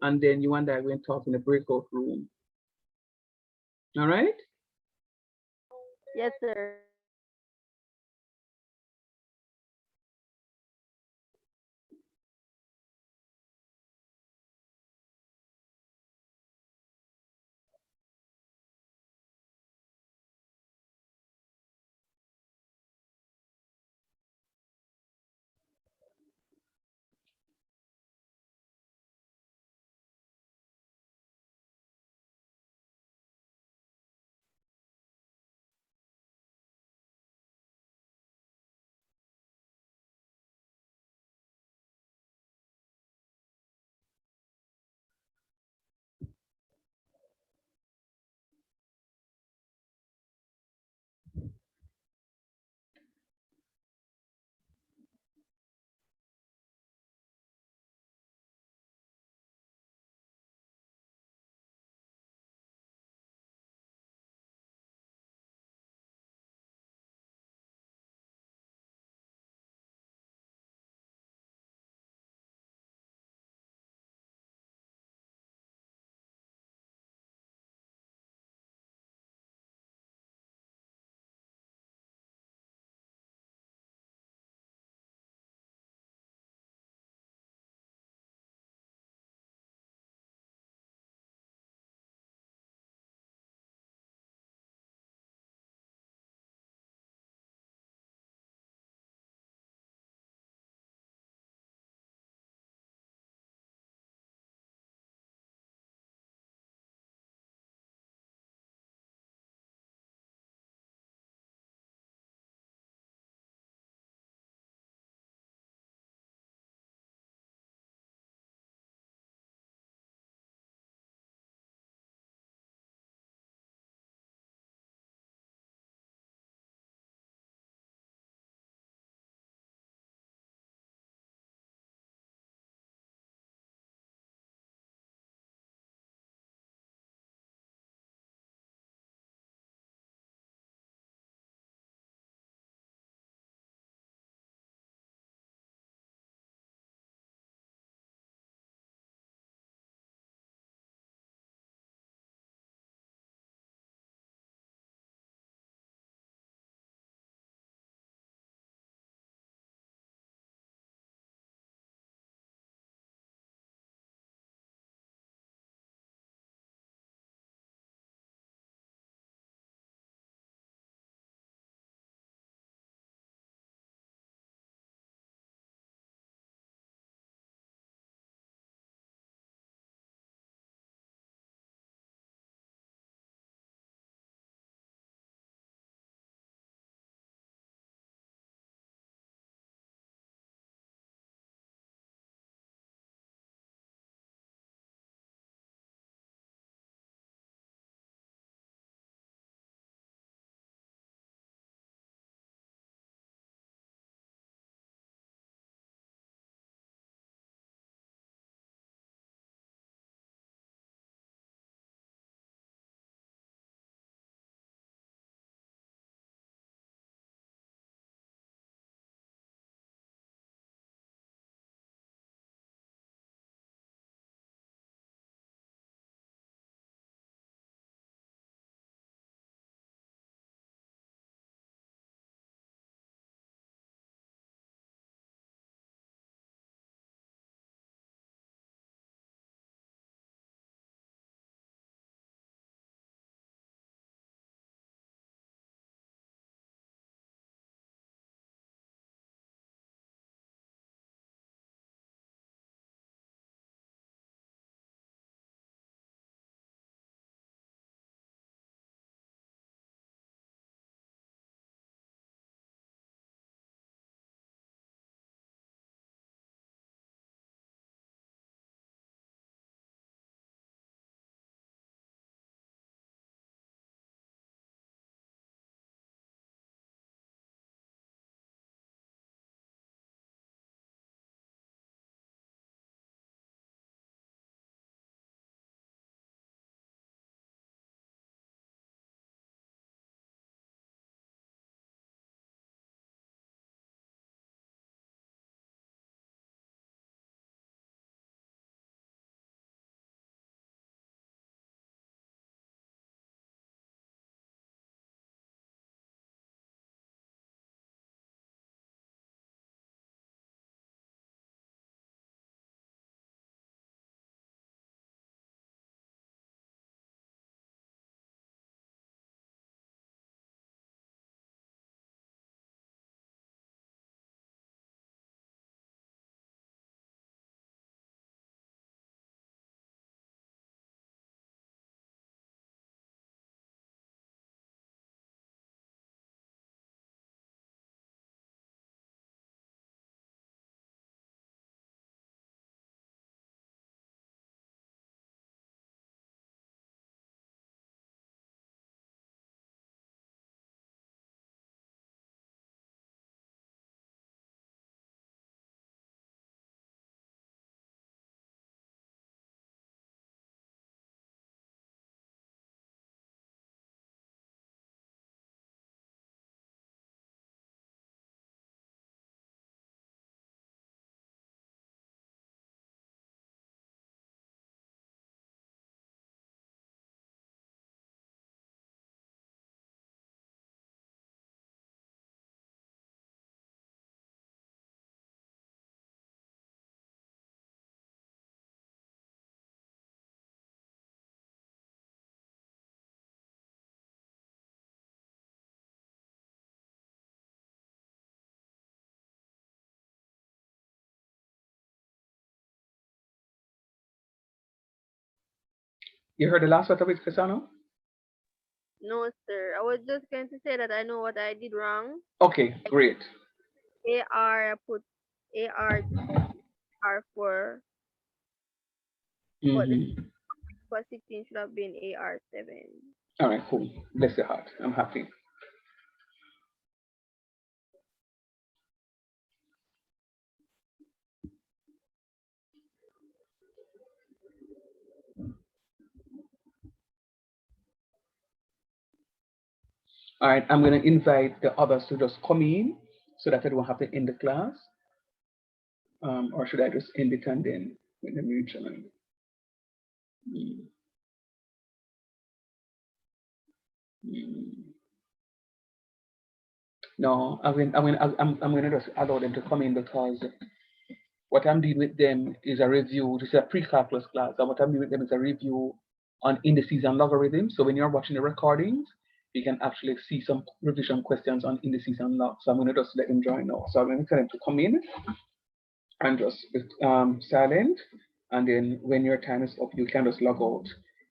And then you and I are going to talk in the breakout room. All right? Yes, sir. You heard the last part of it, Cassano? No, sir. I was just going to say that I know what I did wrong. Okay, great. AR, I put AR R4, but the Mhm. for 16 should have been AR7. All right, cool. Bless your heart. I'm happy. All right, I'm going to invite the others to just come in so that I don't have to end the class. Or should I just end it and then let them rejoin? Mm. Mm. No, I'm going to just allow them to come in because what I'm doing with them is a review. This is a pre-calculus class, and what I'm doing with them is a review on indices and logarithms. So when you're watching the recordings, you can actually see some revision questions on indices and logs. So I'm going to just let them join now. So I'm going to tell them to come in and just be silent. And then when your time is up, you can just log out.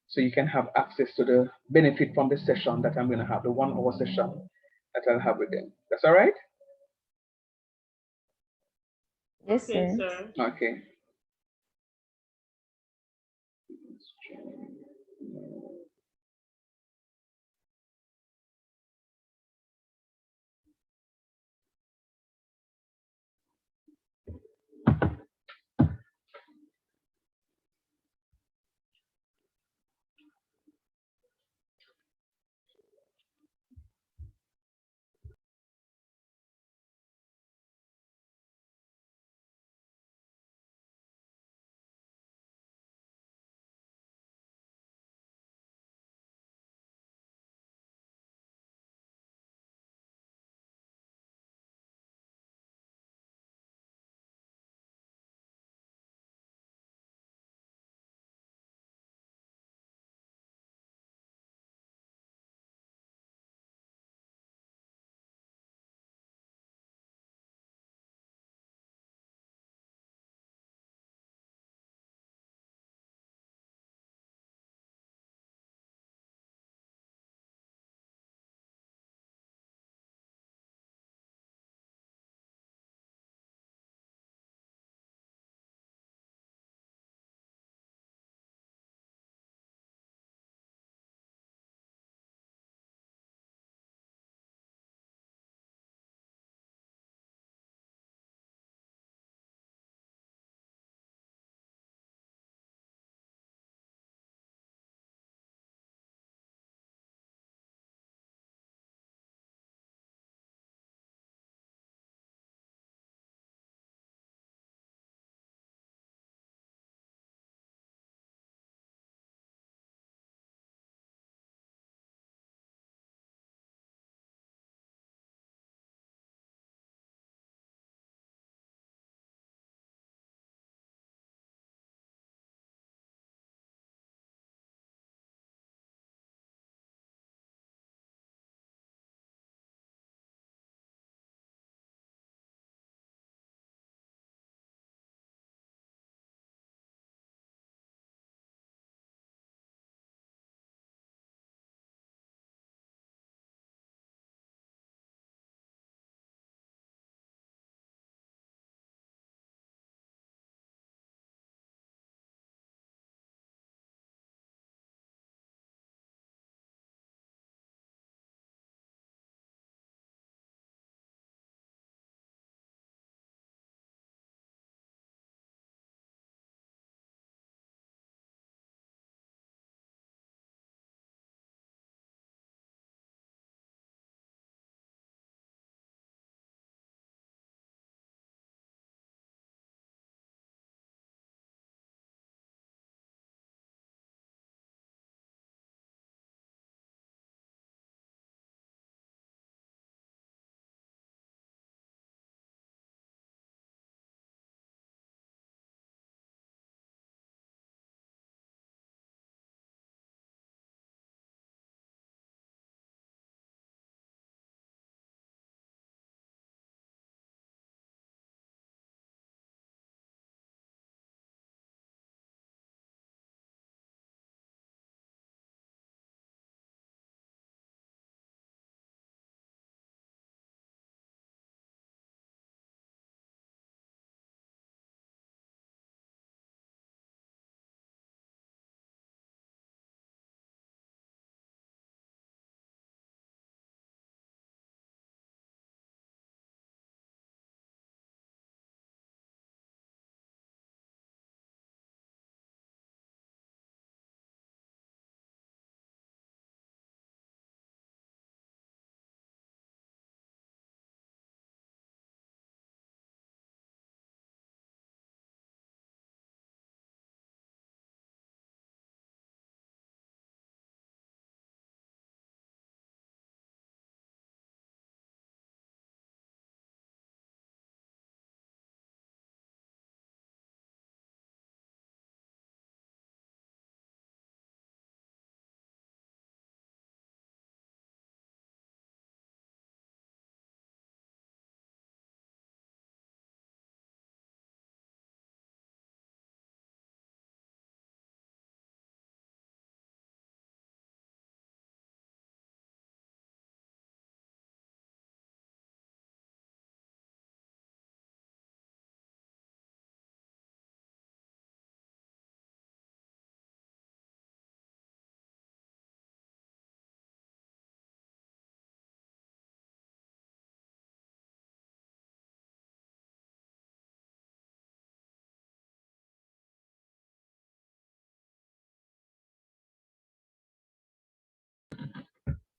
So you can have access to the benefit from the session that I'm going to have, the 1 hour session that I'll have with them. That's all right? Yes, Okay, sir. sir. Okay.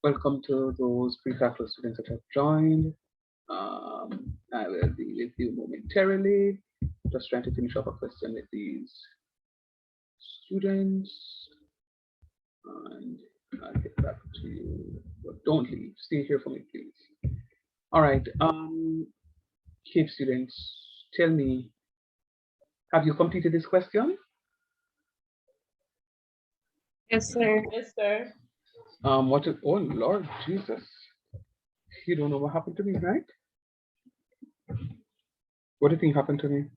welcome to those pre-calculus students that have joined. I will be with you momentarily. Just trying to finish up a question with these students, and I'll get back to you. But don't leave. Stay here for me, please. All right. Cave students, tell me, have you completed this question? Yes, sir. Yes, sir. What is, oh Lord Jesus. You don't know what happened to me, right? What do you think happened to me?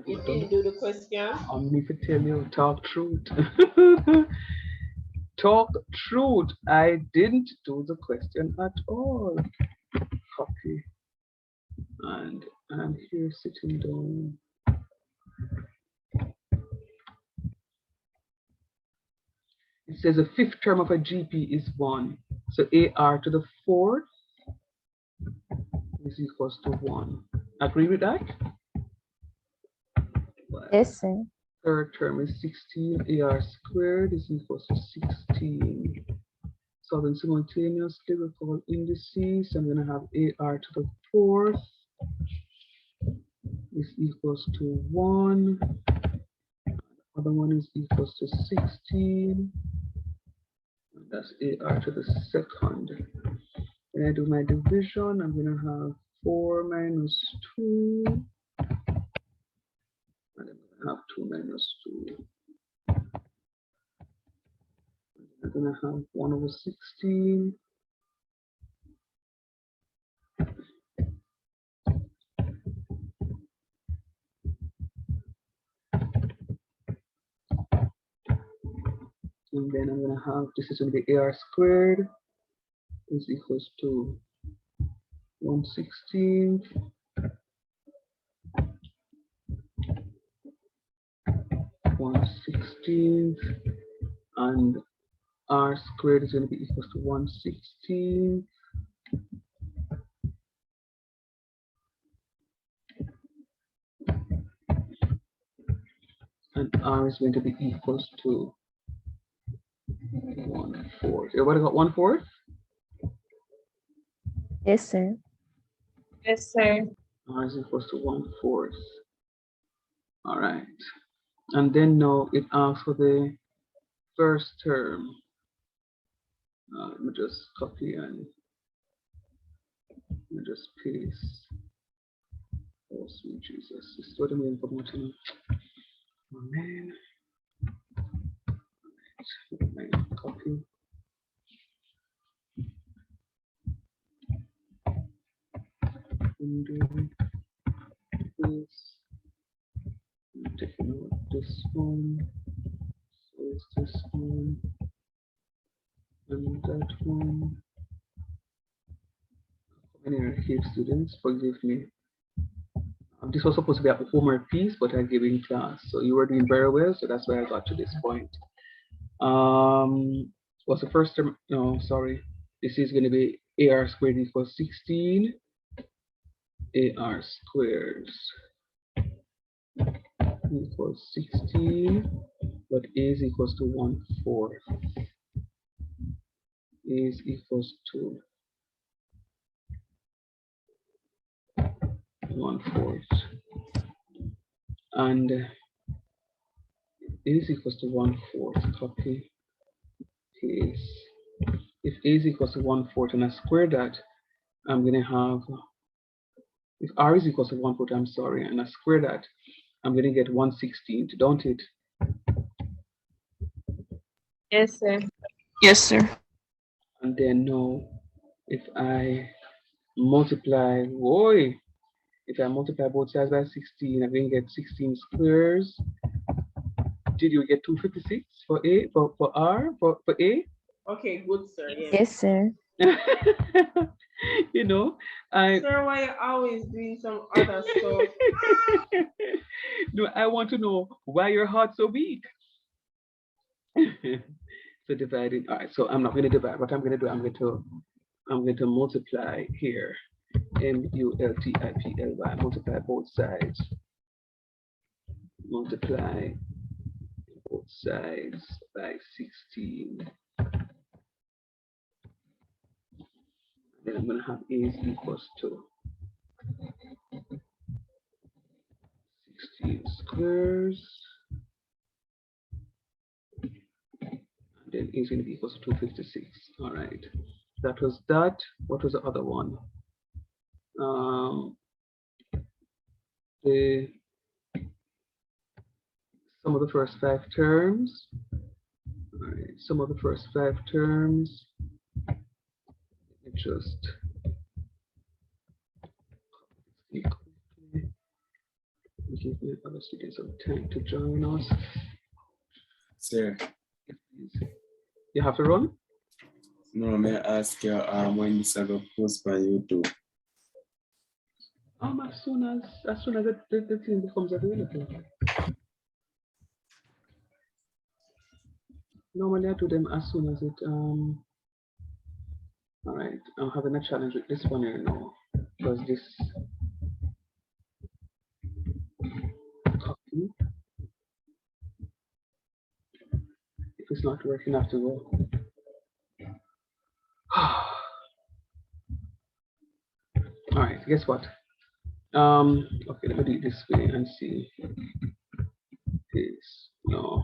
You didn't do the question. I'm need to tell you, talk truth. Talk truth. I didn't do the question at all. Copy. And I'm here sitting down. It says the fifth term of a GP is 1. So AR to the fourth is equals to 1. Agree with that? Yes, sir. Third term is 16. AR squared is equals to 16. Solving simultaneously, we call indices. I'm going to have AR to the fourth is equals to 1. Other one is equals to 16. And that's AR to the second. When I do my division, I'm going to have 4 minus 2. And I'm going to have 2 minus 2. I'm going to have 1 over 16. And then I'm going to have, this is going to be AR squared is equals to 1/16. 1/16. And R squared is going to be equals to 1/16. And R is going to be equals to 1/4. Everybody got 1/4? Yes, sir. Yes, sir. R is equals to 1/4. All right. And then now it asks for the first term. Let me just copy and let me just paste. Oh, sweet Jesus. This is what I mean for much. Oh, man. Copy. Undo this. I'm taking out this one. So it's this one. And that one. Anyway, here, students, forgive me. This was supposed to be a homework piece, but I gave it in class. So you were doing very well, so that's why I got to this point. What's the first term? No, sorry. This is going to be AR squared equals 16. AR squared equals 16, but A is equals to 1/4. A is equals to 1/4. And A is equals to 1/4. Copy, paste. If A is equals to 1/4 and I square that, I'm going to have, if R is equals to 1/4, I'm sorry, and I square that, I'm going to get 1/16, don't it? Yes, sir. Yes, sir. And then now, if I multiply, boy, if I multiply both sides by 16, I'm going to get 16 squares. Did you get 256 for A, for R, for A? Okay, good, sir. Yes, sir. You know, I Sir, why you always doing some other stuff? no, I want to know why your heart's so weak. So dividing. All right, so I'm not going to divide. What I'm going to do, I'm going to multiply here. multiply, multiply both sides. Multiply sides by 16. Then I'm going to have a is equals to 16 squares. And then a is going to be equals to 256. All right. That was that. What was the other one? The sum of the first 5 terms. All right. Sum of the first 5 terms. Just give the other students some time to join us. Sir, You have to run? no, may I ask you when this I go post by YouTube? As soon as the thing becomes available. Normally I do them as soon as it all right, I'm having a challenge with this one here now because this copy, if it's not working, I have to go. All right, guess what? Okay, let me do it this way and see. This no,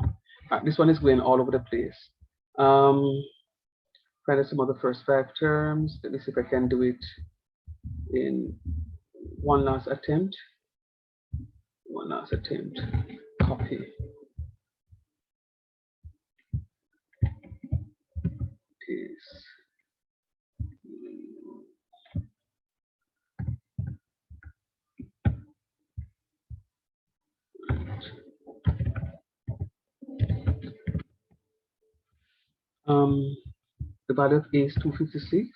this one is going all over the place. Find some of the first 5 terms. Let me see if I can do it in one last attempt. One last attempt. Copy. Paste. The value of A is 256.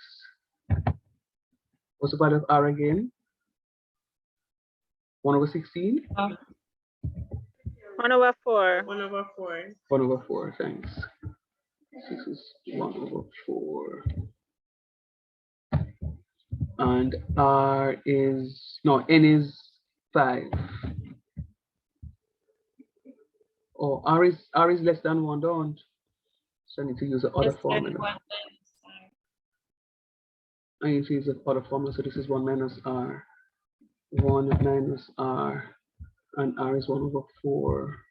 What's the value of R again? 1/16? 1/4. 1/4. 1/4, thanks. This is 1/4. And R is, no, N is 5. Oh, R is less than 1, don't. So I need to use the other formula. I need to use the other formula. So this is 1 minus R. 1 minus R. And R is 1/4.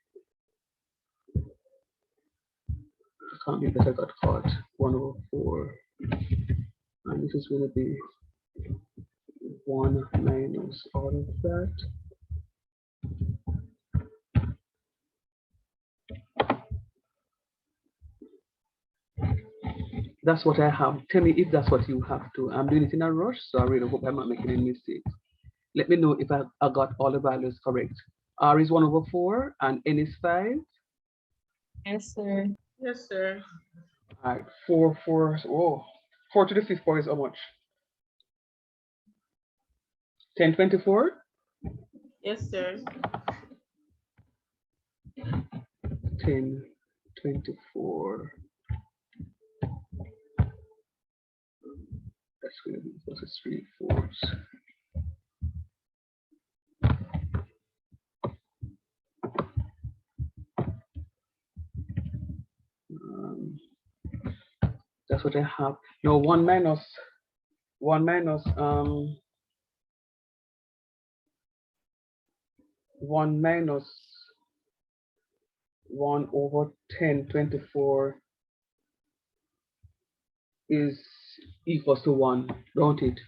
I can't believe that I got caught. 1/4. And this is going to be 1 minus all of that. That's what I have. Tell me if that's what you have to. I'm doing it in a rush, so I really hope I'm not making any mistakes. Let me know if I got all the values correct. R is 1/4 and N is 5. Yes, sir. Yes, sir. All right, 4 to the 5th power is how much? 1024? Yes, sir. 1024. That's going to be equal to 3/4. That's what I have. No, 1 minus 1 over 1024 is equals to 1, don't it?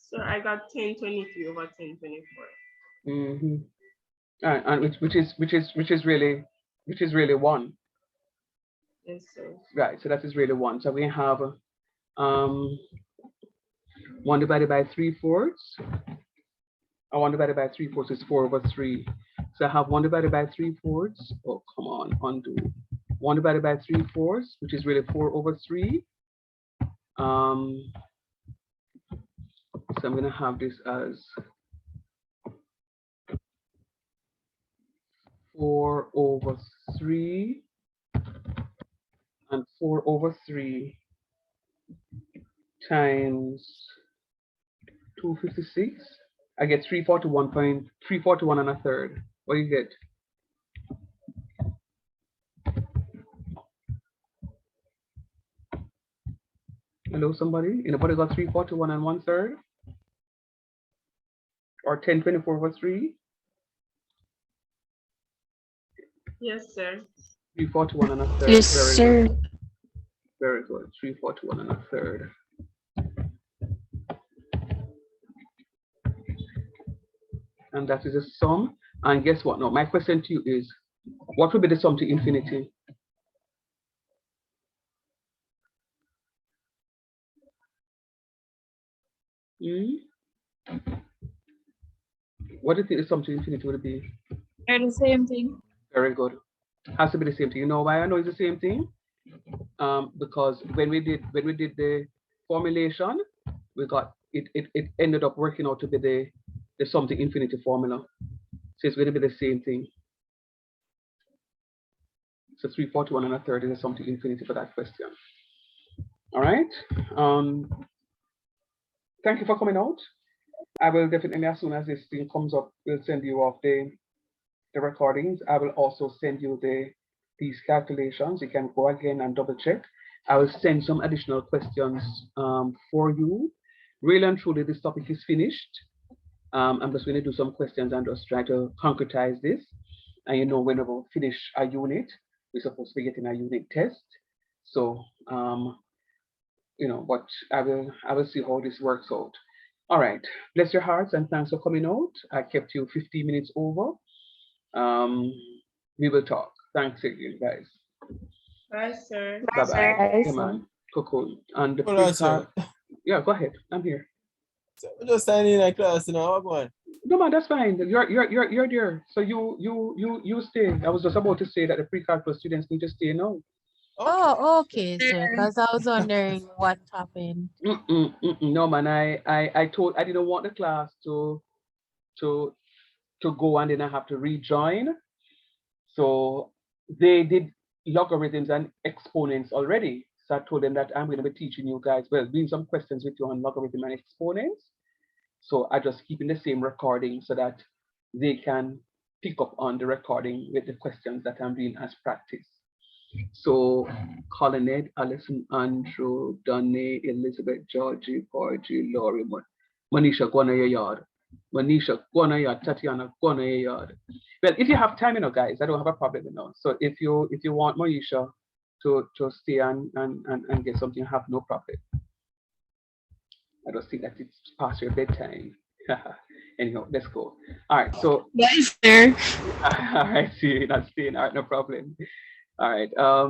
So I got 1023 over 1024. Mm-hmm. And which is really 1. Yes, sir. Right, so that is really 1. So we have 1 divided by 3/4. 1 divided by 3/4 is 4/3. So I have 1 divided by 3/4. Oh, come on, undo. 1 divided by 3/4, which is really 4/3. So I'm going to have this as 4/3 and 4/3 times 256. I get 341 and a third. What do you get? Hello, somebody? Anybody got 341 and 1/3? Or 1024 over 3? Yes, sir. 341 and a third. Yes, Very sir. good. Very good. 341 and a third. And that is a sum. And guess what? Now, my question to you is, what will be the sum to infinity? What do you think the sum to infinity would be? They're the same thing. Very good. Has to be the same thing. You know why I know it's the same thing? Because when we did the formulation, we got it ended up working out to be the sum to infinity formula. So it's going to be the same thing. So 341 and a third is the sum to infinity for that question. All right. Thank you for coming out. I will definitely, as soon as this thing comes up, we'll send you off the recordings. I will also send you these calculations. You can go again and double check. I will send some additional questions for you. Really and truly, this topic is finished. I'm just going to do some questions and just try to concretize this. And you know, whenever we finish a unit, we're supposed to be getting a unit test. So, you know, but I will see how this works out. All right, bless your hearts and thanks for coming out. I kept you 15 minutes over. We will talk. Thanks again, guys. Bye, sir. Bye bye. Bye, Come sir. on, cocoon. And the Hold on, sir. yeah, go ahead. I'm here. So we're just standing in a class now. What going? No man, that's fine. You're there. So you stay. I was just about to say that the pre-calculus students need to stay now. Oh, okay, sir. Because I was wondering what happened. No man, I didn't want the class to go and then I have to rejoin. So they did logarithms and exponents already. So I told them that I'm going to be teaching you guys, well, doing some questions with you on logarithm and exponents. So I just keep in the same recording so that they can pick up on the recording with the questions that I'm doing as practice. So Colin, Ed, Alison, Andrew, Donny, Elizabeth, Georgie, Porgy, Laurie, Manisha, go on your yard. Manisha, go on your yard. Tatiana, go on your yard. Well, if you have time, you know, guys, I don't have a problem, you know. So if you want Manisha to stay and get something, you have no problem. I just think that it's past your bedtime. Anyhow, let's go. All right, so Yes, sir. all right, see you not staying. All right, no problem. All right. All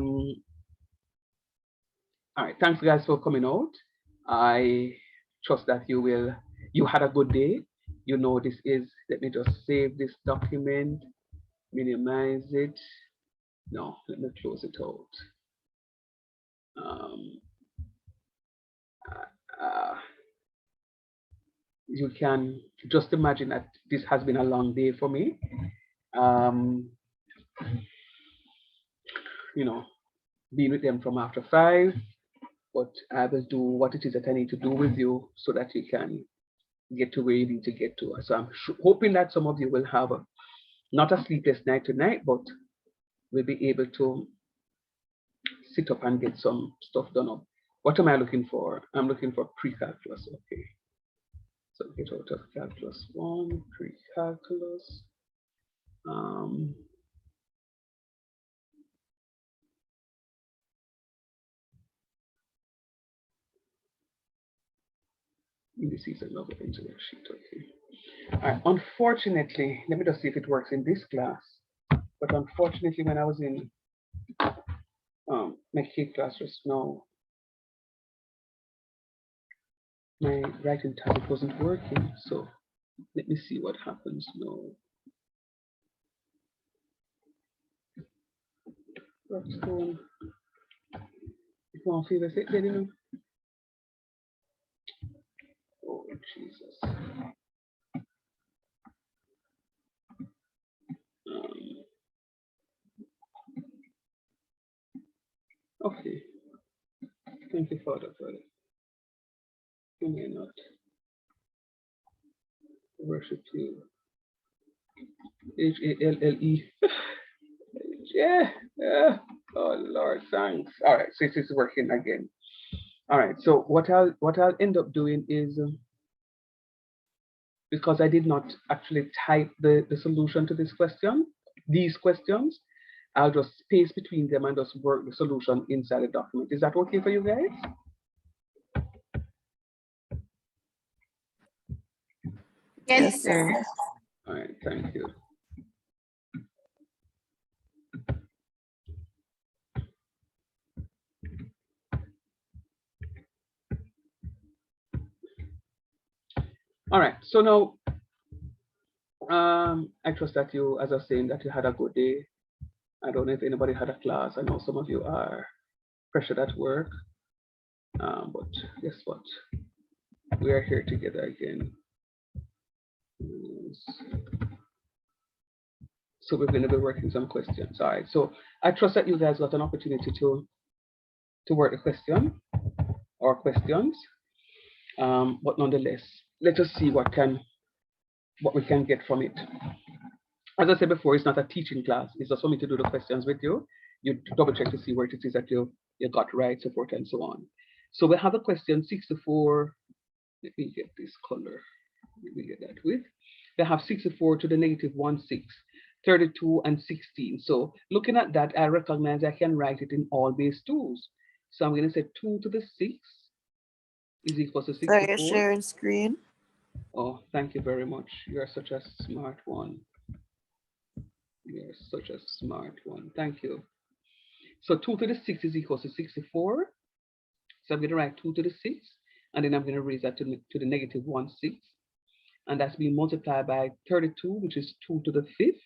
right. Thanks, guys, for coming out. I trust that you had a good day. You know this is. Let me just save this document, minimize it. No, let me close it out. You can just imagine that this has been a long day for me. You know, being with them from after 5, but I will do what it is that I need to do with you so that you can get to where you need to get to. So I'm hoping that some of you will have not a sleepless night tonight, but will be able to sit up and get some stuff done up. What am I looking for? I'm looking for pre-calculus. Okay. So get out of calculus 1, pre-calculus. Indices and log into the sheet. Okay. Unfortunately, let me just see if it works in this class. But unfortunately, when I was in my K class just now, my writing tablet wasn't working. So let me see what happens now. What's going on? If you want to feel it, you know. Oh, Jesus. Okay. Thank you, Father, for it. You may not. Worship you. H-A-L-L-E. Yeah. Oh Lord, thanks. All right, so it is working again. All right, so what I'll end up doing is because I did not actually type the solution to this question, these questions, I'll just space between them and just work the solution inside the document. Is that okay for you guys? Yes, sir. All right, thank you. All right, so now I trust that you, as I was saying, that you had a good day. I don't know if anybody had a class. I know some of you are pressured at work, but guess what? We are here together again. So we're going to be working some questions. All right, so I trust that you guys got an opportunity to work the question or questions, but nonetheless, let us see what we can get from it. As I said before, it's not a teaching class. It's just for me to do the questions with you. You double check to see where it is that you got right, so forth and so on. So we have a question 64. Let me get this color. Let me get that with. They have 64 to the negative 1, 6, 32, and 16. So looking at that, I recognize I can write it in all base 2s. So I'm going to say 2 to the 6 is equal to 64. Sorry, sharing screen. Oh, thank you very much. You are such a smart one. You're such a smart one. Thank you. So 2 to the 6 is equal to 64. So I'm going to write 2 to the 6, and then I'm going to raise that to the negative 1, 6. And that's being multiplied by 32, which is 2 to the 5th.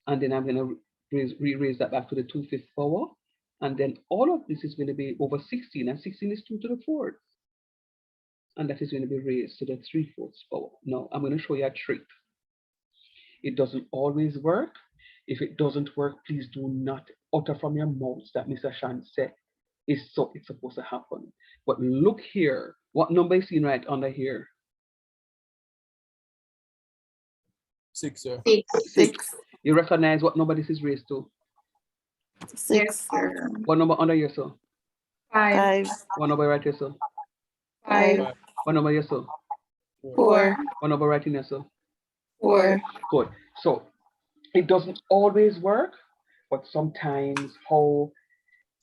And then I'm going to re-raise that back to the 2/5 power. And then all of this is going to be over 16, and 16 is 2 to the 4th. And that is going to be raised to the 3/4 power. Now, I'm going to show you a trick. It doesn't always work. If it doesn't work, please do not utter from your mouth that Mr. Shan said it's supposed to happen. But look here. What number is seen right under here? 6, sir. 6. You recognize what number this is raised to? 6, sir. What number under here, sir? 5. What number right here, sir? 5. What number here, sir? 4. What number right in here, sir? 4. Good. So it doesn't always work, but sometimes how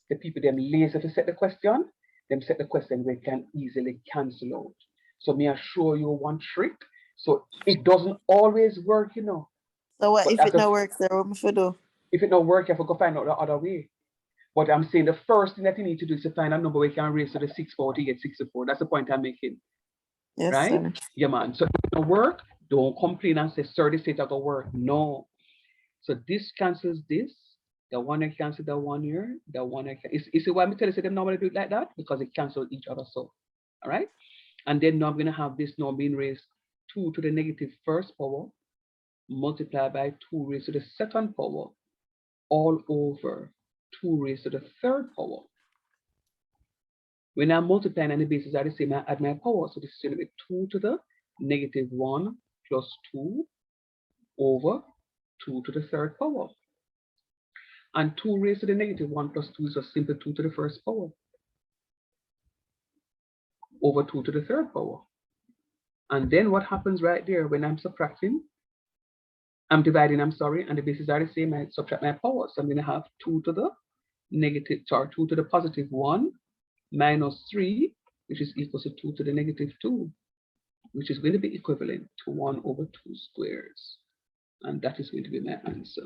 the people them lazy to set the question, them set the question where it can easily cancel out. So may I show you one trick? So it doesn't always work, you know. So what But if it not works, sir? What must we do? If it not work, you have to go find out the other way. But I'm saying the first thing that you need to do is to find a number where you can raise to the 6 power to get 64. That's the point I'm making. Yes, right? sir. Yeah, man. So if it don't work, don't complain and say, sir, this ain't gonna work. No. So this cancels this. The one I cancel the 1 year. The one I can. You see why I'm telling you them normally do it like that? Because it cancels each other. So, all right. And then now I'm gonna have this now being raised 2 to the negative 1st power multiplied by 2 raised to the 2nd power all over 2 raised to the 3rd power. When I'm multiplying and the bases are the same, I add my power. So this is going to be 2 to the negative 1 plus 2 over 2 to the 3rd power. And 2 raised to the negative 1 plus 2 is just simply 2 to the 1st power over 2 to the 3rd power. And then what happens right there when I'm subtracting? I'm dividing, I'm sorry, and the bases are the same. I subtract my power. So I'm going to have 2 to the negative, 2 to the positive 1 minus 3, which is equal to 2 to the negative 2, which is going to be equivalent to 1 over 2 squares. And that is going to be my answer.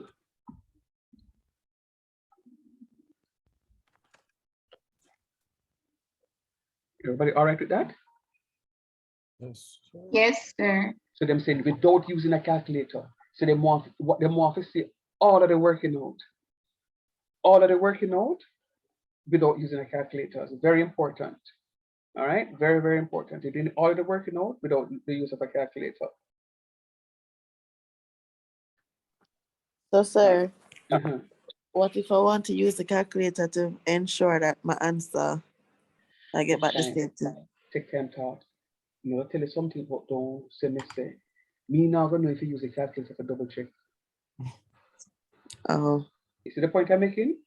Everybody all right with that? Yes. Yes, sir. So them saying without using a calculator. So they want to see all of the working out. All of the working out without using a calculator. It's very important. All right, very, very important. You did all of the working out without the use of a calculator. So, sir, what if I want to use the calculator to ensure that my answer, I get back the same thing? Take time to You know, tell you something, but don't say me say. Me now gonna know if you use a calculator for double check. Oh. You see the point I'm making?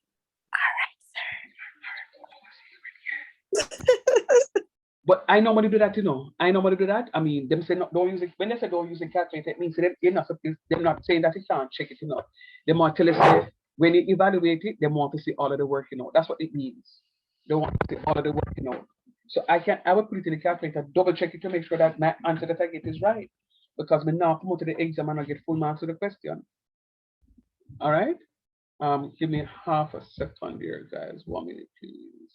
But I normally do that, you know. I normally do that. I mean, them say no, don't use it. When they say don't use a calculator, it means they're not, they're not saying that you can't check it, you know. They want to tell us say, when you evaluate it, they want to see all of the work, you know. That's what it means. They want to see all of the work, you know. So I will put it in the calculator, double check it to make sure that my answer that I get is right. Because when now come out to the exam and I get full marks to the question. All right. Give me half a second here, guys. 1 minute, please.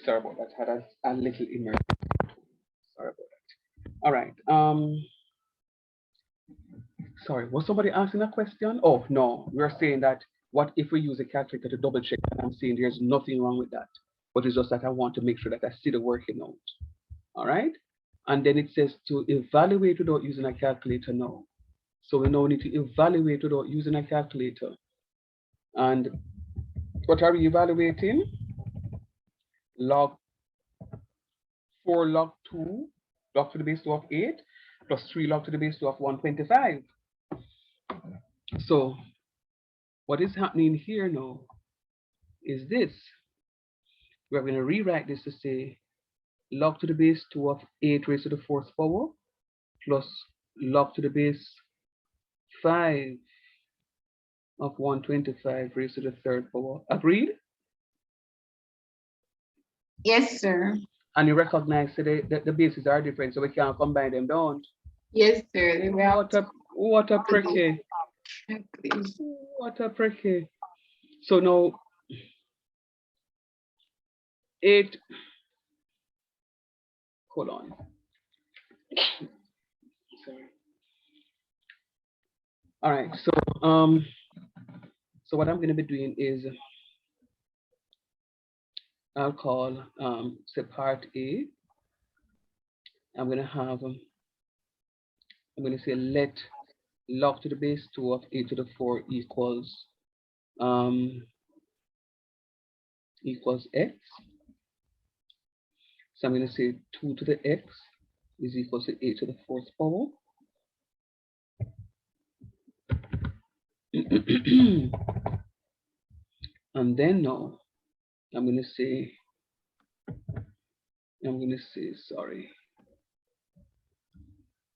Sorry about that. Had a little immersion. Sorry about that. All right. Sorry, was somebody asking a question? Oh no, we're saying that what if we use a calculator to double check? And I'm saying there's nothing wrong with that, but it's just that I want to make sure that I see the working out. All right. And then it says to evaluate without using a calculator now. So we now need to evaluate without using a calculator. And what are we evaluating? Log 4 log 2 log to the base 2 of 8 plus 3 log to the base 2 of 125. So what is happening here now is this. We're going to rewrite this to say log to the base 2 of 8 raised to the 4th power plus log to the base 5 of 125 raised to the 3rd power. Agreed? Yes, sir. And you recognize that the bases are different, so we can't combine them, don't? Yes, sir. They will What a pricky. What a pricky. So now 8, hold on. Sorry. All right, so what I'm going to be doing is I'll call say part A. I'm going to have I'm going to say let log to the base 2 of 8 to the 4 equals equals x. So I'm going to say 2 to the x is equal to 8 to the 4th power. And then now I'm going to say sorry.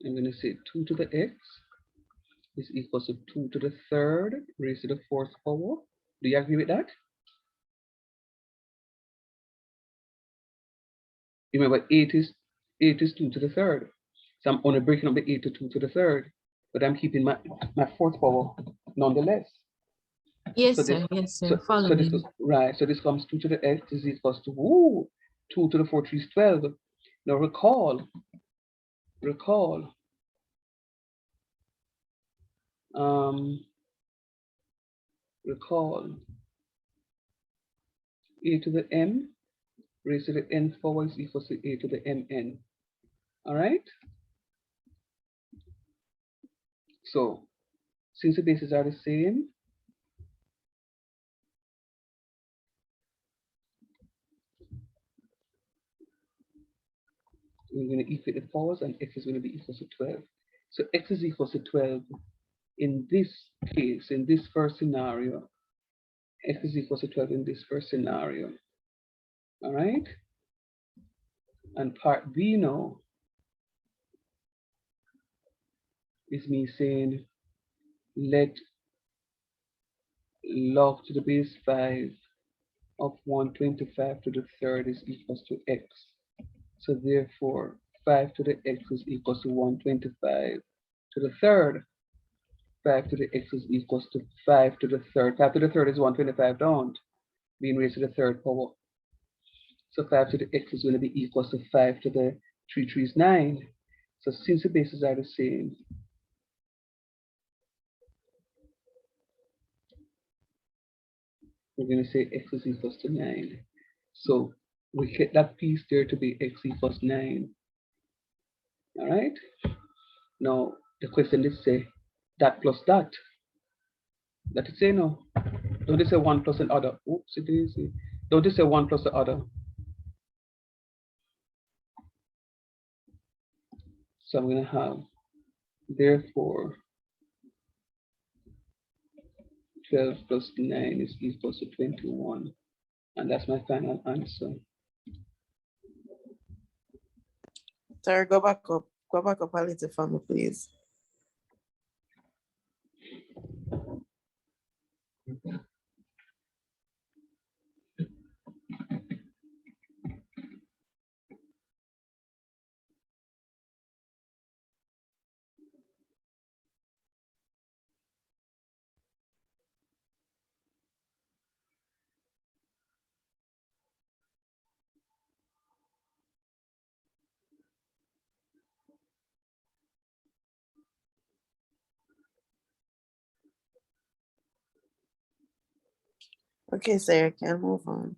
I'm going to say 2 to the x is equal to 2 to the 3rd raised to the 4th power. Do you agree with that? Remember, 8 is 2 to the 3rd. So I'm only breaking up the 8 to 2 to the 3rd, but I'm keeping my 4th power nonetheless. Yes, So sir. this, Yes, sir. so Following. this is right. So this comes 2 to the x is equals to 2 to the 4 3 is 12. Now recall a to the m raised to the nth power is equal to a to the mn. All right. So since the bases are the same, we're going to equate the powers, and x is going to be equal to 12. So x is equal to 12 in this case, in this first scenario. X is equal to 12 in this first scenario. All right. And part B now is me saying let log to the base 5 of 125 to the 3rd is equals to x. So therefore 5 to the x is equals to 125 to the 3rd. 5 to the x is equals to 5 to the 3rd. 5 to the 3rd is 125, don't? Being raised to the 3rd power. So 5 to the x is going to be equals to 5 to the 3 3 is 9. So since the bases are the same, we're going to say x is equals to 9. So we get that piece there to be x equals 9. All right. Now the question is say that plus that. That it say no. Don't they say 1 plus the other? Oops, it is. Don't they say 1 plus the other? So I'm going to have therefore 12 plus 9 is equals to 21. And that's my final answer. Sir, go back up. Go back up a little for me, please. Okay, sir, can move on.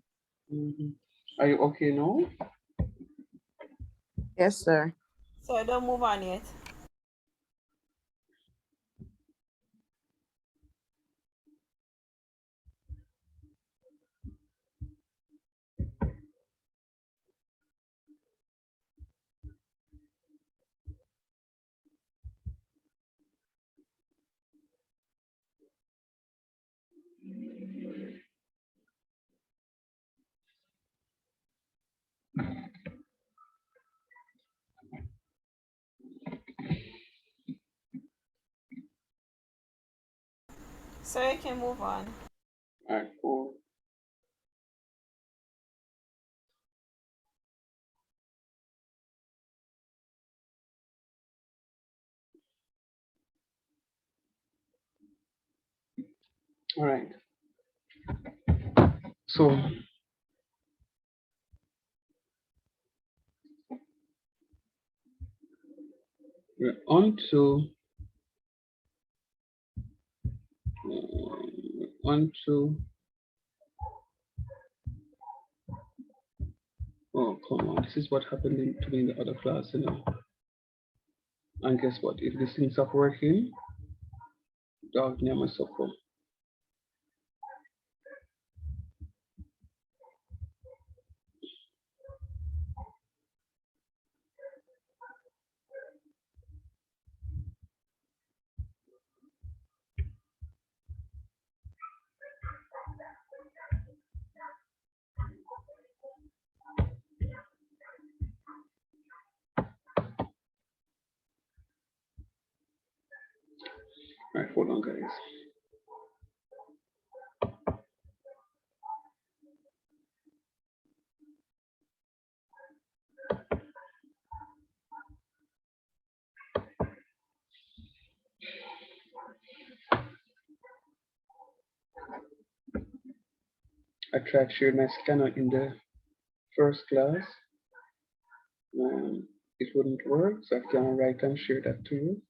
Are you okay now? Yes, sir. So don't move on yet. So you can move on. All right, cool. All right. So we're on to oh come on, this is what happened to me in the other class, you know. And guess what? If these things are working, dog never suffer. All right, hold on, guys. I tried sharing my scanner in the first class. It wouldn't work, so I can write and share that to you.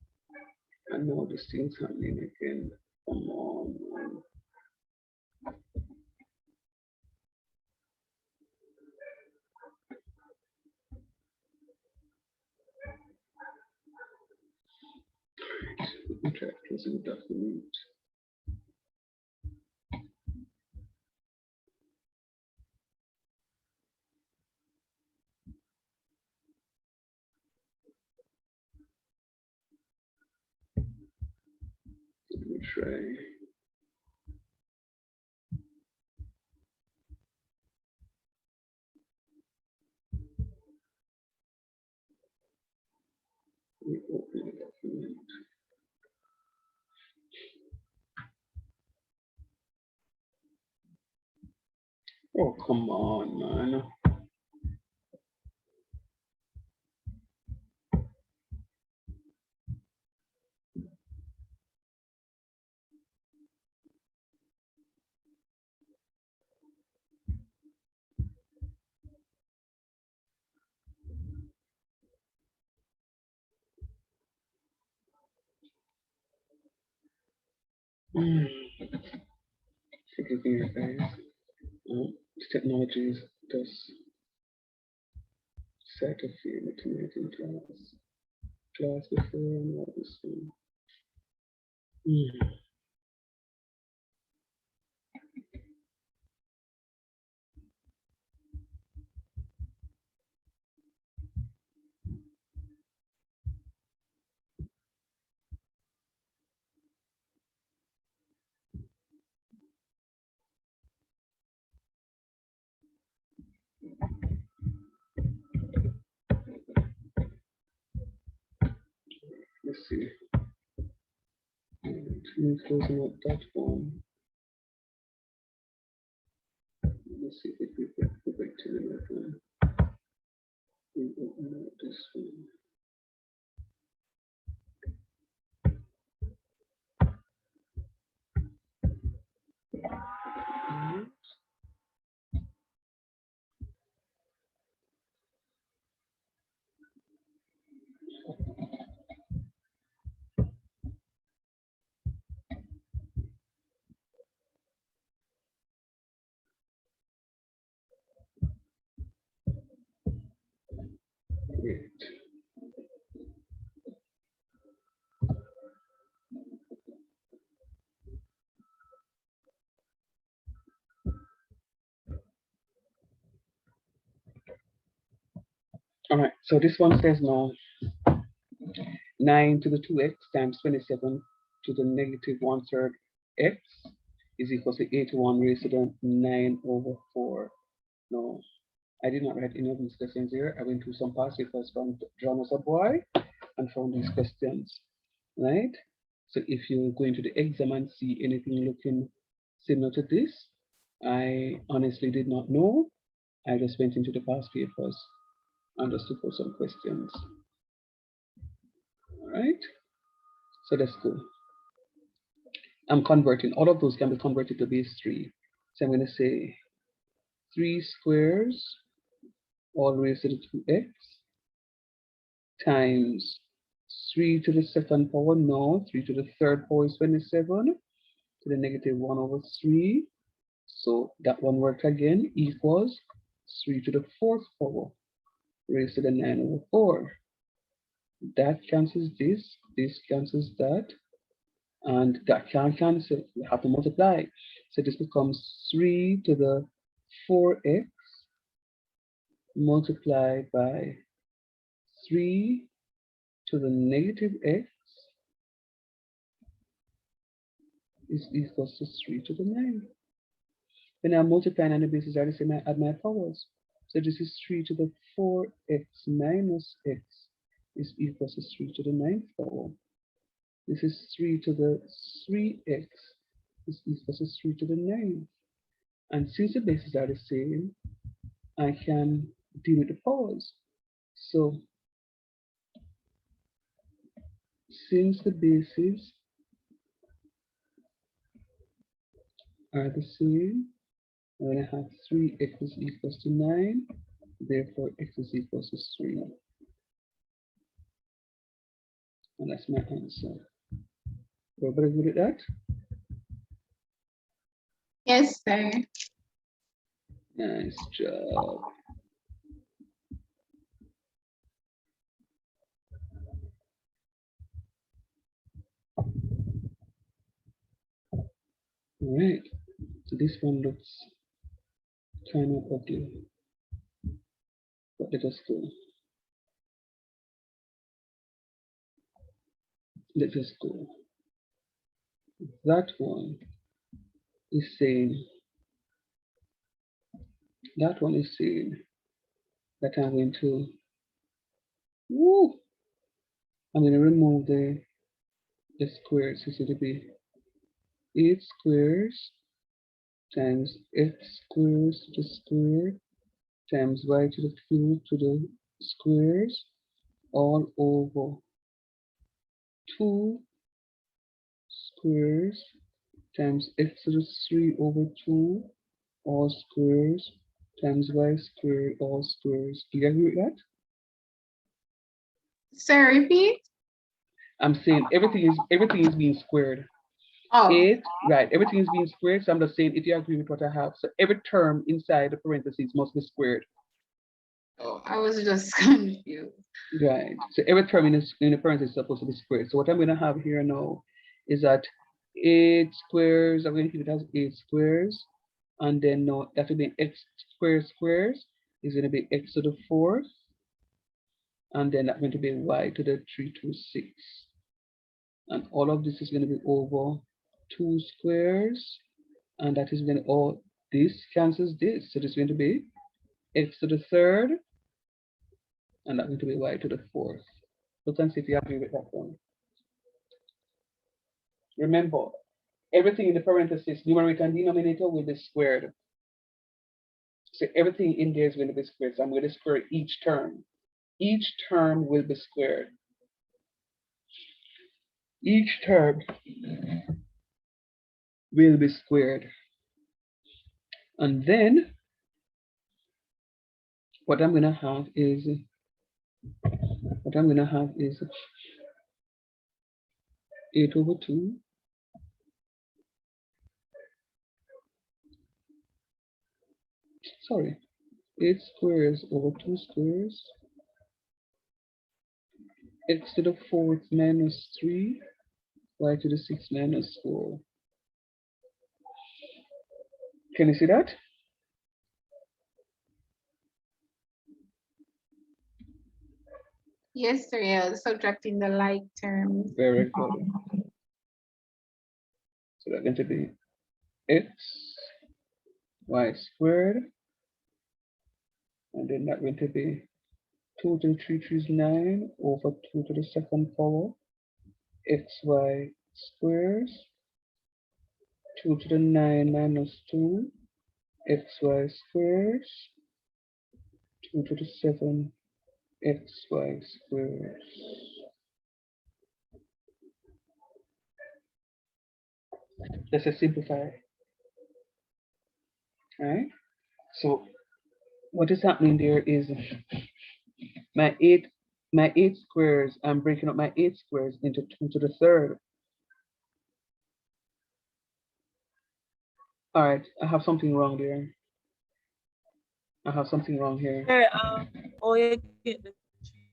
And now this thing's happening again. Come on, man. Let me try closing the document. Let me try. Let me open the document. Oh, come on, man. Forgive me, guys. This technology is just set a few to make in class before and all this thing. Let's see. Closing out that one. Let's see if we can go back to the other one. We open out this one. Great. All right, so this one says now 9 to the 2x times 27 to the negative 1/3 x is equal to 81 raised to the 9/4. No, I did not write any of these questions here. I went through some past papers from John as a boy and found these questions, right? So if you go into the exam and see anything looking similar to this, I honestly did not know. I just went into the past papers and just to put some questions. All right, so let's go. I'm converting. All of those can be converted to base 3. So I'm going to say 3 squares all raised to the 2x times 3 to the second power. No, 3 to the third power is 27 to the negative 1/3. So that one worked again, equals 3 to the fourth power raised to the 9/4. That cancels this cancels that, and that can't cancel. We have to multiply. So this becomes 3 to the 4x multiplied by 3 to the negative x is equals to 3 to the 9. When I'm multiplying on the basis, I just add my powers. So this is 3 to the 4x minus x is equals to 3 to the 9th power. This is 3 to the 3x is equals to 3 to the 9th. And since the bases are the same, I can deal with the powers. So since the bases are the same, I'm going to have 3x is equals to 9, therefore x is equals to 3. And that's my answer. Everybody good at that? Yes, sir. Nice job. All right, so this one looks kind of ugly, but let us go. Let us go. That one is saying, that I'm going to, I'm going to remove the squares. So it'll be 8 squares times x squares to the square times y to the cube to the squares all over 2 squares times x to the 3/2 all squares times y squared all squares. Do you agree with that? Sir, repeat. I'm saying everything is being squared. Oh. 8, right, everything is being squared. So I'm just saying if you agree with what I have. So every term inside the parentheses must be squared. Oh, I was just confused. Right. So every term in the parentheses is supposed to be squared. So what I'm going to have here now is that 8 squares, I'm going to keep it as 8 squares. And then no, that will be x squares is going to be x to the 4th. And then that's going to be y to the 3 to 6. And all of this is going to be over 2 squares. And that is going to, all this cancels this. So this is going to be x to the 3rd. And that's going to be y to the 4th. Look and see if you agree with that one. Remember, everything in the parentheses, numerator and denominator, will be squared. So everything in there is going to be squared. So I'm going to square each term. Each term will be squared. Each term will be squared. And then what I'm going to have is 8/2. Sorry, 8 squares over 2 squares x to the 4th minus 3, y to the 6th minus 4. Can you see that? Yes, sir. Yeah, subtracting the like terms. Very good. So that's going to be x, y squared, and then that's going to be 2 to the 3 is 9 over 2 to the 2nd power, xy squares, 2 to the 9 minus 2, xy squares, 2 to the 7, xy squares. Let's just simplify. All right. So what is happening there is my 8 squares, I'm breaking up my 8 squares into 2 to the 3rd. All right, I have something wrong there. I have something wrong here. Sir, oh, you get the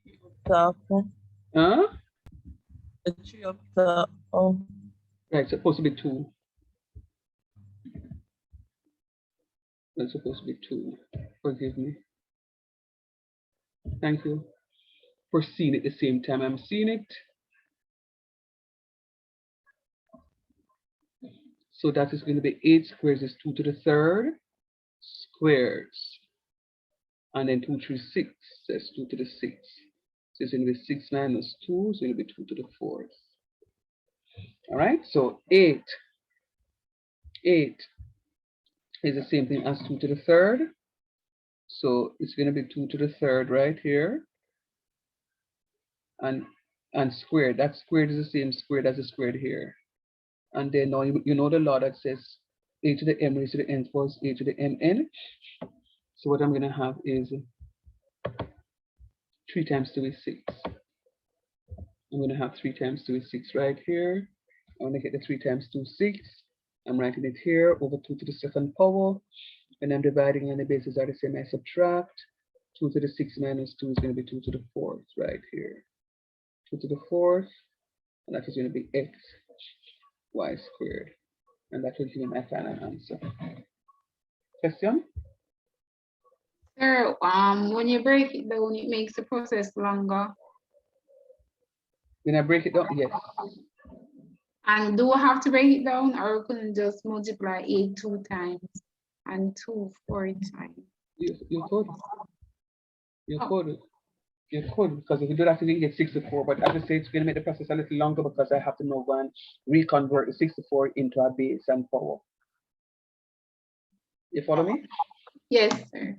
3 up top. Huh? The 3 up top. Oh. Right, it's supposed to be 2. It's supposed to be 2. Forgive me. Thank you for seeing it at the same time I'm seeing it. So that is going to be 8 squares is 2 to the 3rd squares. And then 2 3 6, that's 2 to the 6th. So it's going to be 6 minus 2, so it'll be 2 to the 4th. All right, so 8 is the same thing as 2 to the 3rd. So it's going to be 2 to the 3rd right here. And squared, that squared is the same squared as the squared here. And then now you know the law that says a to the m raised to the n equals a to the mn. So what I'm going to have is 3 times 2 is 6. I'm going to have 3 times 2 is 6 right here. I'm going to get the 3 times 2 6. I'm writing it here over 2 to the 2nd power. And I'm dividing, and the bases are the same. I subtract 2 to the 6 minus 2 is going to be 2 to the 4th right here. 2 to the 4th, and that is going to be x y squared. And that will give me my final answer. Question? Sir, when you break it down, it makes the process longer. When I break it down, yes. And do I have to break it down, or couldn't just multiply 8 2 times and 2 4 times? You could. You could. You could, because if you do that, you can get 64. But as I say, it's going to make the process a little longer because I have to now go and reconvert the 64 into a base and power. You follow me? Yes, sir.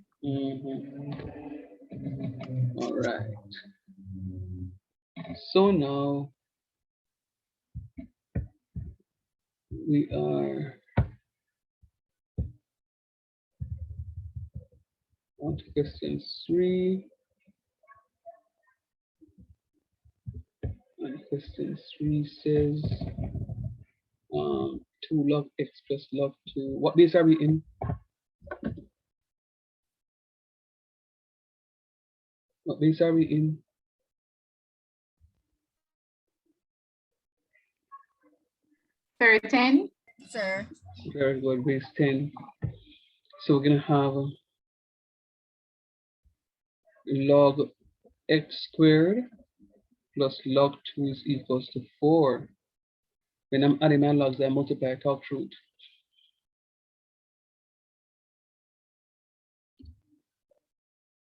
All right. So now we are on to question 3. And question 3 says 2 log x plus log 2. What base are we in? What base are we in? Sir, 10? Sir. Very good, base 10. So we're going to have log x squared plus log 2 is equals to 4. When I'm adding my logs, I multiply, talk through it.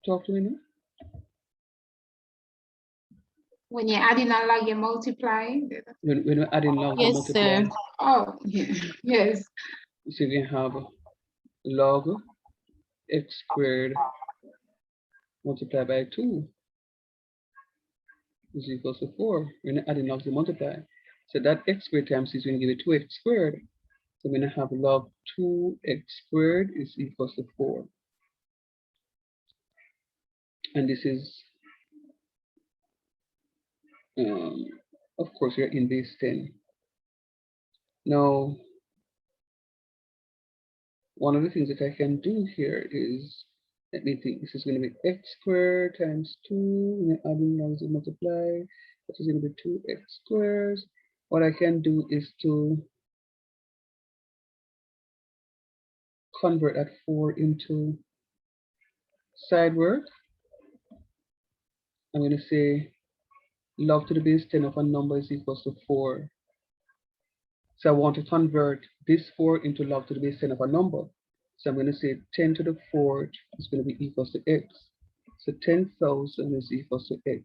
Talk to me now. When you're adding a log, you multiply. When we're adding logs, Yes, we multiply. sir. Oh, yeah. Yes. So you can have log x squared multiplied by 2 is equals to 4. When you're adding logs, we multiply. So that x squared times is going to give you 2x squared. So we're going to have log 2x squared is equals to 4. And this is, of course, we're in base 10. Now, one of the things that I can do here is, let me think, this is going to be x squared times 2, and adding logs and multiply. which is going to be 2x squares. What I can do is to convert that 4 into side work. I'm going to say log to the base 10 of a number is equals to 4. So I want to convert this 4 into log to the base 10 of a number. So I'm going to say 10 to the 4th is going to be equals to x. So 10,000 is equals to x.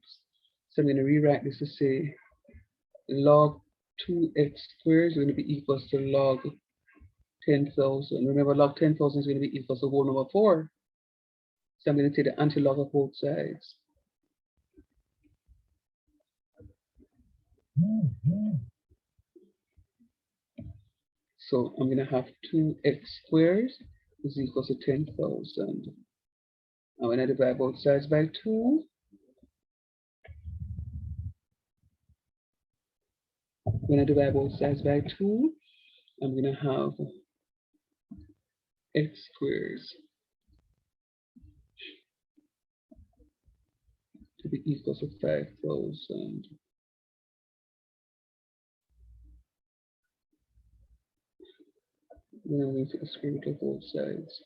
So I'm going to rewrite this to say log 2x squared is going to be equals to log 10,000. Remember, log 10,000 is going to be equals to whole number 4. So I'm going to take the anti-log of both sides. So I'm going to have 2x squared is equals to 10,000. I'm going to divide both sides by 2. I'm going to divide both sides by 2. I'm going to have x squares to be equal to 5,000. Then I'm going to take the square root of both sides.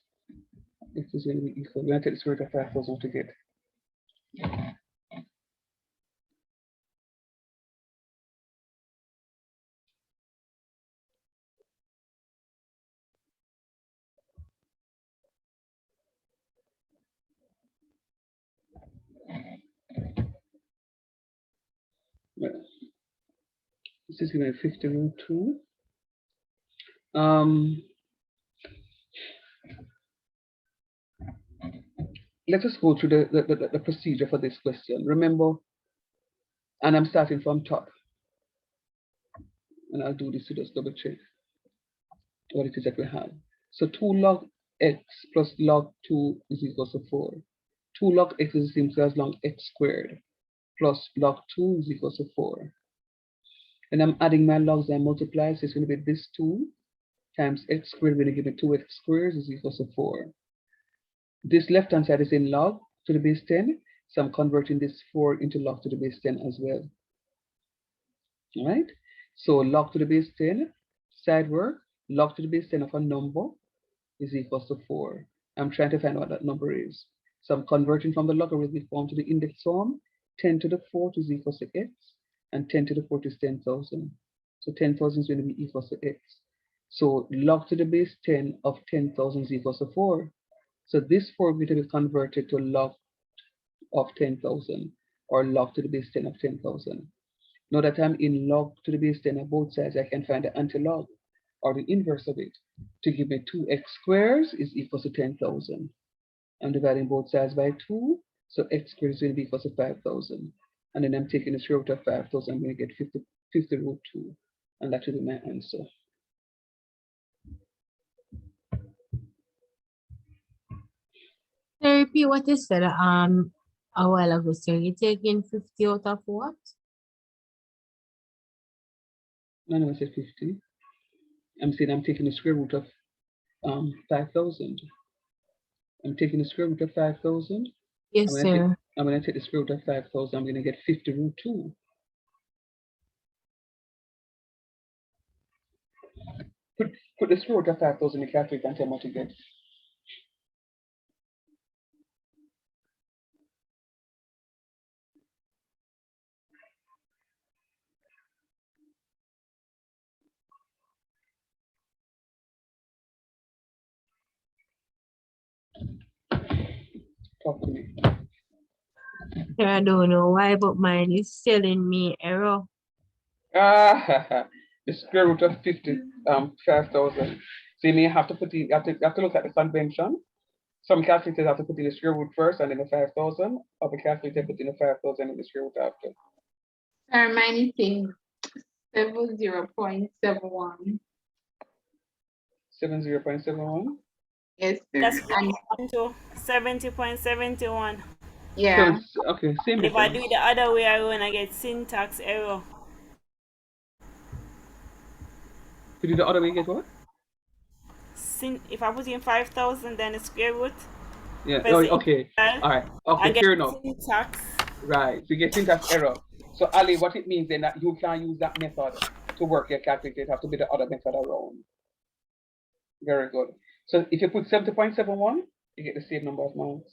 X is going to be equal. I'm going to take the square root of 5,000 to get. Well, this is going to be 50 root 2. Let us go through the procedure for this question. Remember, and I'm starting from top. And I'll do this to just double check what it is that we have. So 2 log x plus log 2 is equal to 4. 2 log x is the same as log x squared plus log 2 is equal to 4. And I'm adding my logs and multiply, so it's going to be this 2 times x squared, going to give me 2x squared is equal to 4. This left-hand side is in log to the base 10, so I'm converting this 4 into log to the base 10 as well. All right, so log to the base 10, side work, log to the base 10 of a number is equals to 4. I'm trying to find out what that number is. So I'm converting from the logarithmic form to the index form. 10 to the 4th is equals to x, and 10 to the 4th is 10,000. So 10,000 is going to be equals to x. So log to the base 10 of 10,000 is equals to 4. So this 4 will be converted to log of 10,000, or log to the base 10 of 10,000. Now that I'm in log to the base 10 of both sides, I can find the antilog, or the inverse of it, to give me 2x squares is equal to 10,000. I'm dividing both sides by 2, so x squared is going to be equal to 5,000. And then I'm taking the square root of 5,000, I'm going to get 50 root 2, and that will be my answer. Repeat what you said a while ago. So you're taking 50 out of what? No, I said 50. I'm saying I'm taking the square root of 5,000. I'm taking the square root of 5,000. Yes, sir. I'm going to take the square root of 5,000. I'm going to get 50 root 2. Put the square root of 5,000 in the calculator and tell me what you get. Talk to me. I don't know why, but mine is telling me error. The square root of 5,000. So you may have to put in, you have to look at the convention. Some calculators have to put in the square root first and then the 5,000. Other calculators put in the 5,000 and the square root after. Mine is saying 70.71. 70.71. Yes, sir. That's And to 70.71. yeah. Okay, same If I difference. do it the other way around, I get syntax error. If you do the other way, you get what? If I put in 5,000, then the square root. Yeah. Oh, okay. All right. Okay. I get Fair enough. syntax. Right. So you get syntax error. So Ali, what it means then that you can't use that method to work your calculator. It has to be the other method around. Very good. So if you put 70.71, you get the same number of marks.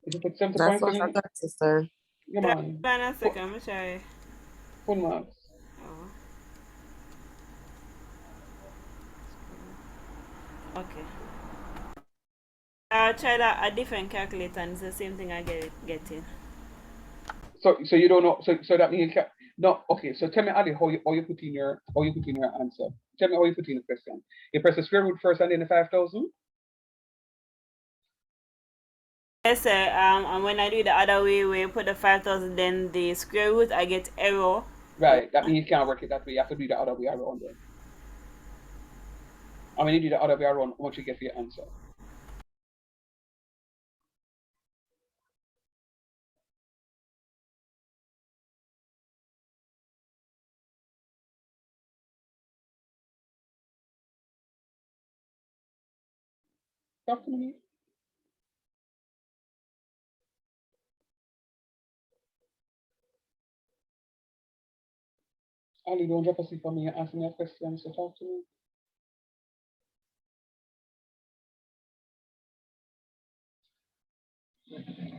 If you put 70.71, That's what I got, sister. come on. Hold on a second, I'm sorry. Full marks. Oh. Okay. I'll try that a different calculator and it's the same thing I get it. So you don't know. So that means you can no. Okay. So tell me, Ali, how you put in your answer. Tell me how you put in the question. You press the square root first and then the 5,000. Yes, sir. And when I do it the other way, where you put the 5,000, then the square root, I get error. Right. That means you can't work it that way. You have to do the other way around. Then. And when you do the other way around, once you get your answer. Talk to me. Ali, don't drop asleep on me. You're asking me a question, so talk to me.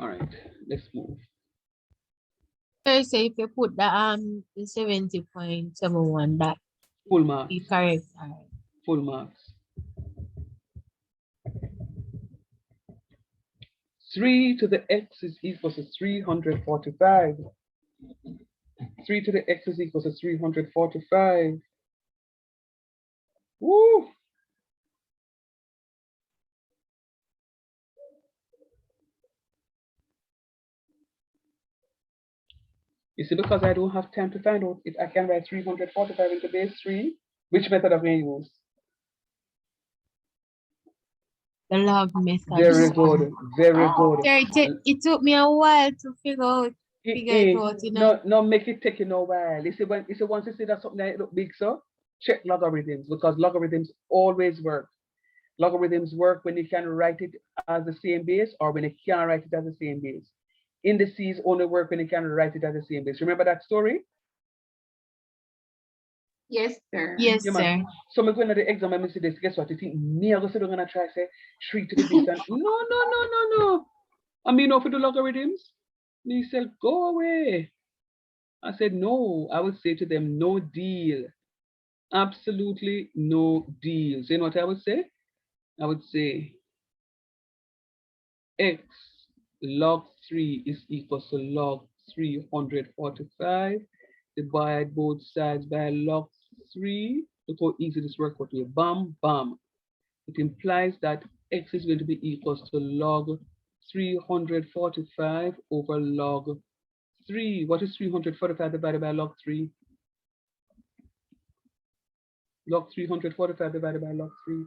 All right, let's move. So if you put the 70.71, that full marks. Be correct. All right. Full marks. 3 to the x is equal to 345. 3 to the x is equal to 345. Woo! You see, because I don't have time to find out if I can write 345 into base 3, which method am I use? The log method. Very good, very good. It took me a while to figure it out, you know. No, make it take you no while. You see, once you see that something that look big, so check logarithms, because logarithms always work. Logarithms work when you can write it as the same base or when you can't write it as the same base. Indices only work when you can write it as the same base. Remember that story? Yes, sir. Yes, sir. So I'm going to the exam and I say this. Guess what? You think me I'm gonna try say 3 to the base and no. I mean, if you do logarithms, me said go away. I said no. I would say to them no deal. Absolutely no deal. So you know what I would say? I would say x log 3 is equal to log 345. Divide both sides by log 3. Look how easy this works out with. Bam, bam. It implies that x is going to be equal to log 345 over log 3. What is 345 divided by log 3? Log 345 divided by log 3.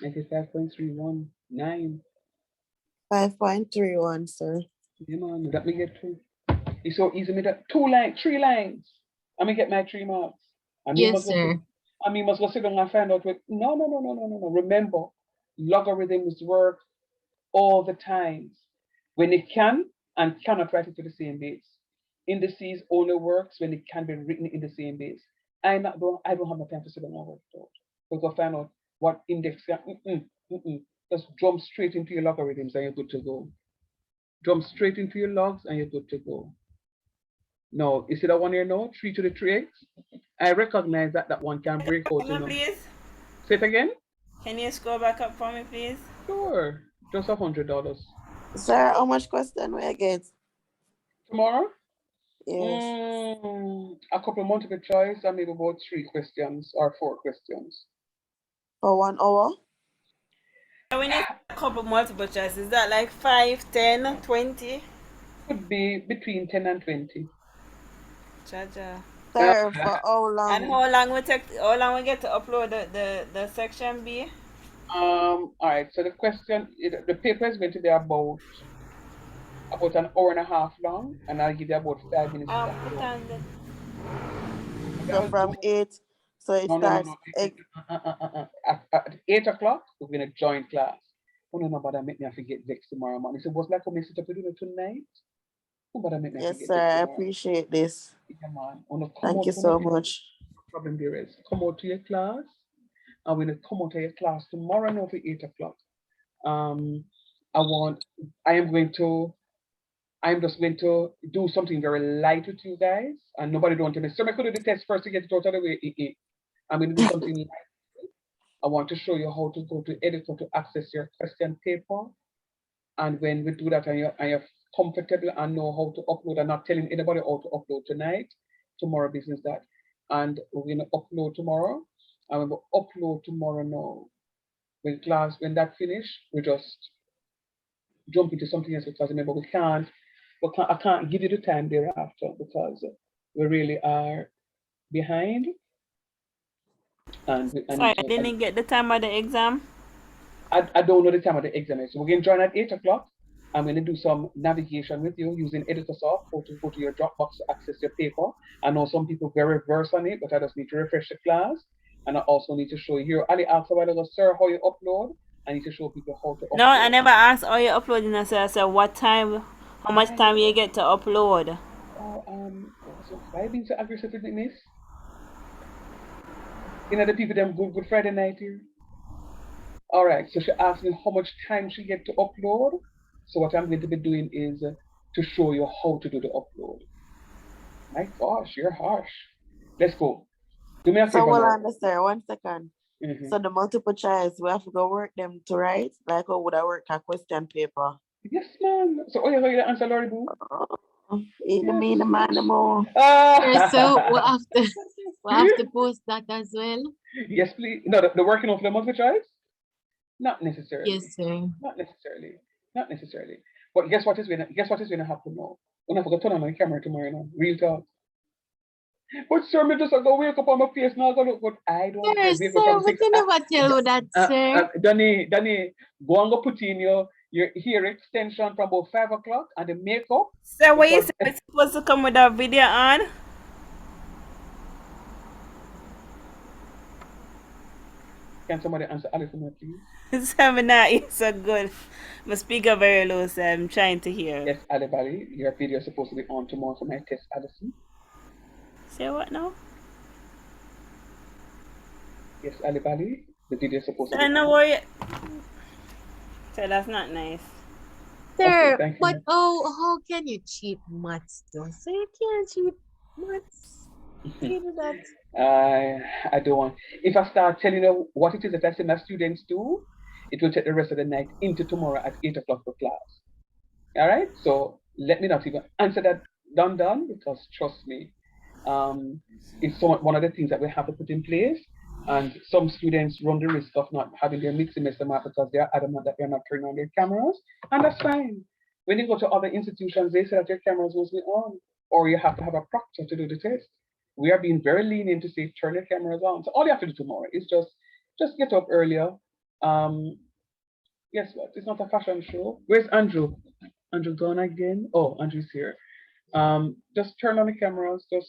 It is 5.319. 5.31, sir. Yeah, man, let me get 2. It's so easy. Me that 3 lines. I mean, get my 3 marks. Yes, sir. I mean, must go sit down and find out. No. Remember, logarithms work all the times when it can and cannot write it to the same base. Indices only works when it can be written in the same base. I don't have no time to sit down and work it out. We'll go find out what index can. Just jump straight into your logarithms and you're good to go. Jump straight into your logs and you're good to go. No, you see that one here now? 3 to the 3x? I recognize that one can break out. You know. Please? Say it again? Can you scroll back up for me, please? Sure. Just $100. Sir, how much question will I get? Tomorrow? Yes. A couple multiple choice and maybe about 3 questions or 4 questions. For 1 hour? We need a couple multiple choices. Is that like 5, 10, 20? Could be between 10 and 20. Chacha. Sir, for how long? And how long we get to upload the section B? All right. So the question, the paper is going to be about an hour and a half long, and I'll give you about 5 minutes to that. Put on the So from 8, so it No, no, no, starts no. At 8 o'clock, we're going to join class. Oh, no, but that make me forget next tomorrow morning. So what's like, come sit up with you tonight? Oh, but that make me Yes, forget sir. next I tomorrow. appreciate this. Yeah, man. Wanna come Thank out, you so much. problem there is. Come out to your class. I'm going to come out to your class tomorrow now for 8 o'clock. I'm just going to do something very light with you guys, and nobody don't tell me. So I could do the test first to get it out of the way. I'm going to do something light. I want to show you how to go to editor to access your question paper. And when we do that, and you're comfortable and know how to upload, and not telling anybody how to upload tonight, tomorrow business that. And we're going to upload tomorrow. And we will upload tomorrow now. When that finish, we just jump into something else, because remember I can't give you the time thereafter, because we really are behind. Sorry, I didn't get the time of the exam. I don't know the time of the exam. So we're going to join at 8 o'clock. I'm going to do some navigation with you using Editasoft, how to go to your Dropbox to access your paper. I know some people very versed on it, but I just need to refresh the class. And I also need to show you here. Ali asked a while ago, sir, how you upload. I need to show people how to upload. No, I never asked how you uploading. I said what time, how much time you get to upload. So why being so aggressive with this? You know the people them good Friday night here. All right, so she asked me how much time she get to upload. So what I'm going to be doing is to show you how to do the upload. My gosh, you're harsh. Let's go. Do me a favor. So we'll now. understand. 1 second. So the multiple choice, we have to go work them to write, like how would I work a question paper? Yes, ma'am. So how you answer, Lori Boo? Either me, the man, the more. So we'll have to post that as well. Yes, please. No, the working of the multiple choice? Not necessarily. Yes, sir. Not necessarily. Not necessarily. But guess what is going to happen now? When I forgot to turn on my camera tomorrow now. Real talk. But sir, me just go wake up on my face now, go look good. I don't care. Sir, but you never tell you that, sir. Danny, go and go put in your hair extension from about 5 o'clock and the makeup. Sir, what you say? It's supposed to come with a video on? Can somebody answer Ali for me, please? Seminar is so good. My speaker very low, so I'm trying to hear. Yes, Ali Bali, your video is supposed to be on tomorrow for my test, Alison. Say what now? Yes, Ali Bali, the video is supposed to be I know on. what you... So that's not nice. Sir, okay, but how can you cheat maths though? So you can't cheat maths. You do that. I don't want. If I start telling you what it is that I see my students do, it will take the rest of the night into tomorrow at 8 o'clock for class. All right. So let me not even answer that done, because trust me, it's one of the things that we have to put in place. And some students run the risk of not having their mid-semester mark because they are adamant that they're not turning on their cameras, and that's fine. When you go to other institutions, they say that your cameras must be on, or you have to have a proctor to do the test. We are being very lenient to say turn your cameras on. So all you have to do tomorrow is just get up earlier. Guess what? It's not a fashion show. Where's Andrew? Andrew gone again? Oh, Andrew's here. Just turn on the cameras. Just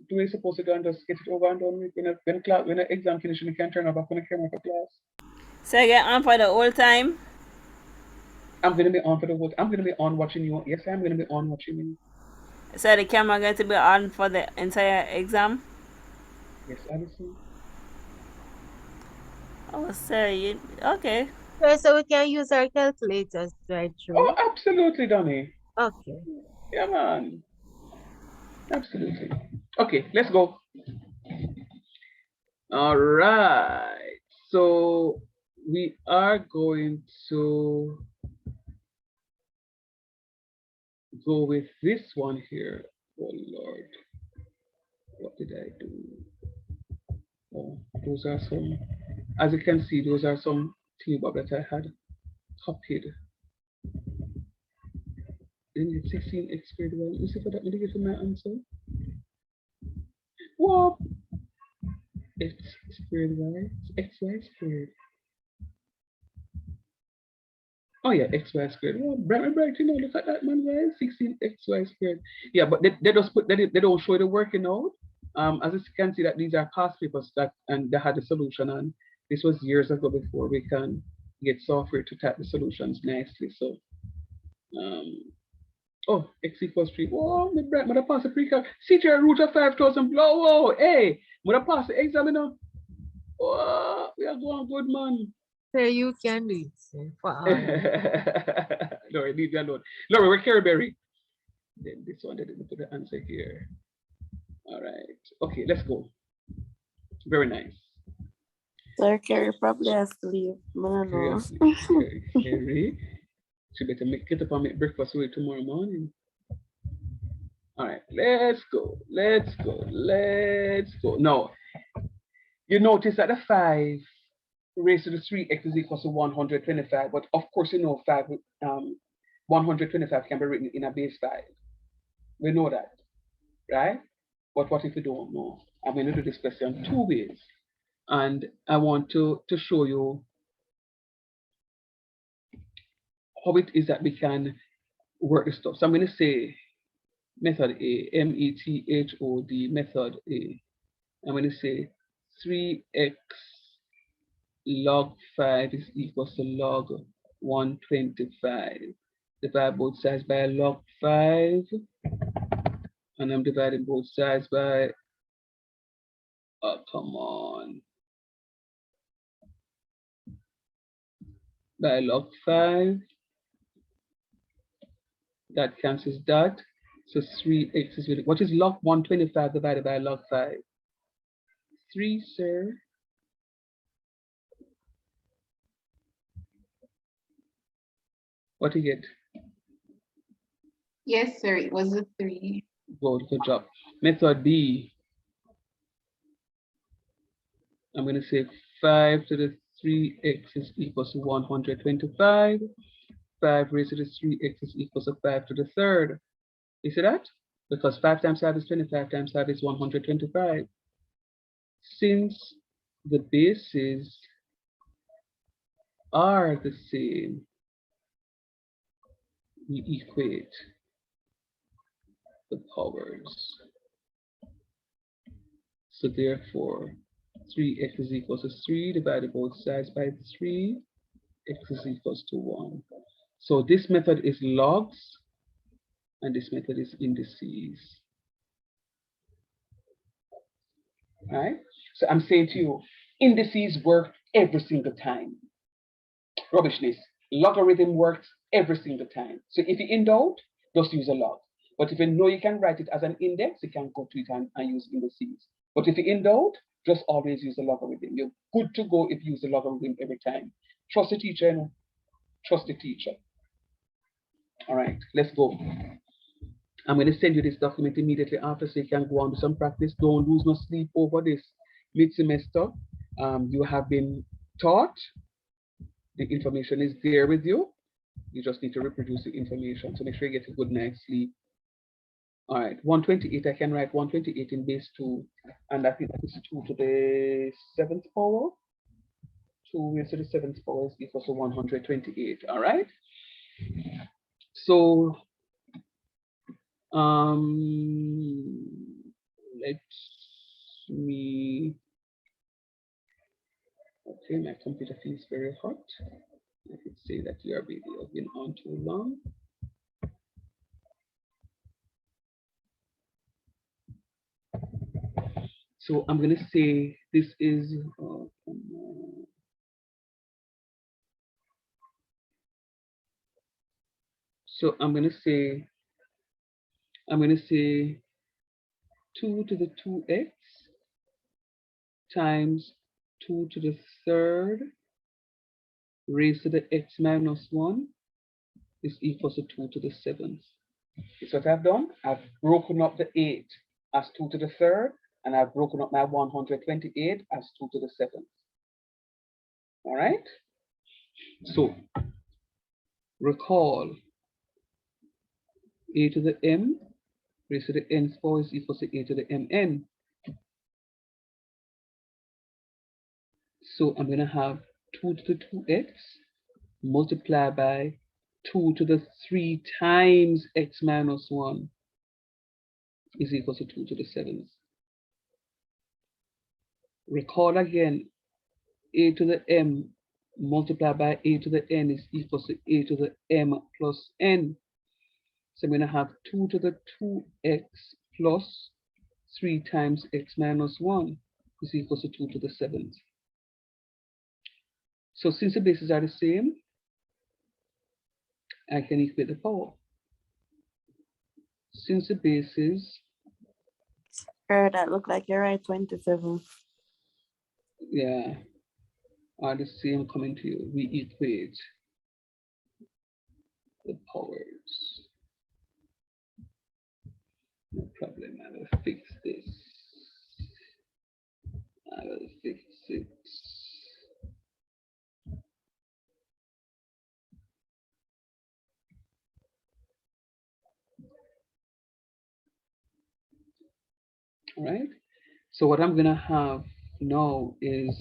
do what you're supposed to do and just get it over and done with. When the exam finishes, you can turn back on the camera for class. So I get on for the whole time? I'm going to be on for the whole. I'm going to be on watching you. Yes, I'm going to be on watching you. So the camera going to be on for the entire exam? Yes, Alison. Oh, sir, okay. So we can use our calculators right through. Oh, absolutely, Donnie. Okay. Yeah, man. Absolutely. Okay, let's go. All right. So we are going to go with this one here. Oh Lord, what did I do? Oh, those are some, as you can see, those are some T-Bob that I had copied. Then it's 16x squared y. Let me see if that will give you my answer. What? X squared y, xy squared. Oh yeah, xy squared. Oh, bright, you know, look at that, man, guys. 16xy squared. Yeah, but they just put they don't show the working out. As you can see that these are past papers that and they had the solution, and this was years ago before we can get software to type the solutions nicely. So oh, x equals 3. Whoa, my bright, I'm gonna pass the pre-calc. See your root of 5,000. Whoa, hey, I'm gonna pass the exam, you know. Oh, we are going good, man. Say you can do it. So far. Laurie, leave me alone. Laurie, we're Carberry. Then this one, they didn't put the answer here. All right. Okay, let's go. Very nice. Sir Carrie probably has to leave. Man, no. Carrie. She better get up and make breakfast with tomorrow morning. All right, let's go. Let's go. Let's go. Now, you notice that the 5 raised to the 3x is equal to 125, but of course you know 125 can be written in a base 5. We know that, right? But what if you don't know? I'm going to do this question 2 ways, and I want to show you how it is that we can work this stuff. So I'm going to say method A, method, method A. I'm going to say 3x log 5 is equal to log 125. Divide both sides by log 5. And I'm dividing both sides by, oh, come on. By log 5. That cancels that. So 3x is, what is log 125 divided by log 5? 3, sir. What do you get? Yes, sir. It was a 3. Good job. Method B. I'm going to say 5 to the 3x is equal to 125. 5 raised to the 3x is equal to 5 to the third. You see that? Because 5 times 5 is 25 times 5 is 125. Since the bases are the same, we equate the powers. So therefore, 3x is equal to 3 divided both sides by 3, x is equals to 1. So this method is logs, and this method is indices. Right? So I'm saying to you, indices work every single time. Rubbishness. Logarithm works every single time. So if you're in doubt, just use a log. But if you know you can write it as an index, you can go to it and use indices. But if you're in doubt, just always use the logarithm. You're good to go if you use the logarithm every time. Trust the teacher, you know? Trust the teacher. All right, let's go. I'm going to send you this document immediately after so you can go on to some practice. Don't lose no sleep over this mid-semester. You have been taught. The information is there with you. You just need to reproduce the information. So make sure you get a good night's sleep. All right, 128, I can write 128 in base 2. And I think that is 2 to the 7th power. 2 raised to the 7th power is equal to 128. All right. So let me, okay, my computer feels very hot. I could say that your video has been on too long. So I'm going to say this is, so I'm going to say 2 to the 2x times 2 to the third raised to the x minus 1 is equal to 2 to the 7th. It's what I've done. I've broken up the 8 as 2 to the third, and I've broken up my 128 as 2 to the 7th. All right? So recall a to the m raised to the nth power is equal to a to the mn. So I'm going to have 2 to the 2x multiply by 2 to the 3 times x minus 1 is equal to 2 to the 7th. Recall again, a to the m multiplied by a to the n is equal to a to the m plus n. So I'm going to have 2 to the 2x plus 3 times x minus 1 is equal to 2 to the 7th. So since the bases are the same, I can equate the power. Since the bases, That look like you're right, 27. yeah, are the same coming to you, we equate the powers. No problem, I will fix this. I will fix it. All right. So what I'm gonna have now is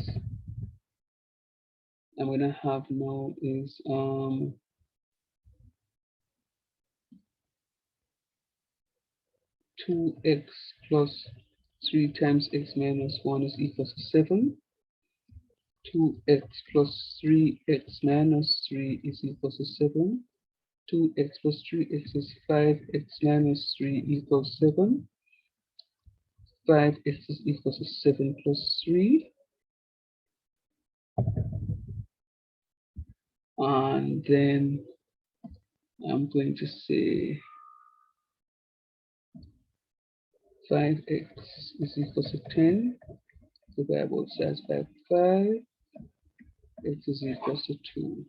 2x plus 3 times x minus 1 is equal to 7. 2x plus 3x minus 3 is equal to 7. 2x plus 3x is 5x minus 3 equals 7. 5x is equal to 7 plus 3. And then I'm going to say 5x is equal to 10. Divide both sides by 5. X is equal to 2.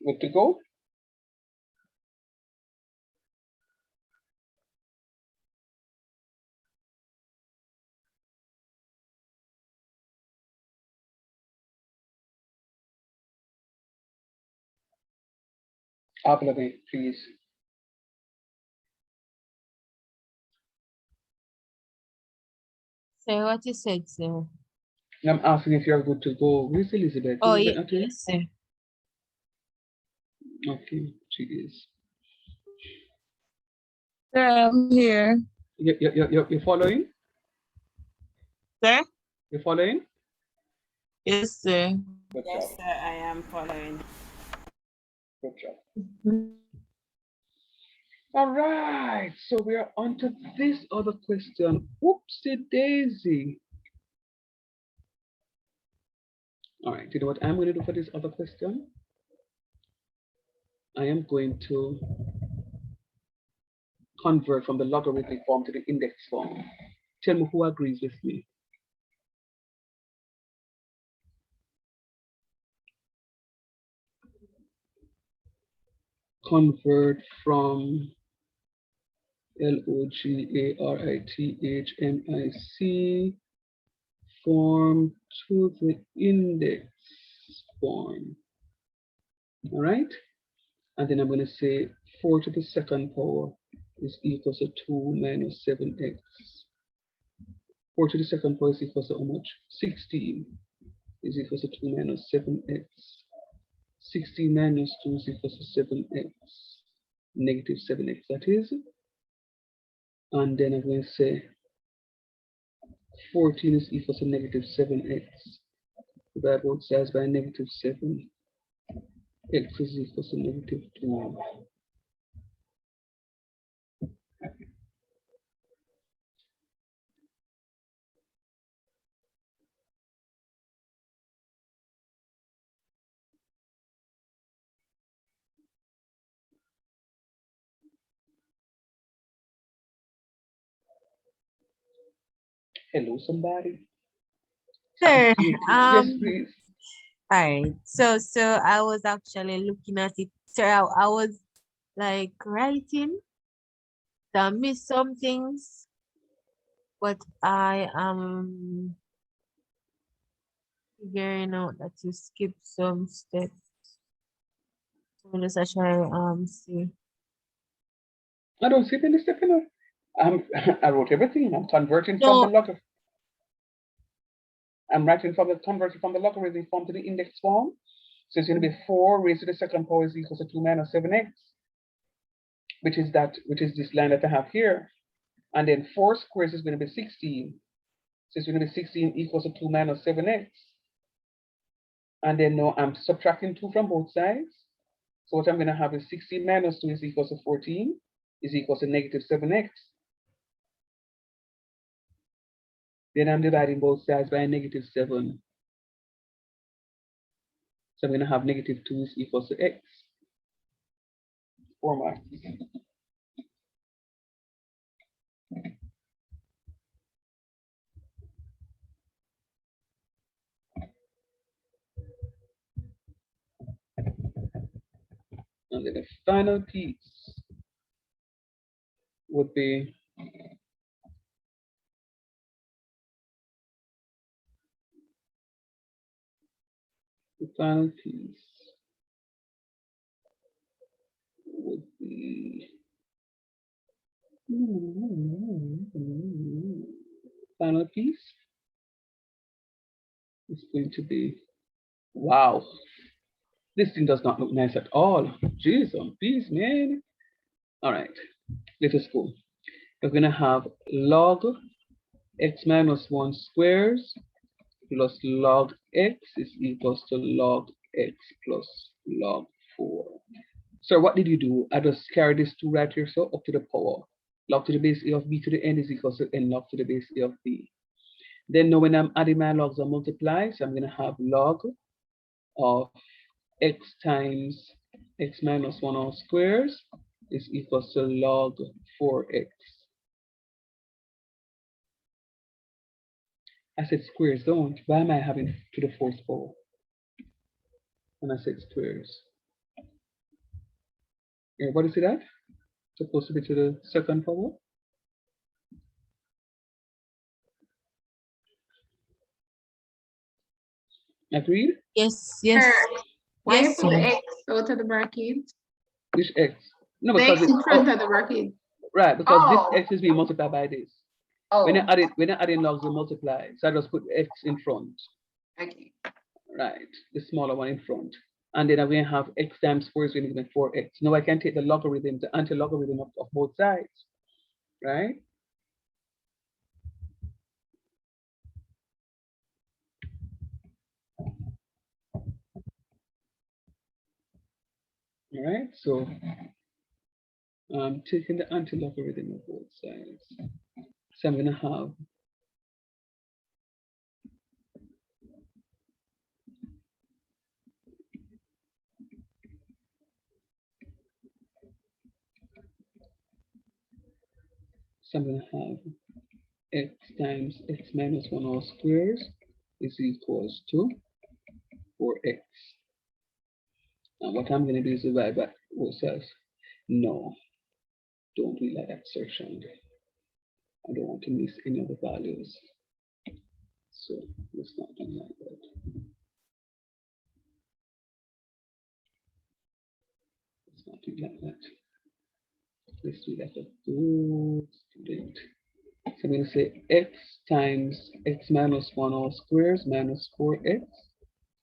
Good to go? Applicant, please. So what you said, sir? I'm asking if you're good to go. Where's Elizabeth? Oh, Elizabeth, okay? yes, sir. Okay, she is. Sir, I'm here. You're following? Sir? You're following? Yes, sir. Good Yes, job. sir, I am following. Good job. All right, so we are on to this other question. Oopsie daisy. All right, you know what I'm going to do for this other question? I am going to convert from the logarithmic form to the index form. Tell me who agrees with me. Convert from logarithmic form to the index form. All right, and then I'm going to say 4 to the second power is equal to 2 minus 7x. 4 to the second power is equal to how much? 16 is equal to 2 minus 7x. 16 minus 2 is equal to 7x. Negative 7x, that is. And then I'm going to say 14 is equal to negative 7x. Divide both sides by negative 7. X is equal to negative 2. Hello, somebody. Sir, Yes, please. all right. So I was actually looking at it. Sir, I was like writing. So I missed some things, but I am figuring out that you skipped some steps. So I'm just try see. I don't see it in the step, you know. I wrote everything. I'm converting from No. the logarithm. I'm writing from the converting from the logarithm form to the index form. So it's going to be 4 raised to the second power is equal to 2 minus 7x, which is this line that I have here. And then 4 squares is going to be 16. So it's going to be 16 equals to 2 minus 7x. And then now I'm subtracting 2 from both sides. So what I'm going to have is 16 minus 2 is equal to 14 is equal to negative 7x. Then I'm dividing both sides by negative 7. So I'm going to have negative 2 is equal to x. 4 marks. And then the final piece would be the final piece would be final piece is going to be, wow, this thing does not look nice at all. Jeez, on peace, man. All right, let us go. We're going to have log x minus 1 squares plus log x is equals to log x plus log 4. So what did you do? I just carry this 2 right here, so up to the power. Log to the base a of b to the n is equals to n log to the base a of b. Then now when I'm adding my logs, I multiply, so I'm going to have log of x times x minus 1 all squares is equals to log 4x. I said squares, don't. Why am I having to the 4th power? And I said squares. Everybody see that? Supposed to be to the 2nd power. Agreed? Yes, yes. Why Yes, you put the sir. X out of the bracket? Which x? No, The because X in front of the bracket. right, because this Oh. x is being multiplied by this. Oh. When I add in logs, they multiply. So I just put x in front. Okay. Right, the smaller one in front. And then I'm going to have x times 4 is going to give me 4x. Now I can take the logarithm, the anti-logarithm of both sides, right? All right, so I'm taking the anti-logarithm of both sides. So I'm going to have x times x minus 1 all squares is equals to 4x. And what I'm going to do is divide by both sides. No, don't do that exertion. I don't want to miss any of the values. So let's not do like that. Let's not do like that. Let's do that a good student. So I'm going to say x times x minus 1 all squares minus 4x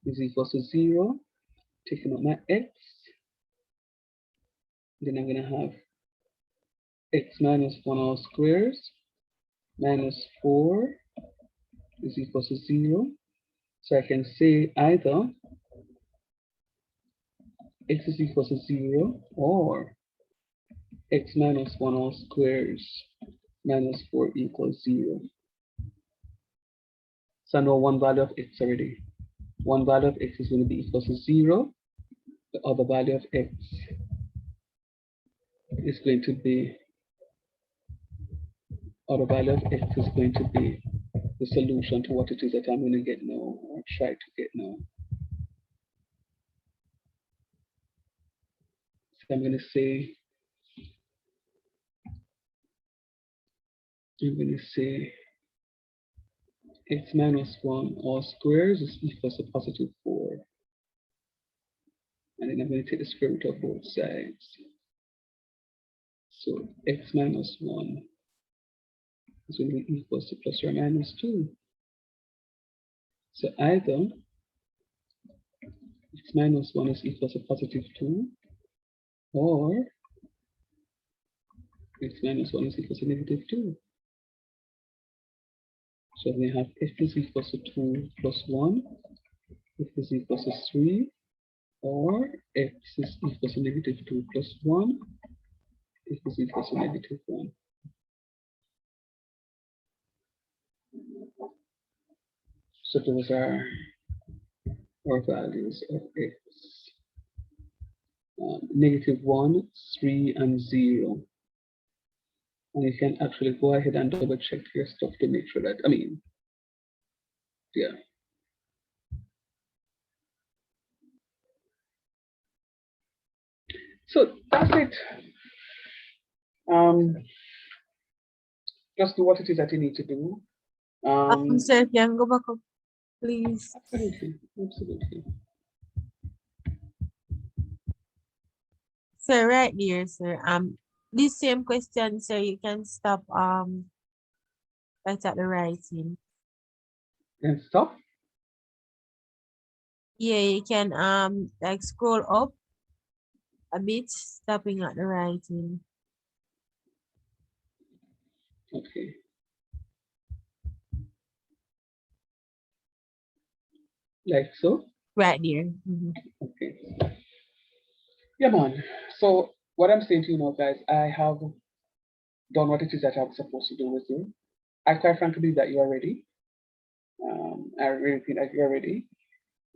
is equal to 0. Taking out my x. Then I'm going to have x minus 1 all squares minus 4 is equal to 0. So I can say either x is equal to 0 or x minus 1 all squares minus 4 equals 0. So I know one value of x already. One value of x is going to be equal to 0. The other value of x is going to be, other value of x is going to be the solution to what it is that I'm going to get now or try to get now. So I'm going to say x minus 1 all squares is equals to positive 4. And then I'm going to take the square root of both sides. So x minus 1 is going to be equals to plus or minus 2. So either x minus 1 is equal to positive 2, or x minus 1 is equal to negative 2. So we have f is equal to 2 plus 1, f is equal to 3, or x is equal to negative 2 plus 1, f is equal to negative 1. So those are our values of x. Negative 1, 3, and 0. And you can actually go ahead and double check your stuff to make sure that, yeah. So that's it. Just do what it is that you need to do. Sir, can you go back up, please? Absolutely, absolutely. Sir, right there, sir. This same question, sir, you can stop right at the writing. And stop? Yeah, you can like scroll up a bit, stopping at the writing. Okay. Like so? Right there. Okay. Yeah, man. So what I'm saying to you now, guys, I have done what it is that I'm supposed to do with you. I quite frankly believe that you are ready. I really think that you're ready.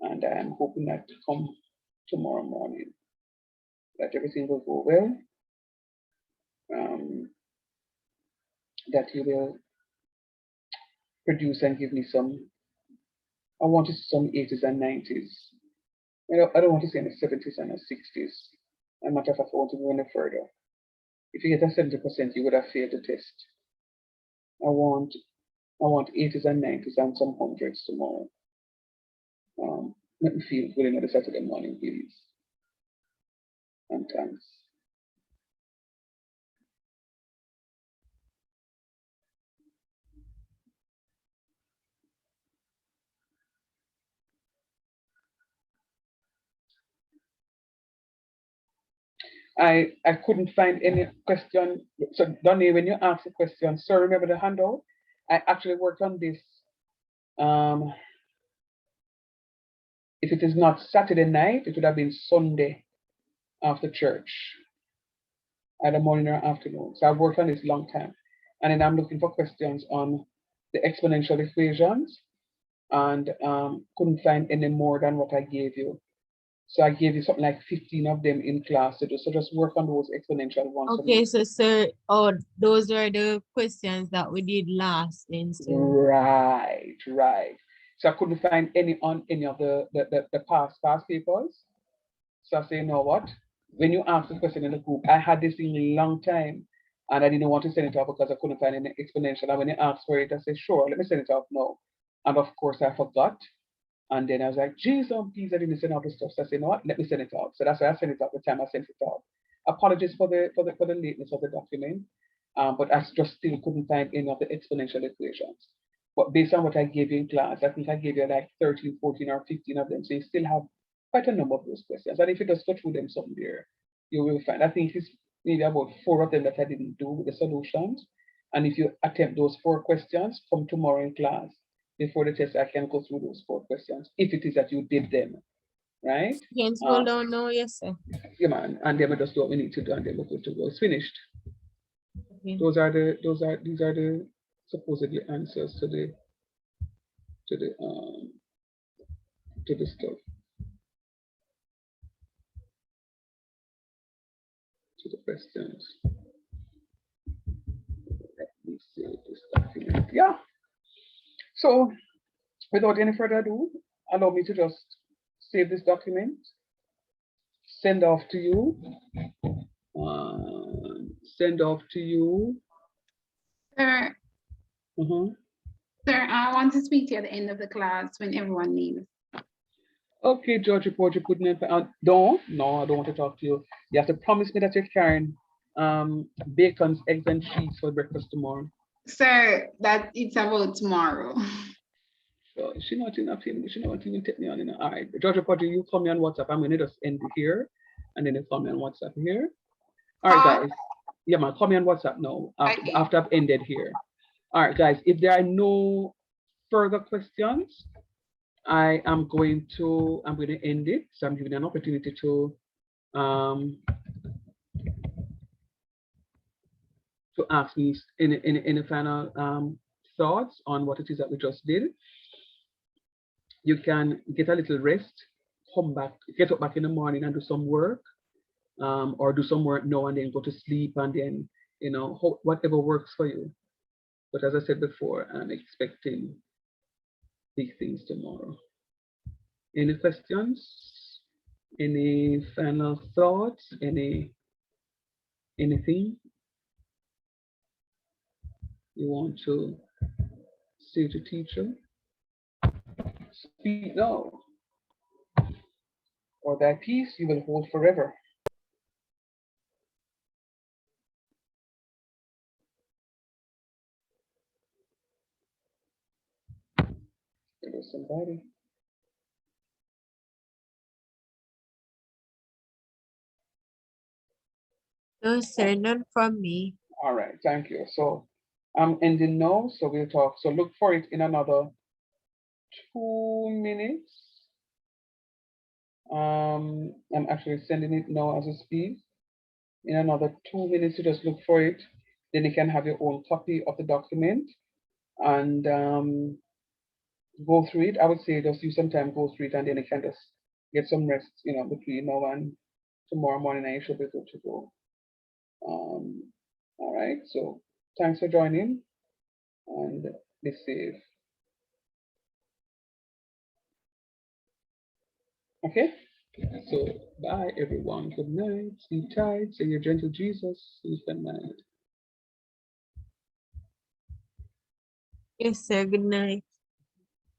And I'm hoping that come tomorrow morning, that everything will go well. That you will produce and give me some, I want to see some 80s and 90s. I don't want to see any 70s and 60s. And matter of fact, I want to go any further. If you get a 70%, you would have failed the test. I want 80s and 90s and some hundreds tomorrow. Let me feel good another Saturday morning, please. And thanks. I couldn't find any question. So Donnie, when you ask a question, so remember the handout? I actually worked on this. If it is not Saturday night, it would have been Sunday after church, either morning or afternoon. So I've worked on this long time. And then I'm looking for questions on the exponential equations, and couldn't find any more than what I gave you. So I gave you something like 15 of them in class to do. So just work on those exponential ones. Okay, so sir, those are the questions that we did last instead. Right. So I couldn't find any on any of the past papers. So I say, you know what? When you ask the question in the group, I had this thing a long time and I didn't want to send it off because I couldn't find any exponential. And when you asked for it, I said, sure, let me send it off now. And of course I forgot. And then I was like, geez, please, I didn't send out the stuff. So I said, you know what? Let me send it off. So that's why I sent it off the time I sent it off. Apologies for the lateness of the document, but I just still couldn't find any of the exponential equations. But based on what I gave you in class, I think I gave you like 13, 14, or 15 of them. So you still have quite a number of those questions. And if you just go through them somewhere, you will find, I think it's maybe about 4 of them that I didn't do with the solutions. And if you attempt those 4 questions, come tomorrow in class, before the test, I can go through those 4 questions, if it is that you did them, right? You can scroll down now, yes, sir. Yeah, man. And then we just do what we need to do, and then we're good to go. It's finished. Okay. These are the supposedly answers to the stuff. To the questions. Let me see this document. Yeah. So without any further ado, allow me to just save this document, send off to you. Send off to you. Sir, sir, I want to speak to you at the end of the class when everyone leaves. Okay, George, report you couldn't. No, I don't want to talk to you. You have to promise me that you're carrying Bacon's eggs and cheese for breakfast tomorrow. Sir, that it's about tomorrow. So she not enough him. She not even take me on. All right, George Potter, you call me on WhatsApp. I'm gonna just end it here, and then you call me on WhatsApp here. All right, guys. Yeah, man, call me on WhatsApp now after I've ended here. All right, guys. If there are no further questions, I'm going to end it. So I'm giving an opportunity to ask me any final thoughts on what it is that we just did. You can get a little rest, come back, get up back in the morning and do some work, or do some work now and then go to sleep, and then, you know, whatever works for you. But as I said before, I'm expecting big things tomorrow. Any questions? Any final thoughts? Anything you want to say to teacher? Speak now, or thy peace you will hold forever. There was somebody. No, sir, none from me. All right, thank you. So I'm ending now, so we'll talk. So look for it in another 2 minutes. I'm actually sending it now as a speed. In another 2 minutes, you just look for it. Then you can have your own copy of the document and go through it. I would say just use some time, go through it, and then you can just get some rest, you know, between now and tomorrow morning, and you should be good to go. All right, so thanks for joining, and be safe. Okay, so bye everyone. Good night. Sleep tight. Say your gentle Jesus. Sleep at night. Yes, sir. Good night.